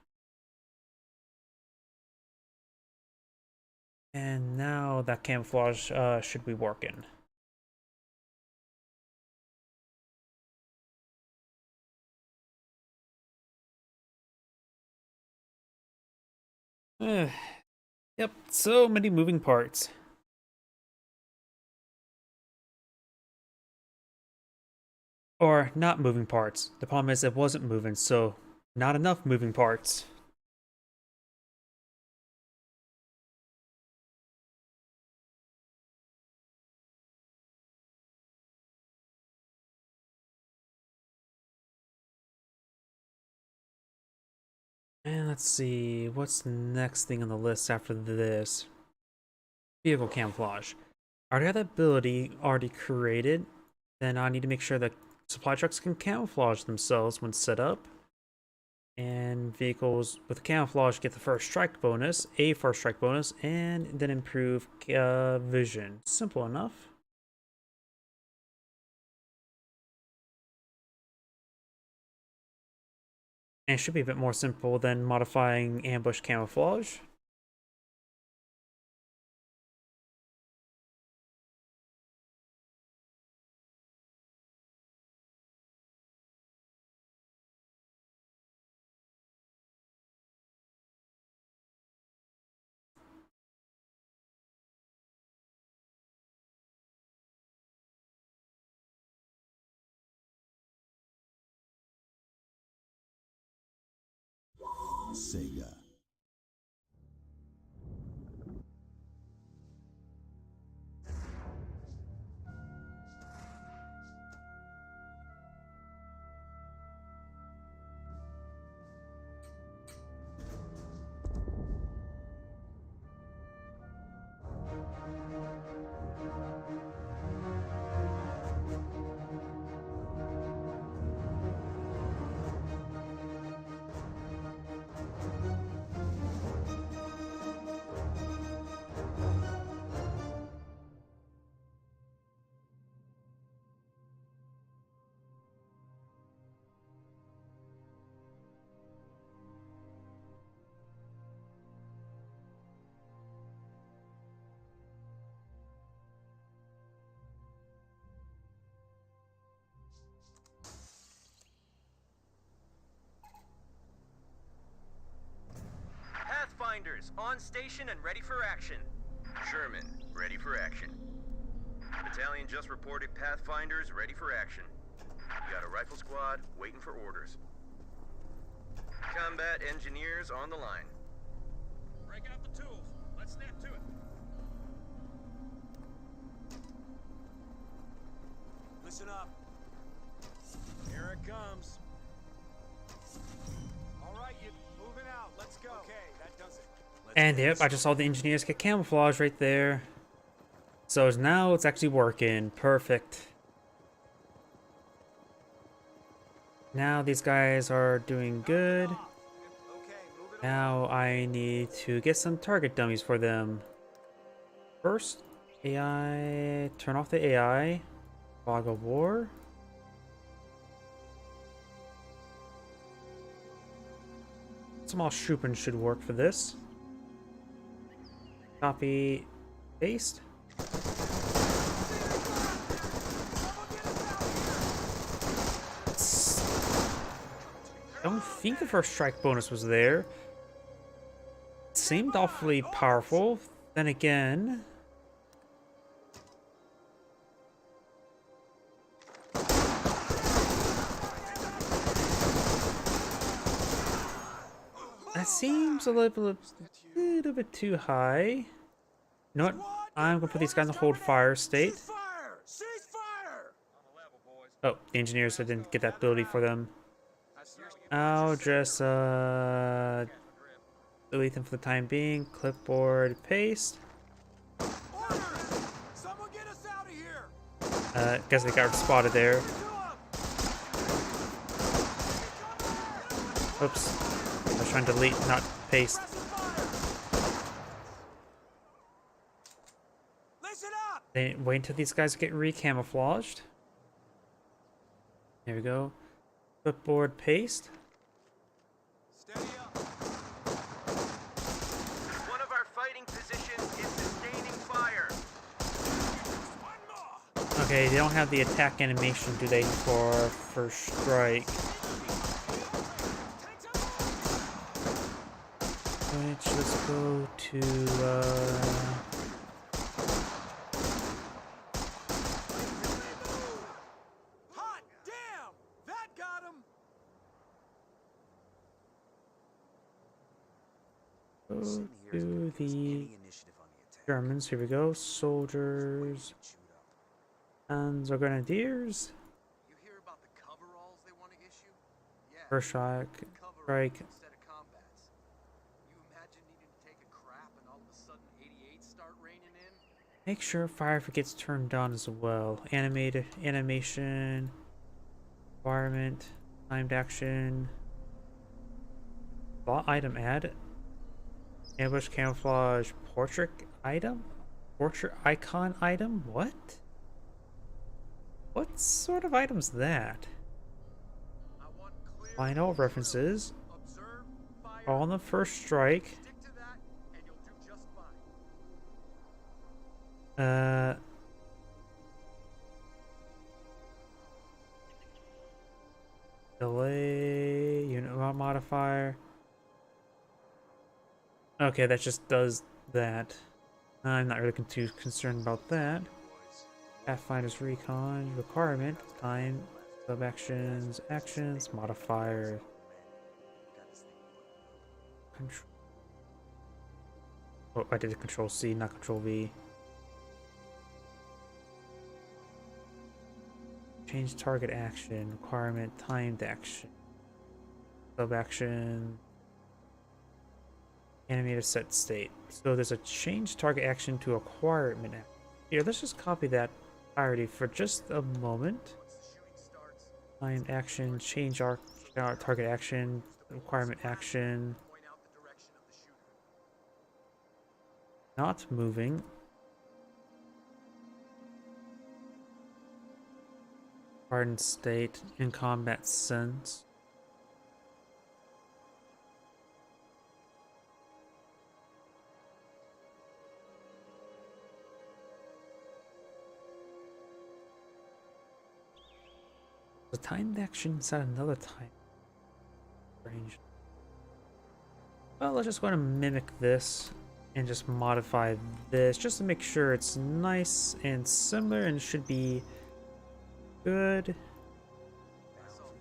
And now that camouflage should be working. Yep, so many moving parts. Or not moving parts. The problem is it wasn't moving, so not enough moving parts. And let's see, what's the next thing on the list after this? Vehicle camouflage. I already have that ability already created. Then I need to make sure that supply trucks can camouflage themselves when set up. And vehicles with camouflage get the first strike bonus, and then improve vision. Simple enough. And it should be a bit more simple than modifying ambush camouflage. Sega. Pathfinders on station and ready for action. Sherman, ready for action. Battalion just reported Pathfinders ready for action. You got a rifle squad waiting for orders. Combat engineers on the line. Break out the tools. Let's snap to it. Listen up. Here it comes. All right, you moving out. Let's go. Okay, that does it. Let's And get yep, this I just saw the engineers get camouflage right there. So now it's actually working. Perfect. Now these guys are doing good. Okay, moving on. Now I need to get some target dummies for them. First, AI. Turn off the AI. Fog of War. Small Schuppen should work for this. Copy. Paste. I don't think the first strike bonus was there. It seemed awfully powerful. Then again, that seems a little bit too high. You know what? I'm gonna put these guys in hold fire state. Cease fire! Cease fire! Oh, the engineers didn't get that ability for them. I'll just delete them for the time being. Clipboard paste. Orders! Someone get us out of here! Guess they got spotted there. Oops. I was trying to delete, not paste. Listen up! They wait until these guys get recamouflaged. There we go. Clipboard paste. Steady up. One of our fighting positions is sustaining fire. One more. Okay, they don't have the attack animation, do they, for first strike? Which, let's go to, Hot damn! That got him! go to the Germans. Here we go. Soldiers. And the Grenadiers. You hear about the coveralls they want to issue? Yeah. First strike. Strike. Instead of combats. You imagine needing to take a crap and all of a sudden 88 start raining in? Make sure fire gets turned on as well. Animated animation. Environment. Timed action. Bot item add. Ambush camouflage portrait item? Portrait icon item? What? What sort of item's that? I want clear Final references. observe, fire, All on the first strike. stick to that, and you'll do just fine. Delay unit modifier. Okay, that just does that. I'm not really too concerned about that. Pathfinder's recon requirement time sub actions actions modifier control. Oh, I did a control C, not control V. Change target action requirement timed action sub action animated set state. So there's a change target action to requirement. Here, let's just copy that entirety for just a moment. Timed action, change our target action, requirement action. Not moving. Hardened state in combat sense. The timed action set another time range. Well, let's just go ahead and mimic this and just modify this just to make sure it's nice and similar and should be good.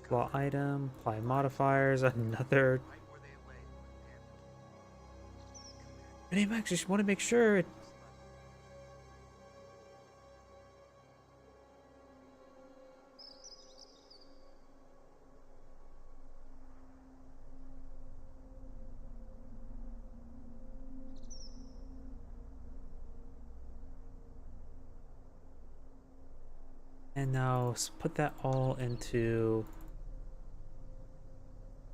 Flaw item, apply modifiers, another. Right where they lay when it happened. Animax, just want to make sure it. And now put that all into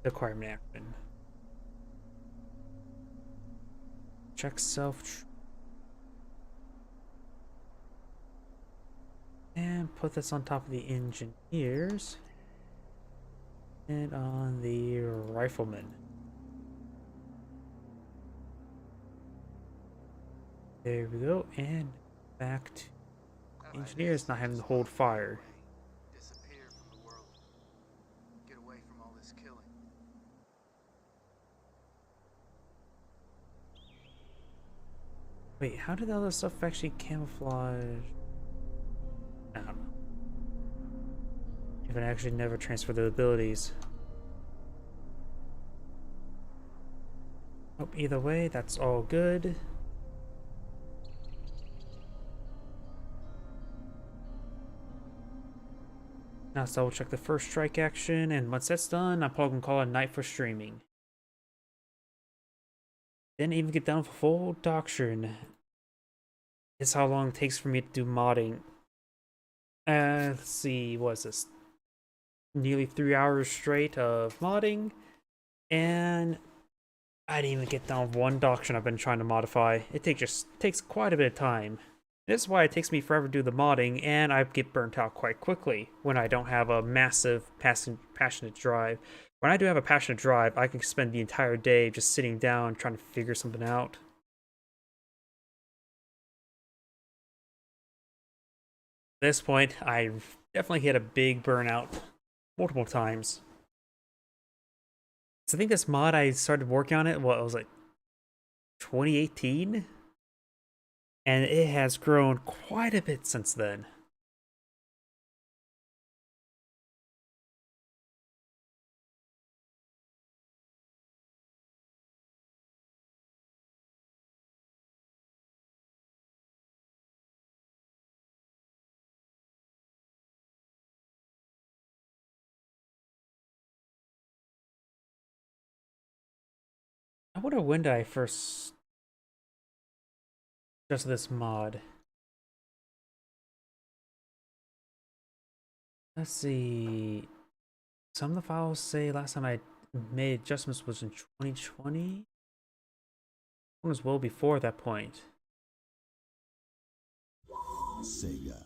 the requirement action. Check self. And put this on top of the engineers. And on the riflemen. There we go. And back to engineers not having to hold fire. Disappear from the world. Get away from all this killing. Wait, how did the other stuff actually camouflage? I don't know. If it actually never transferred the abilities. Oh, either way, that's all good. Now let's double check the first strike action, and once that's done, I'm probably gonna call it a night for streaming. Didn't even get down for full doctrine. It's how long it takes for me to do modding. Let's see, what's this? Nearly 3 hours straight of modding, and I didn't even get down one doctrine I've been trying to modify. It just takes quite a bit of time. This is why it takes me forever to do the modding, and I get burnt out quite quickly when I don't have a massive passionate drive. When I do have a passionate drive, I can spend the entire day just sitting down trying to figure something out. At this point, I've definitely hit a big burnout multiple times. So I think this mod, I started working on it, what was it, 2018? And it has grown quite a bit since then. I wonder when did I first just this mod. Let's see. Some of the files say last time I made adjustments was in 2020. It was well before that point. Sega.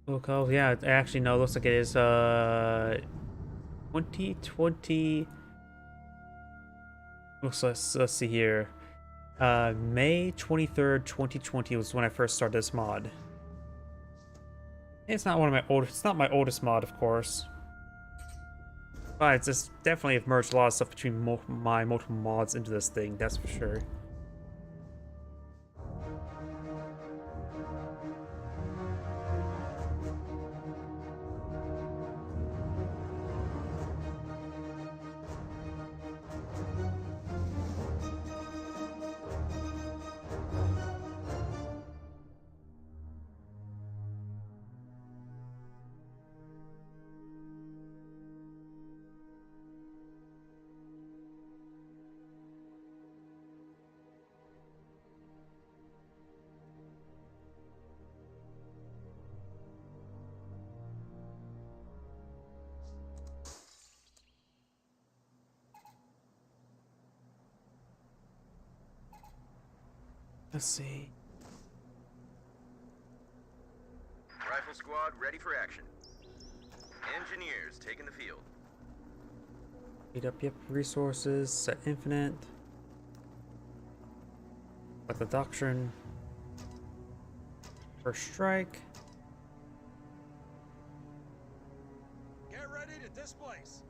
Okay, yeah, actually no, it looks like it is 2020. Let's see here. May 23rd, 2020 was when I first started this mod. It's not one of my oldest. It's not my oldest mod, of course. But it's just definitely have merged a lot of stuff between my multiple mods into this thing. That's for sure. Let's see. Rifle squad ready for action. Engineers taking the field. Speed up, yep. Resources, set infinite. But the doctrine. First strike. Get ready to displace.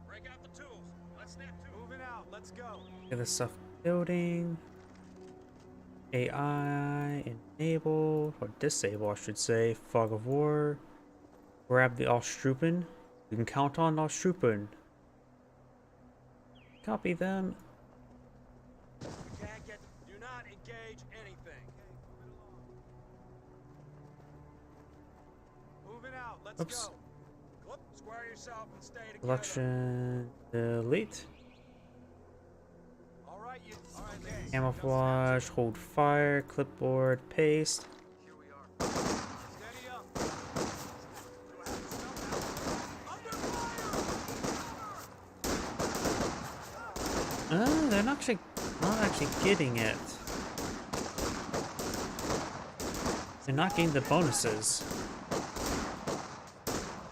Break out the tools. Let's Let's go. Get this stuff building. AI enable, or disable, I should say. Fog of War. Grab the Ausstruppen. You can count on Ausstruppen. Copy them. We can't get. Do not engage anything. Moving out. Let's Oops. go. Whoop, square yourself and stay together. Selection. Delete. All right, you. All right, ladies. Camouflage. Hold fire. Clipboard. Paste. Here we are. Steady up. Do I have to spell out? Under fire! They're not actually getting it. They're not getting the bonuses.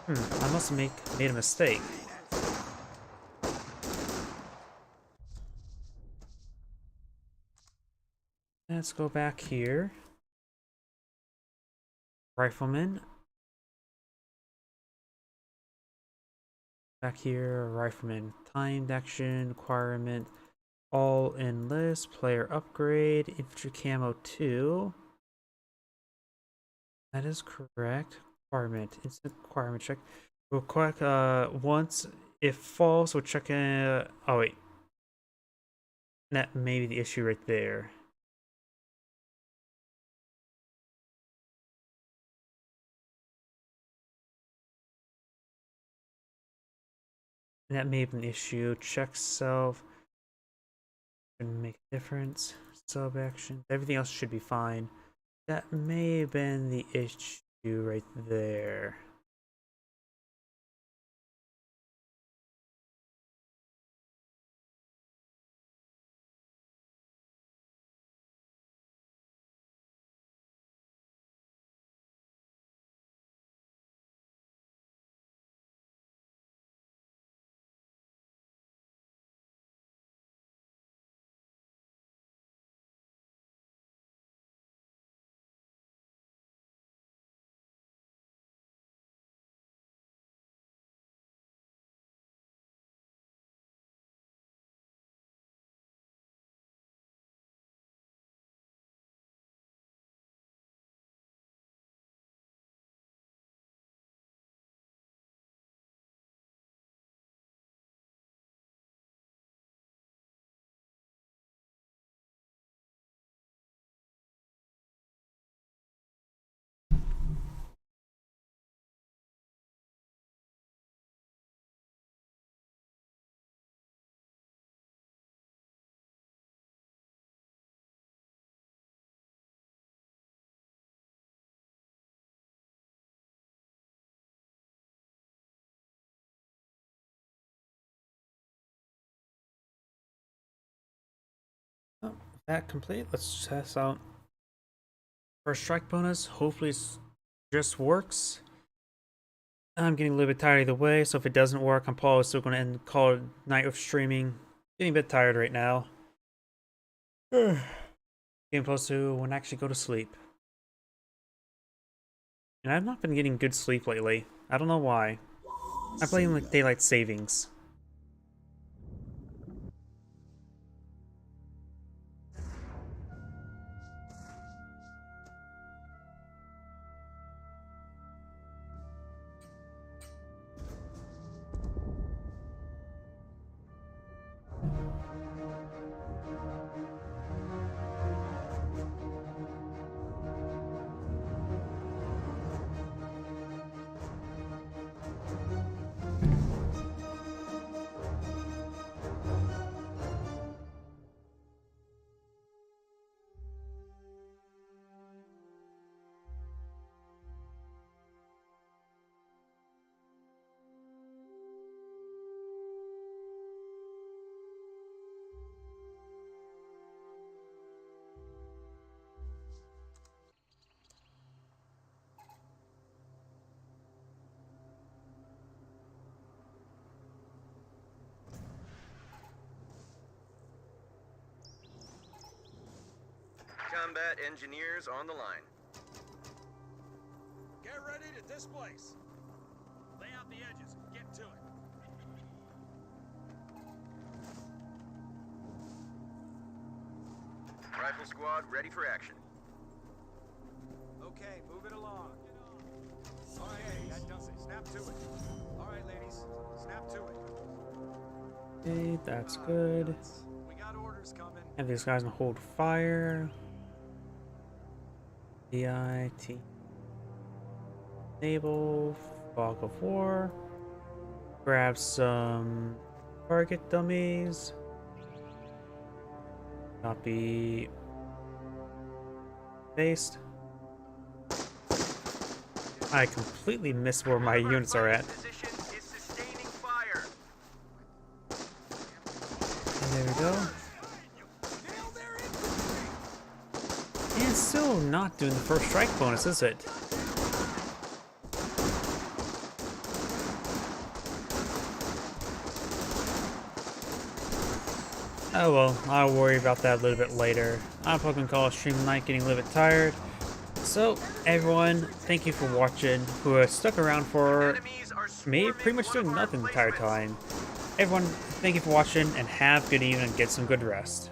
I must have made a mistake. Let's go back here. Rifleman. Back here, Rifleman. Timed action, requirement. All in list, player upgrade, infantry camo 2. That is correct. Requirement, instant requirement check. Real quick, once if false, we'll check in. Oh wait, that may be the issue right there. That may have been an issue. Check self. Shouldn't make a difference. Sub action. Everything else should be fine. That may have been the issue right there. Oh, that complete. Let's test out first strike bonus. Hopefully it just works. I'm getting a little bit tired either way, so if it doesn't work, I'm probably still going to call it night of streaming. Getting a bit tired right now. Getting close to when I actually go to sleep. And I've not been getting good sleep lately. I don't know why. I'm playing like daylight savings. Combat engineers on the line. Get ready to displace. Lay out the edges. Get to it. Rifle squad, ready for action. Okay, move it along. All right, hey, that does it. Snap to it. All right, ladies, snap to it. Okay, that's good. We got orders coming. Have these guys on hold fire. DIT. Enable. Fog of War. Grab some target dummies. Copy. Paste. I completely missed where my units are at. Position is sustaining fire. And there we go. And it's still not doing the first strike bonus, is it? Oh well, I'll worry about that a little bit later. I'm Pokemon Call Stream Night, getting a little bit tired. So, everyone, thank you for watching, who has stuck around for Enemies are me swarming pretty much one doing of our nothing the entire placements. time. Everyone, thank you for watching, and have a good evening and get some good rest.